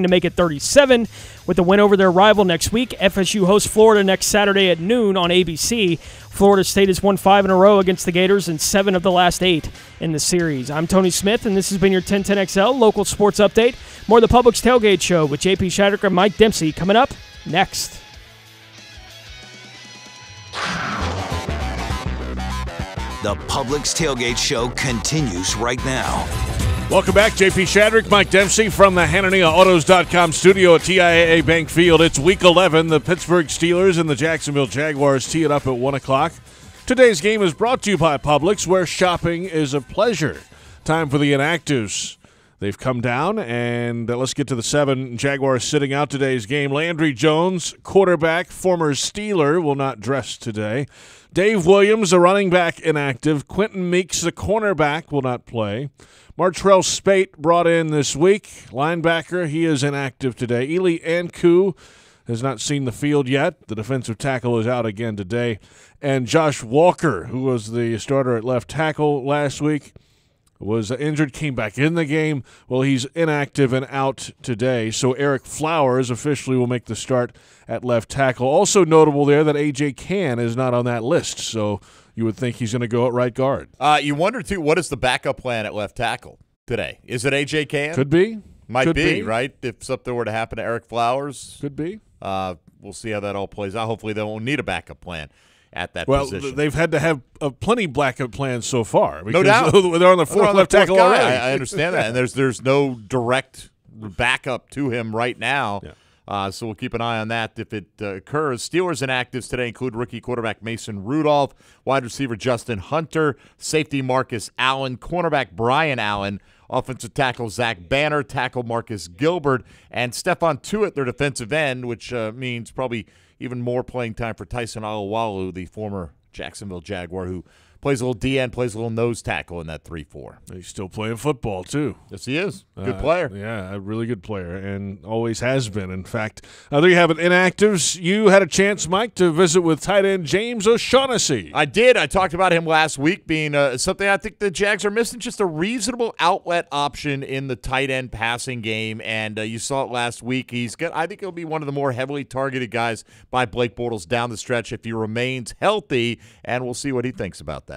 Speaker 24: to make it 37 with the win over their rival next week. FSU hosts Florida next Saturday at noon on ABC. Florida State has won 5 in a row against the Gators and 7 of the last 8 in the series. I'm Tony Smith, and this has been your 1010XL local sports update. More of the Publix Tailgate Show with JP Shadrick and Mike Dempsey coming up next.
Speaker 25: The Publix Tailgate Show continues right now.
Speaker 3: Welcome back, JP Shadrick, Mike Dempsey from the HananiahAutos.com studio at TIAA Bank Field. It's Week 11. The Pittsburgh Steelers and the Jacksonville Jaguars tee it up at 1 o'clock. Today's game is brought to you by Publix, where shopping is a pleasure. Time for the inactives. They've come down, and let's get to the 7 Jaguars sitting out today's game. Landry Jones, quarterback, former Steeler, will not dress today. Dave Williams, a running back, inactive. Quentin Meeks, the cornerback, will not play. Martrell Spate brought in this week. Linebacker, he is inactive today. Eli Anku has not seen the field yet. The defensive tackle is out again today. And Josh Walker, who was the starter at left tackle last week, was injured, came back in the game. Well, he's inactive and out today. So Eric Flowers officially will make the start at left tackle. Also notable there that A.J. Cann is not on that list, so you would think he's going to go at right guard.
Speaker 4: You wonder, too, what is the backup plan at left tackle today? Is it A.J. Cann?
Speaker 3: Could be.
Speaker 4: Might be, right? If something were to happen to Eric Flowers.
Speaker 3: Could be.
Speaker 4: We'll see how that all plays out. Hopefully they won't need a backup plan at that position.
Speaker 3: Well, they've had to have plenty backup plans so far.
Speaker 4: No doubt.
Speaker 3: They're on the fourth left tackle already.
Speaker 4: I understand that. And there's no direct backup to him right now. Yeah. So we'll keep an eye on that if it occurs. Steelers inactives today include rookie quarterback Mason Rudolph, wide receiver Justin Hunter, safety Marcus Allen, cornerback Brian Allen, offensive tackle Zach Banner, tackle Marcus Gilbert, and Stephon Tuitt, their defensive end, which means probably even more playing time for Tyson Aluwalu, the former Jacksonville Jaguar, who plays a little DN, plays a little nose tackle in that 3-4.
Speaker 3: He's still playing football, too.
Speaker 4: Yes, he is. Good player.
Speaker 3: Yeah, a really good player, and always has been. In fact, there you have it, inactives. You had a chance, Mike, to visit with tight end James O'Shaughnessy.
Speaker 4: I did. I talked about him last week being something I think the Jags are missing, just a reasonable outlet option in the tight end passing game, and you saw it last week. I think he'll be one of the more heavily targeted guys by Blake Bortles down the stretch if he remains healthy, and we'll see what he thinks about that.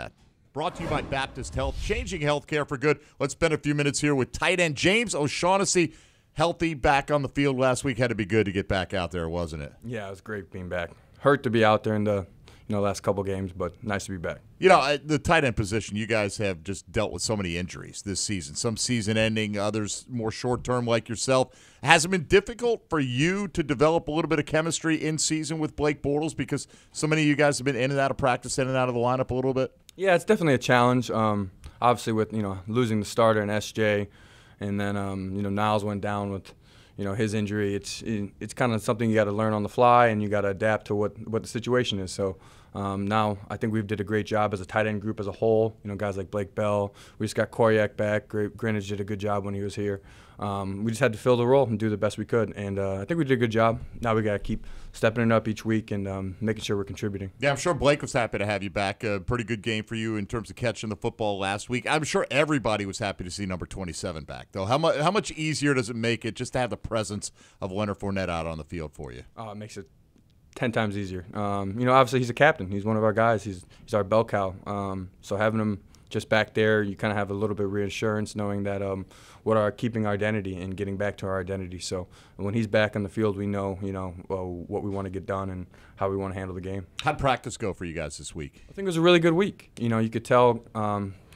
Speaker 4: Brought to you by Baptist Health, changing healthcare for good. Let's spend a few minutes here with tight end James O'Shaughnessy. Healthy, back on the field last week. Had to be good to get back out there, wasn't it?
Speaker 6: Yeah, it was great being back. Hurt to be out there in the last couple games, but nice to be back.
Speaker 4: The tight end position, you guys have just dealt with so many injuries this season. Some season-ending, others more short-term like yourself. Has it been difficult for you to develop a little bit of chemistry in season with Blake Bortles because so many of you guys have been in and out of practice, in and out of the lineup a little bit?
Speaker 6: Yeah, it's definitely a challenge. Obviously, with losing the starter in SJ, and then Niles went down with his injury. It's kind of something you got to learn on the fly, and you got to adapt to what the situation is. So now I think we've did a great job as a tight end group as a whole. Guys like Blake Bell. We just got Koryak back. Greenidge did a good job when he was here. We just had to fill the role and do the best we could, and I think we did a good job. Now we got to keep stepping it up each week and making sure we're contributing.
Speaker 4: Yeah, I'm sure Blake was happy to have you back. A pretty good game for you in terms of catching the football last week. I'm sure everybody was happy to see number 27 back, though. How much easier does it make it just to have the presence of Leonard Fournette out on the field for you?
Speaker 6: Oh, it makes it 10 times easier. Obviously he's a captain. He's one of our guys. He's our bell cow. So having him just back there, you kind of have a little bit of reassurance knowing that keeping our identity and getting back to our identity. So when he's back on the field, we know, what we want to get done and how we want to handle the game.
Speaker 4: How'd practice go for you guys this week?
Speaker 6: I think it was a really good week. You could tell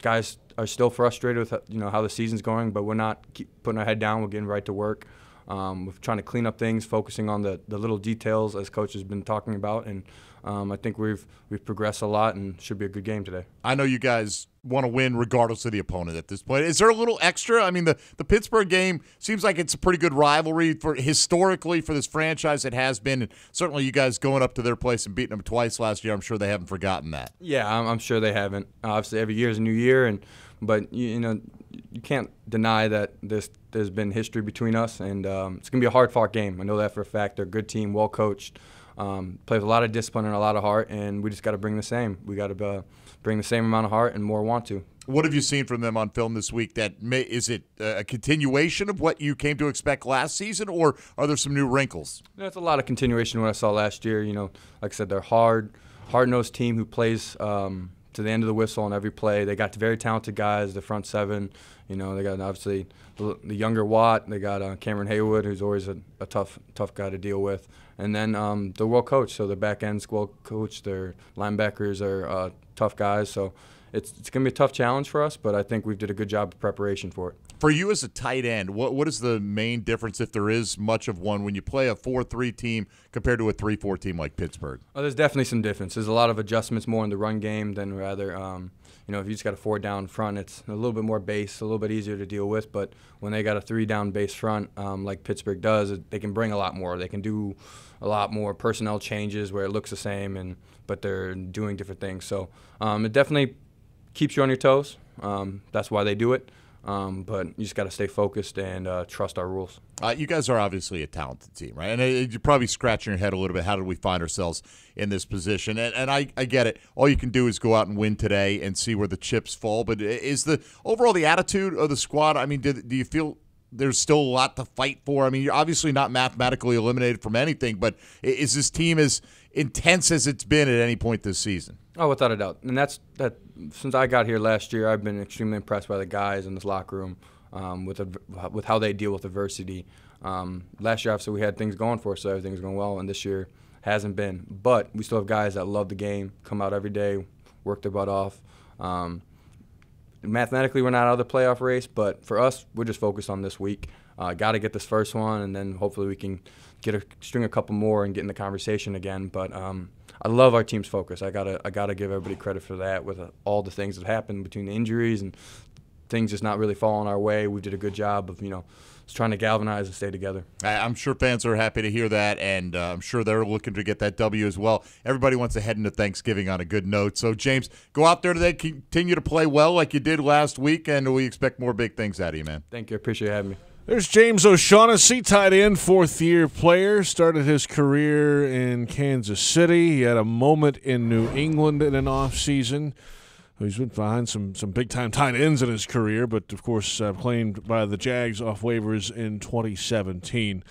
Speaker 6: guys are still frustrated with how the season's going, but we're not putting our head down. We're getting right to work. We're trying to clean up things, focusing on the little details as Coach has been talking about, and I think we've progressed a lot and should be a good game today.
Speaker 4: I know you guys want to win regardless of the opponent at this point. Is there a little extra? I mean, the Pittsburgh game seems like it's a pretty good rivalry historically for this franchise. It has been, and certainly you guys going up to their place and beating them twice last year, I'm sure they haven't forgotten that.
Speaker 6: Yeah, I'm sure they haven't. Obviously, every year is a new year, but you can't deny that there's been history between us, and it's going to be a hard-fought game. I know that for a fact. They're a good team, well-coached, play with a lot of discipline and a lot of heart, and we just got to bring the same. We got to bring the same amount of heart and more want to.
Speaker 4: What have you seen from them on film this week? Is it a continuation of what you came to expect last season, or are there some new wrinkles?
Speaker 6: It's a lot of continuation of what I saw last year. Like I said, they're hard-nosed team who plays to the end of the whistle on every play. They got very talented guys, the front seven. They got obviously the younger Watt. They got Cameron Haywood, who's always a tough guy to deal with. And then they're well coached, so the back end's well coached. Their linebackers are tough guys. So it's going to be a tough challenge for us, but I think we've did a good job of preparation for it.
Speaker 4: For you as a tight end, what is the main difference, if there is much of one, when you play a 4-3 team compared to a 3-4 team like Pittsburgh?
Speaker 6: Oh, there's definitely some difference. There's a lot of adjustments more in the run game than rather, if you just got a 4-down front, it's a little bit more base, a little bit easier to deal with. But when they got a 3-down base front like Pittsburgh does, they can bring a lot more. They can do a lot more personnel changes where it looks the same, but they're doing different things. So it definitely keeps you on your toes. That's why they do it. But you just got to stay focused and trust our rules.
Speaker 4: You guys are obviously a talented team, right? And you're probably scratching your head a little bit. How did we find ourselves in this position? And I get it. All you can do is go out and win today and see where the chips fall. But is the overall the attitude of the squad, I mean, do you feel there's still a lot to fight for? I mean, you're obviously not mathematically eliminated from anything, but is this team as intense as it's been at any point this season?
Speaker 6: Oh, without a doubt. And that. Since I got here last year, I've been extremely impressed by the guys in this locker room with how they deal with adversity. Last year, obviously, we had things going for us, so everything's going well, and this year hasn't been. But we still have guys that love the game, come out every day, work their butt off. Mathematically, we're not out of the playoff race, but for us, we're just focused on this week. Got to get this first one, and then hopefully we can string a couple more and get in the conversation again. But I love our team's focus. I gotta give everybody credit for that with all the things that happened between the injuries and things just not really falling our way. We did a good job of, just trying to galvanize and stay together.
Speaker 4: I'm sure fans are happy to hear that, and I'm sure they're looking to get that W as well. Everybody wants to head into Thanksgiving on a good note. So, James, go out there today, continue to play well like you did last week, and we expect more big things out of you, man.
Speaker 6: Thank you. I appreciate having me.
Speaker 3: There's James O'Shaughnessy, tight end, fourth-year player. Started his career in Kansas City. He had a moment in New England in an offseason. He's been behind some big-time tight ends in his career, but, of course, claimed by the Jags off waivers in 2017.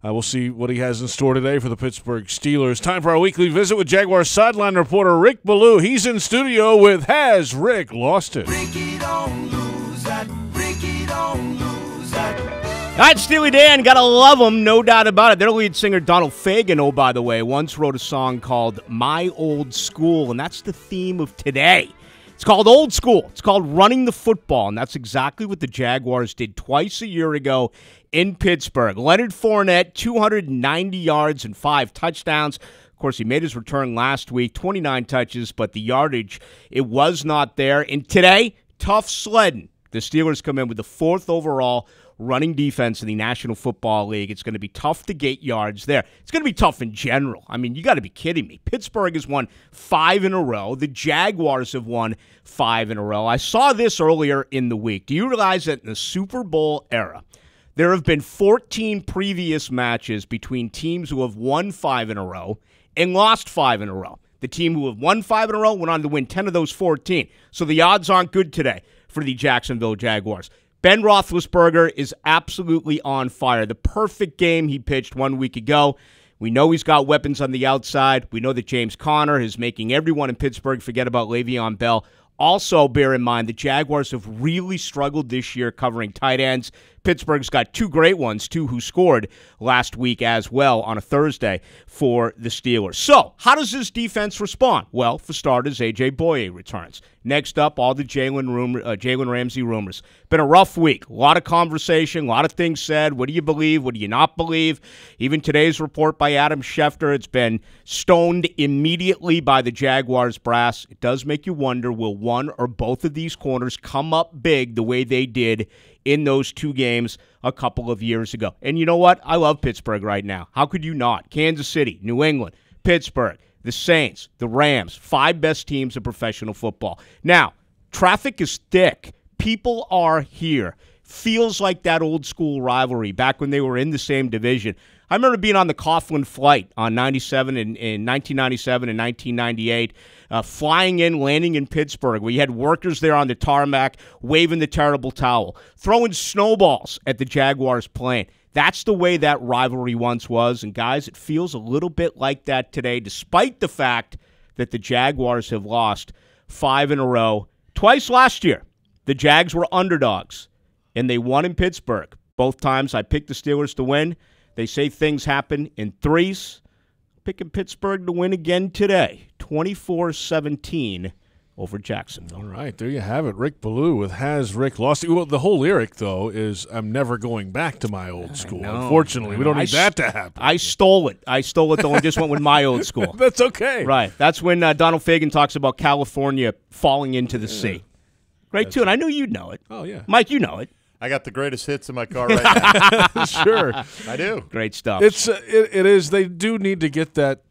Speaker 3: We'll see what he has in store today for the Pittsburgh Steelers. Time for our weekly visit with Jaguars sideline reporter Rick Ballou. He's in studio with Has Rick Lost It?
Speaker 7: Ricky don't lose that. Ricky don't lose that.
Speaker 8: All right, Steely Dan, gotta love them, no doubt about it. Their lead singer, Donald Fagen, oh, by the way, once wrote a song called My Old School, and that's the theme of today. It's called Old School. It's called Running the Football, and that's exactly what the Jaguars did twice a year ago in Pittsburgh. Leonard Fournette, 290 yards and 5 touchdowns. Of course, he made his return last week, 29 touches, but the yardage, it was not there. And today, tough sledding. The Steelers come in with the 4th overall running defense in the National Football League. It's going to be tough to get yards there. It's going to be tough in general. I mean, you got to be kidding me. Pittsburgh has won 5 in a row. The Jaguars have won 5 in a row. I saw this earlier in the week. Do you realize that in the Super Bowl era, there have been 14 previous matches between teams who have won 5 in a row and lost 5 in a row? The team who have won 5 in a row went on to win 10 of those 14. So the odds aren't good today for the Jacksonville Jaguars. Ben Roethlisberger is absolutely on fire. The perfect game he pitched 1 week ago. We know he's got weapons on the outside. We know that James Conner is making everyone in Pittsburgh forget about Le'Veon Bell. Also, bear in mind, the Jaguars have really struggled this year covering tight ends. Pittsburgh's got 2 great ones, 2 who scored last week as well on a Thursday for the Steelers. So, how does this defense respond? Well, for starters, A.J. Boye returns. Next up, all the Jalen Ramsey rumors. Been a rough week. A lot of conversation, a lot of things said. What do you believe? What do you not believe? Even today's report by Adam Schefter, it's been stoned immediately by the Jaguars brass. It does make you wonder, will one or both of these corners come up big the way they did in those 2 games a couple of years ago? And you know what? I love Pittsburgh right now. How could you not? Kansas City, New England, Pittsburgh, the Saints, the Rams, 5 best teams in professional football. Now, traffic is thick. People are here. Feels like that old school rivalry back when they were in the same division. I remember being on the Coughlin flight on 97 in 1997 and 1998, flying in, landing in Pittsburgh. We had workers there on the tarmac waving the terrible towel, throwing snowballs at the Jaguars plane. That's the way that rivalry once was. And, guys, it feels a little bit like that today, despite the fact that the Jaguars have lost 5 in a row. Twice last year, the Jags were underdogs, and they won in Pittsburgh. Both times I picked the Steelers to win. They say things happen in threes. Picking Pittsburgh to win again today, 24-17 over Jacksonville.
Speaker 3: All right, there you have it. Rick Ballou with Has Rick Lost It? Well, the whole lyric, though, is I'm never going back to my old school. Unfortunately, we don't need that to happen.
Speaker 8: I stole it, though, and just went with my old school.
Speaker 3: That's okay.
Speaker 8: Right. That's when Donald Fagen talks about California falling into the sea. Great tune. I knew you'd know it.
Speaker 3: Oh, yeah.
Speaker 8: Mike, you know it.
Speaker 4: I got the greatest hits in my car right now.
Speaker 3: Sure.
Speaker 4: I do.
Speaker 8: Great stuff.
Speaker 3: It is. They do need to get that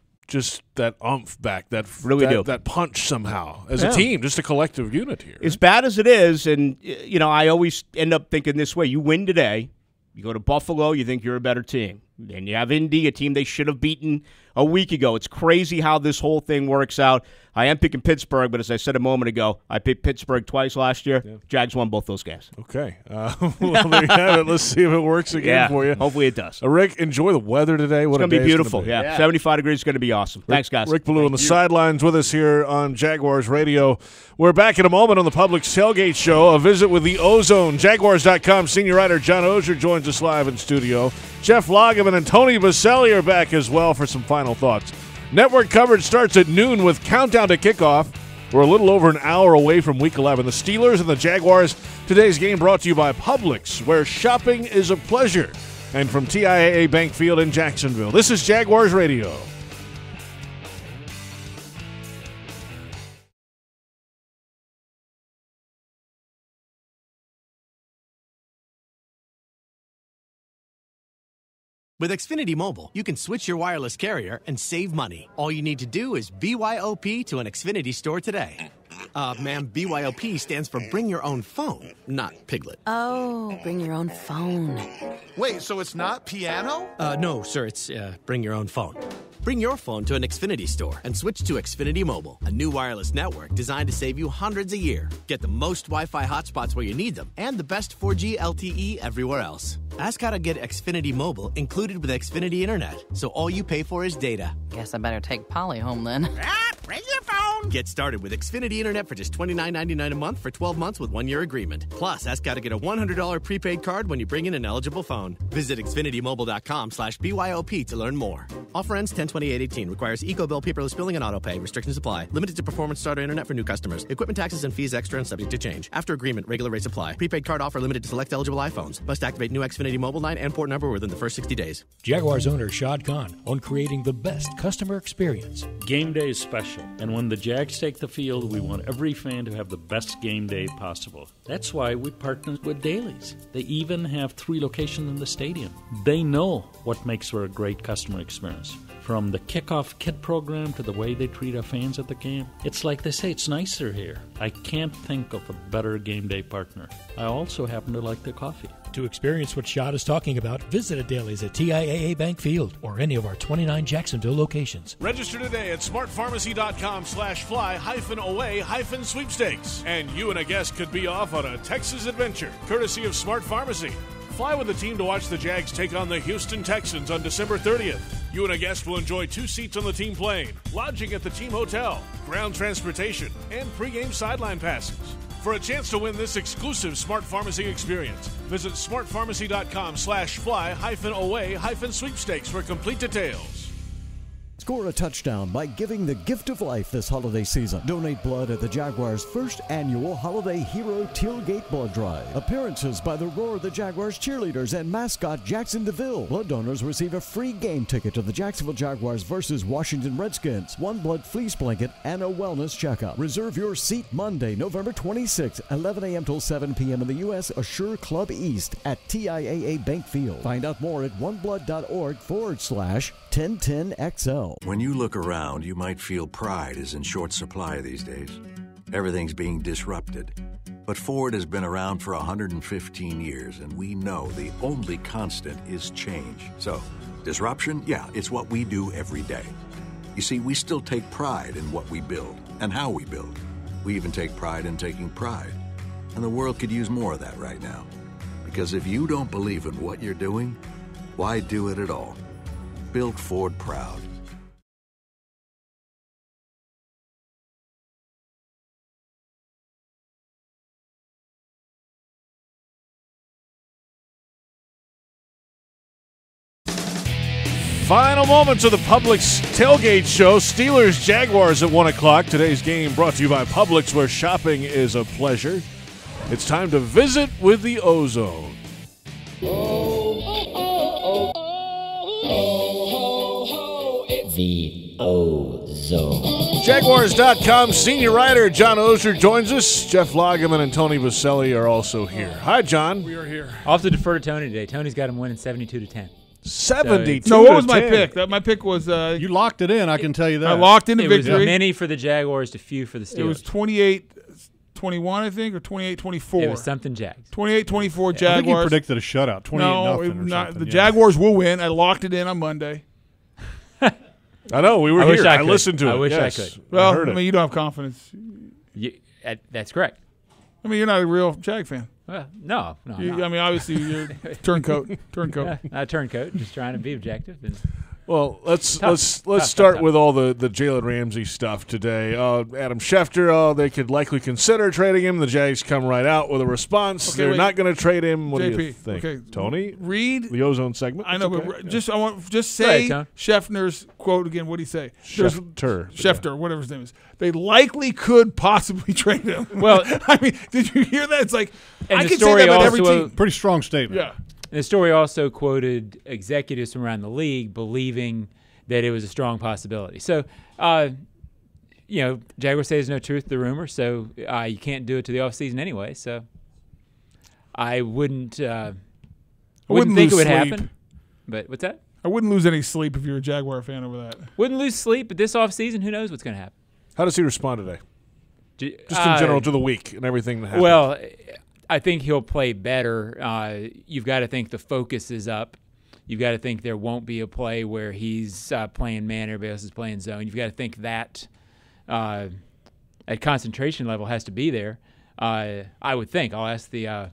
Speaker 3: oomph back, that punch somehow as a team, just a collective unit here.
Speaker 8: As bad as it is, and I always end up thinking this way: you win today, you go to Buffalo, you think you're a better team, and you have Indy, a team they should have beaten a week ago. It's crazy how this whole thing works out. I am picking Pittsburgh, but as I said a moment ago, I picked Pittsburgh twice last year. Yeah. Jags won both those games.
Speaker 3: Okay. Well, there you have it. Let's see if it works again for you.
Speaker 8: Hopefully it does.
Speaker 3: Rick, enjoy the weather today.
Speaker 8: It's going to be beautiful. Yeah. 75 degrees is going to be awesome. Thanks, guys.
Speaker 3: Rick Ballou on the sidelines with us here on Jaguars Radio. We're back in a moment on the Publix Tailgate Show. A visit with the Ozone. Jaguars.com senior writer John Oehser joins us live in studio. Jeff Lageman and Tony Baselli are back as well for some final thoughts. Network coverage starts at noon with Countdown to Kickoff. We're a little over an hour away from Week 11. The Steelers and the Jaguars. Today's game brought to you by Publix, where shopping is a pleasure. And from TIAA Bank Field in Jacksonville. This is Jaguars Radio.
Speaker 9: With Xfinity Mobile, you can switch your wireless carrier and save money. All you need to do is BYOP to an Xfinity store today. Ma'am, BYOP stands for Bring Your Own Phone, not Piglet.
Speaker 10: Oh, bring your own phone.
Speaker 11: Wait, so it's not piano?
Speaker 9: No, sir, it's Bring Your Own Phone. Bring your phone to an Xfinity store and switch to Xfinity Mobile, a new wireless network designed to save you hundreds a year. Get the most Wi-Fi hotspots where you need them and the best 4G LTE everywhere else. Ask how to get Xfinity Mobile included with Xfinity Internet, so all you pay for is data.
Speaker 10: Guess I better take Polly home then.
Speaker 9: Bring your phone! Get started with Xfinity Internet for just $29.99 a month for 12 months with 1-year agreement. Plus, ask how to get a $100 prepaid card when you bring in an eligible phone. Visit XfinityMobile.com/BYOP to learn more. Offer ends 10/28/18. Requires EcoBill, paperless billing, and autopay. Restrictions apply. Limited to performance starter internet for new customers. Equipment taxes and fees extra and subject to change. After agreement, regular rates apply. Prepaid card offer limited to select eligible iPhones. Must activate new Xfinity mobile line and port number within the first 60 days.
Speaker 22: Jaguars owner Shad Khan on creating the best customer experience.
Speaker 15: Game day is special, and when the Jags take the field, we want every fan to have the best game day possible. That's why we partner with Dailies. They even have 3 locations in the stadium. They know what makes for a great customer experience. From the kickoff kit program to the way they treat our fans at the game, it's like they say, it's nicer here. I can't think of a better game day partner. I also happen to like their coffee.
Speaker 22: To experience what Shad is talking about, visit a Dailies at TIAA Bank Field or any of our 29 Jacksonville locations.
Speaker 3: Register today at smartpharmacy.com/fly-away-sweepstakes. And you and a guest could be off on a Texas adventure, courtesy of Smart Pharmacy. Fly with the team to watch the Jags take on the Houston Texans on December 30th. You and a guest will enjoy 2 seats on the team plane, lodging at the team hotel, ground transportation, and pregame sideline passes. For a chance to win this exclusive Smart Pharmacy experience, visit smartpharmacy.com/fly-away-sweepstakes for complete details.
Speaker 20: Score a touchdown by giving the gift of life this holiday season. Donate blood at the Jaguars' first annual Holiday Hero Tailgate Blood Drive. Appearances by the Roar of the Jaguars cheerleaders and mascot Jackson DeVille. Blood donors receive a free game ticket to the Jacksonville Jaguars versus Washington Redskins, 1 blood fleece blanket, and a wellness checkup. Reserve your seat Monday, November 26th, 11 a.m. till 7 p.m. in the U.S. Assure Club East at TIAA Bank Field. Find out more at oneblood.org/1010XL.
Speaker 26: When you look around, you might feel pride is in short supply these days. Everything's being disrupted. But Ford has been around for 115 years, and we know the only constant is change. So, disruption? Yeah, it's what we do every day. You see, we still take pride in what we build and how we build. We even take pride in taking pride. And the world could use more of that right now. Because if you don't believe in what you're doing, why do it at all? Build Ford proud.
Speaker 3: Final moments of the Publix Tailgate Show. Steelers Jaguars at 1 o'clock. Today's game brought to you by Publix, where shopping is a pleasure. It's time to visit with the Ozone.
Speaker 27: The Ozone.
Speaker 3: Jaguars.com senior writer John Oehser joins us. Jeff Lageman and Tony Vaselli are also here. Hi, John.
Speaker 28: We are here. I'll have to defer to Tony today. Tony's got him winning 72-10.
Speaker 3: 72.
Speaker 28: So
Speaker 12: no, what was my pick? My pick was
Speaker 29: you locked it in. I can tell you that.
Speaker 12: I locked in the victory.
Speaker 28: It was many for the Jaguars to few for the Steelers.
Speaker 12: It was 28-21, I think, or 28-24.
Speaker 28: It was something Jags.
Speaker 12: 28-24 Jaguars.
Speaker 29: I think you predicted a shutout. 28-0
Speaker 12: not. The Jaguars will win. I locked it in on Monday.
Speaker 3: I know we were here. I listened to it.
Speaker 28: I wish
Speaker 3: yes.
Speaker 28: I could.
Speaker 12: Well, I mean, you don't have confidence.
Speaker 28: That's correct.
Speaker 12: I mean, you're not a real Jag fan.
Speaker 28: Well, no.
Speaker 12: I mean, obviously, you're turncoat.
Speaker 28: Not turncoat. Just trying to be objective.
Speaker 3: Well, let's start with all the Jalen Ramsey stuff today. Adam Schefter, they could likely consider trading him. The Jags come right out with a response.
Speaker 12: Okay,
Speaker 3: They're not going to trade him. What
Speaker 12: JP,
Speaker 3: do you think,
Speaker 12: okay.
Speaker 3: Tony?
Speaker 12: Read
Speaker 3: the Ozone segment.
Speaker 12: I know,
Speaker 3: okay.
Speaker 12: but just say Schefter's quote again. What did he say? Schefter, whatever his name is. They likely could possibly trade him.
Speaker 28: Well,
Speaker 12: I mean, did you hear that? It's like I
Speaker 28: can
Speaker 12: say that about every team.
Speaker 29: Pretty strong statement.
Speaker 12: Yeah.
Speaker 28: And the story also quoted executives from around the league believing that it was a strong possibility. So, Jaguars say there's no truth to the rumor, so you can't do it to the offseason anyway. So, I wouldn't think it would happen. But what's that?
Speaker 1: I wouldn't lose any sleep if you're a Jaguar fan over that.
Speaker 28: Wouldn't lose sleep, but this offseason, who knows what's going to happen?
Speaker 3: How does he respond today? Just in general to the week and everything that happened.
Speaker 28: Well, I think he'll play better. You've got to think the focus is up. You've got to think there won't be a play where he's playing man, everybody else is playing zone. You've got to think that concentration level has to be there. I would think. I'll ask the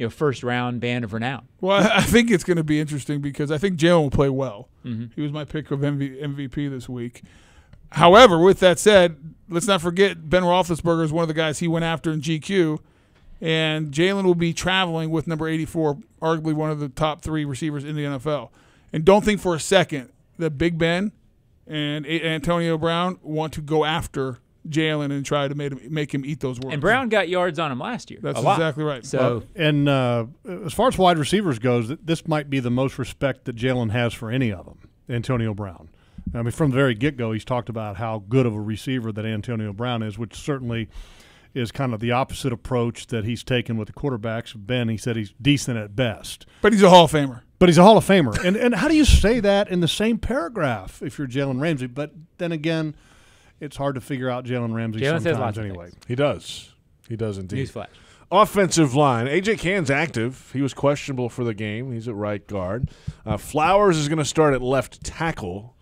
Speaker 28: first-round band of renown.
Speaker 1: Well, I think it's going to be interesting because I think Jalen will play well.
Speaker 28: Mm-hmm.
Speaker 1: He was my pick of MVP this week. However, with that said, let's not forget Ben Roethlisberger is one of the guys he went after in GQ, and Jalen will be traveling with number 84, arguably one of the top 3 receivers in the NFL. And don't think for a second that Big Ben and Antonio Brown want to go after Jalen and try to make him eat those words.
Speaker 28: And Brown got yards on him last year.
Speaker 1: That's exactly right.
Speaker 28: So,
Speaker 29: and as far as wide receivers goes, this might be the most respect that Jalen has for any of them, Antonio Brown. I mean, from the very get-go, he's talked about how good of a receiver that Antonio Brown is, which certainly is kind of the opposite approach that he's taken with the quarterbacks. Ben, he said he's decent at best.
Speaker 1: But he's a Hall of Famer.
Speaker 29: And how do you say that in the same paragraph if you're Jalen Ramsey? But then again, it's hard to figure out Jalen Ramsey sometimes anyway.
Speaker 3: He does. He does indeed.
Speaker 28: Newsflash.
Speaker 3: Offensive line. A.J. Cann's active. He was questionable for the game. He's at right guard. Flowers is going to start at left tackle.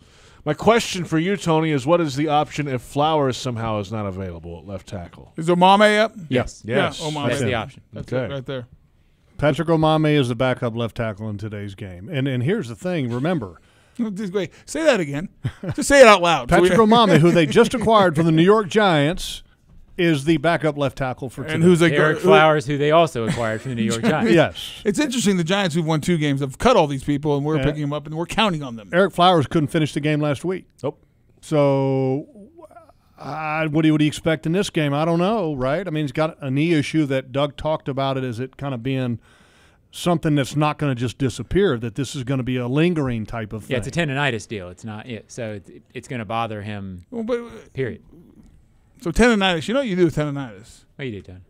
Speaker 3: My question for you, Tony, is what is the option if Flowers somehow is not available at left tackle?
Speaker 1: Is Omame up?
Speaker 28: Yes.
Speaker 1: Yeah, Omame.
Speaker 28: That's the option.
Speaker 1: That's it right there.
Speaker 29: Patrick Omame is the backup left tackle in today's game. And here's the thing, remember.
Speaker 1: Wait, say that again. Just say it out loud.
Speaker 29: Patrick Omame, who they just acquired from the New York Giants, is the backup left tackle for today.
Speaker 1: And who's
Speaker 28: Eric Flowers, who they also acquired from the New York Giants.
Speaker 29: Yes.
Speaker 1: It's interesting. The Giants, who've won 2 games, have cut all these people, and we're picking them up, and we're counting on them.
Speaker 29: Eric Flowers couldn't finish the game last week.
Speaker 3: Nope.
Speaker 29: So what do you expect in this game? I don't know, right? I mean, he's got a knee issue that Doug talked about it as it kind of being something that's not going to just disappear, that this is going to be a lingering type of thing.
Speaker 28: Yeah, it's a tendonitis deal. It's not so it's going to bother him, period.
Speaker 1: So tendonitis, you know what you do with tendonitis?
Speaker 28: What do you do, Tony?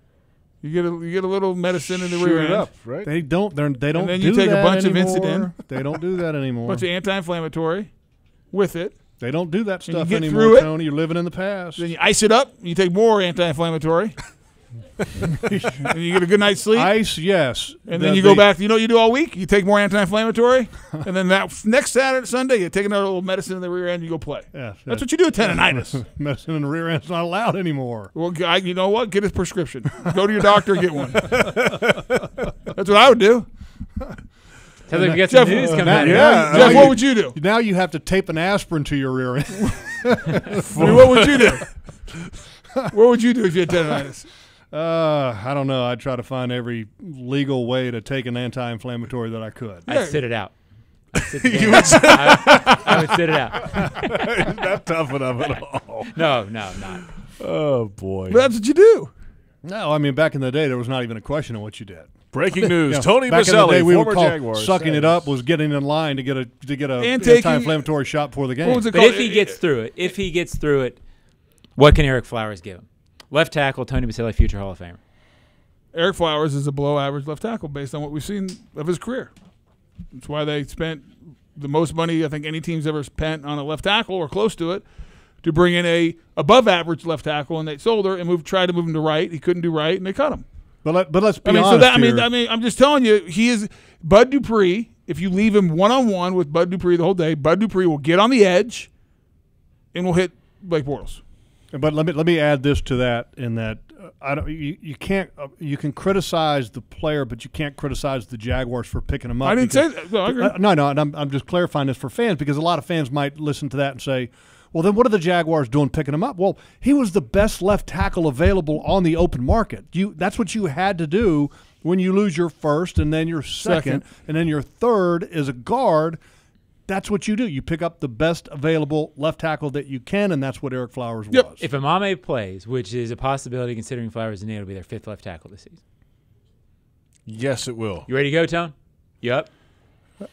Speaker 1: You get a little medicine in the rear end.
Speaker 3: Up, right?
Speaker 29: They don't
Speaker 1: And then
Speaker 29: do
Speaker 1: you take
Speaker 29: that
Speaker 1: a bunch
Speaker 29: anymore.
Speaker 1: of Incident.
Speaker 29: They don't do that anymore.
Speaker 1: A bunch of anti-inflammatory with it.
Speaker 29: They don't do that stuff
Speaker 1: get
Speaker 29: anymore,
Speaker 1: through it.
Speaker 29: Tony. You're living in the past.
Speaker 1: Then you ice it up. You take more anti-inflammatory. And you get a good night's sleep.
Speaker 29: Ice, yes.
Speaker 1: And then you go back. You know what you do all week? You take more anti-inflammatory. And then that next Saturday, Sunday, you take another little medicine in the rear end and you go play.
Speaker 29: Yeah,
Speaker 1: that's what you do with tendonitis.
Speaker 29: Medicine in the rear end's not allowed anymore.
Speaker 1: Well, you know what? Get his prescription. Go to your doctor and get one. That's what I would do.
Speaker 28: Tell them you get some news coming out.
Speaker 1: Jeff, what would you do?
Speaker 29: Now you have to tape an aspirin to your rear end.
Speaker 1: What would you do? What would you do if you had tendonitis?
Speaker 29: I don't know. I'd try to find every legal way to take an anti-inflammatory that I could.
Speaker 28: I'd sit it out. I would sit it out.
Speaker 3: Not tough enough at all.
Speaker 28: No, not.
Speaker 3: Oh, boy.
Speaker 1: But that's what you do.
Speaker 29: No, I mean, back in the day, there was not even a question of what you did.
Speaker 3: Breaking news: Tony
Speaker 29: back in the day,
Speaker 3: Baselli,
Speaker 29: we
Speaker 3: former
Speaker 29: would call
Speaker 3: Jaguars,
Speaker 29: sucking it up was getting in line to get a
Speaker 1: And taking-
Speaker 29: anti-inflammatory shot before the game.
Speaker 1: What was it
Speaker 28: But
Speaker 1: called?
Speaker 28: if he gets through it, what can Eric Flowers give him? Left tackle, Tony Baselli, future Hall of Famer.
Speaker 1: Eric Flowers is a below-average left tackle based on what we've seen of his career. That's why they spent the most money I think any team's ever spent on a left tackle or close to it to bring in a above-average left tackle, and they sold her and tried to move him to right. He couldn't do right, and they cut him.
Speaker 29: But let's be honest.
Speaker 1: So that,
Speaker 29: here.
Speaker 1: I mean, I'm just telling you, he is Bud Dupree. If you leave him one-on-one with Bud Dupree the whole day, Bud Dupree will get on the edge and will hit Blake Bortles.
Speaker 29: But let me add this to that. In that you can't you can criticize the player, but you can't criticize the Jaguars for picking him up.
Speaker 1: I didn't say that. No, I agree.
Speaker 29: No, and I'm just clarifying this for fans because a lot of fans might listen to that and say, well, then what are the Jaguars doing picking him up? Well, he was the best left tackle available on the open market. That's what you had to do when you lose your first and then your second. And then your third is a guard. That's what you do. You pick up the best available left tackle that you can, and that's what Eric Flowers was.
Speaker 28: If Omame plays, which is a possibility considering Flowers and Neal will be their 5th left tackle this season.
Speaker 3: Yes, it will.
Speaker 28: You ready to go, Tone? You up?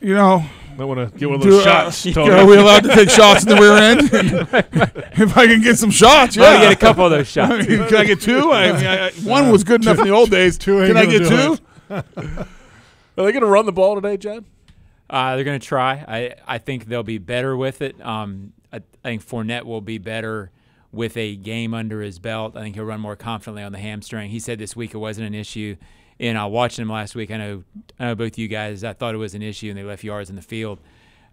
Speaker 1: You know,
Speaker 3: I want to get one of those shots.
Speaker 1: Are we allowed to take shots in the rear end? If I can get some shots, yeah.
Speaker 28: I'll get a couple of those shots.
Speaker 1: Can I get 2? One was good enough in the old days. Can I get 2?
Speaker 3: Are they going to run the ball today, John?
Speaker 28: They're going to try. I think they'll be better with it. I think Fournette will be better with a game under his belt. I think he'll run more confidently on the hamstring. He said this week it wasn't an issue. And watching him last week, I know both you guys, I thought it was an issue, and they left yards in the field.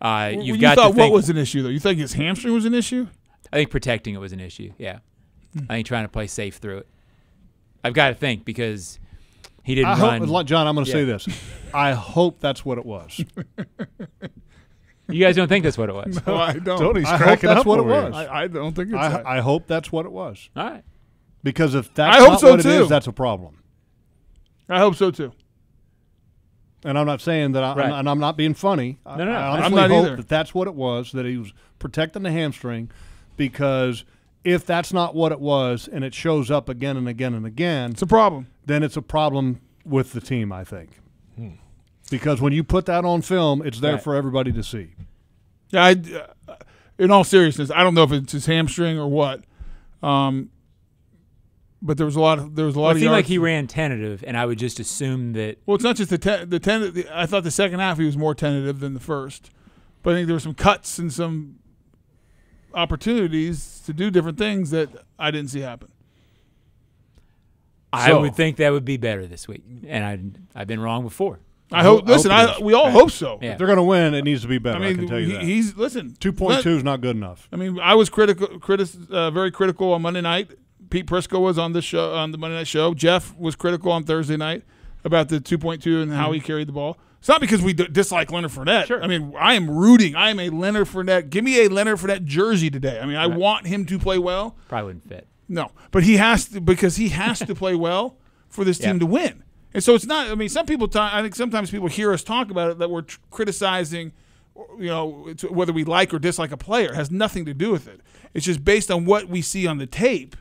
Speaker 1: You thought what was an issue, though? You think his hamstring was an issue?
Speaker 28: I think protecting it was an issue, yeah. I think trying to play safe through it. I've got to think because he didn't run.
Speaker 29: John, I'm going to say this. I hope that's what it was.
Speaker 28: You guys don't think that's what it was?
Speaker 1: No, I don't.
Speaker 29: Tony's cracking up what it was.
Speaker 1: I don't think it's that.
Speaker 29: I hope that's what it was.
Speaker 28: All right.
Speaker 29: Because if that's not what it is, that's a problem.
Speaker 1: I hope so, too.
Speaker 29: And I'm not saying that and I'm not being funny.
Speaker 1: No.
Speaker 29: I honestly
Speaker 1: I'm not
Speaker 29: hope
Speaker 1: either.
Speaker 29: that that's what it was, that he was protecting the hamstring, because if that's not what it was and it shows up again and again and again,
Speaker 1: it's a problem.
Speaker 29: Then it's a problem with the team, I think. Because when you put that on film, it's there for everybody to see.
Speaker 1: Yeah, in all seriousness, I don't know if it's his hamstring or what. But there was a lot of
Speaker 28: It
Speaker 1: yards.
Speaker 28: seemed like he ran tentative, and I would just assume that.
Speaker 1: Well, it's not just the tentative. I thought the second half he was more tentative than the first, but I think there were some cuts and some opportunities to do different things that I didn't see happen.
Speaker 28: I would think that would be better this week, and I've been wrong before.
Speaker 1: I hope. Listen, we all hope so.
Speaker 29: If they're going to win, it needs to be better.
Speaker 1: I mean,
Speaker 29: can tell you that.
Speaker 1: He's listen.
Speaker 29: 2.2 is not good enough.
Speaker 1: I mean, I was very critical on Monday night. Pete Prisco was on this show, on the Monday night show. Jeff was critical on Thursday night about the 2.2 and how he carried the ball. It's not because we dislike Leonard Fournette. Sure. I mean, I am rooting. I am a Leonard Fournette. Give me a Leonard Fournette jersey today. I mean, I want him to play well.
Speaker 28: Probably wouldn't fit.
Speaker 1: No, but he has to, because he has to play well for this team to win. And so it's not. I mean, some people talk. I think sometimes people hear us talk about it that we're criticizing, whether we like or dislike a player. It has nothing to do with it. It's just based on what we see on the tape.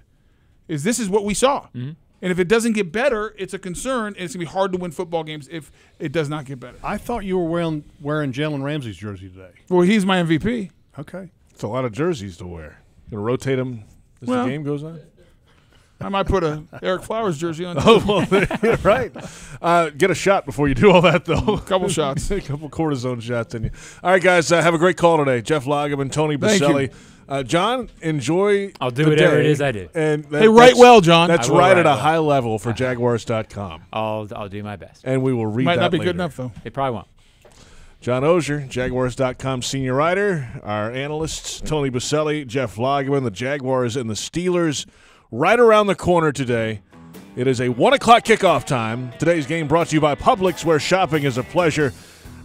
Speaker 1: This is what we saw. Mm-hmm. And if it doesn't get better, it's a concern, and it's going to be hard to win football games if it does not get better.
Speaker 29: I thought you were wearing Jalen Ramsey's jersey today.
Speaker 1: Well, he's my MVP.
Speaker 29: Okay.
Speaker 3: It's a lot of jerseys to wear. Going to rotate them as the game goes on?
Speaker 1: I might put a Eric Flowers jersey on.
Speaker 3: Well, right. Get a shot before you do all that, though.
Speaker 1: A couple shots.
Speaker 3: A couple cortisone shots in you. All right, guys, have a great call today. Jeff Lageman, Tony Baselli. John, enjoy.
Speaker 28: I'll do whatever it is I do.
Speaker 3: And
Speaker 1: hey, write well, John.
Speaker 3: That's right at a high level for Jaguars.com.
Speaker 28: I'll do my best.
Speaker 3: And we will read that
Speaker 1: later. Might not be
Speaker 3: later.
Speaker 1: good enough, though.
Speaker 28: It probably won't.
Speaker 3: John Ozier, Jaguars.com senior writer. Our analysts, Tony Baselli, Jeff Lageman, the Jaguars and the Steelers, right around the corner today. It is a 1 o'clock kickoff time. Today's game brought to you by Publix, where shopping is a pleasure.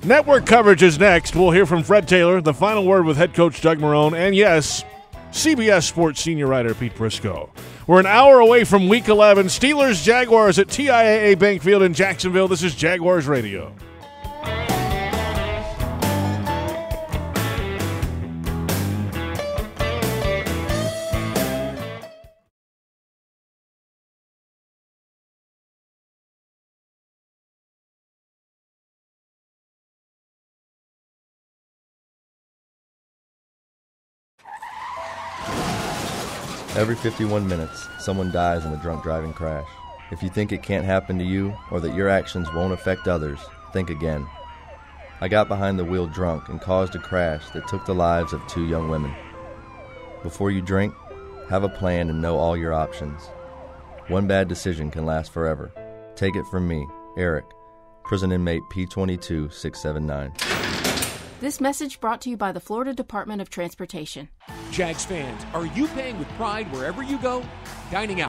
Speaker 3: Network coverage is next. We'll hear from Fred Taylor, the final word with head coach Doug Marrone, and yes, CBS Sports senior writer Pete Prisco. We're an hour away from Week 11. Steelers, Jaguars at TIAA Bank Field in Jacksonville. This is Jaguars Radio.
Speaker 2: Every 51 minutes, someone dies in a drunk driving crash. If you think it can't happen to you or that your actions won't affect others, think again. I got behind the wheel drunk and caused a crash that took the lives of 2 young women. Before you drink, have a plan and know all your options. One bad decision can last forever. Take it from me, Eric, prison inmate P22679.
Speaker 13: This message brought to you by the Florida Department of Transportation.
Speaker 14: Jags fans, are you paying with pride wherever you go? Dining out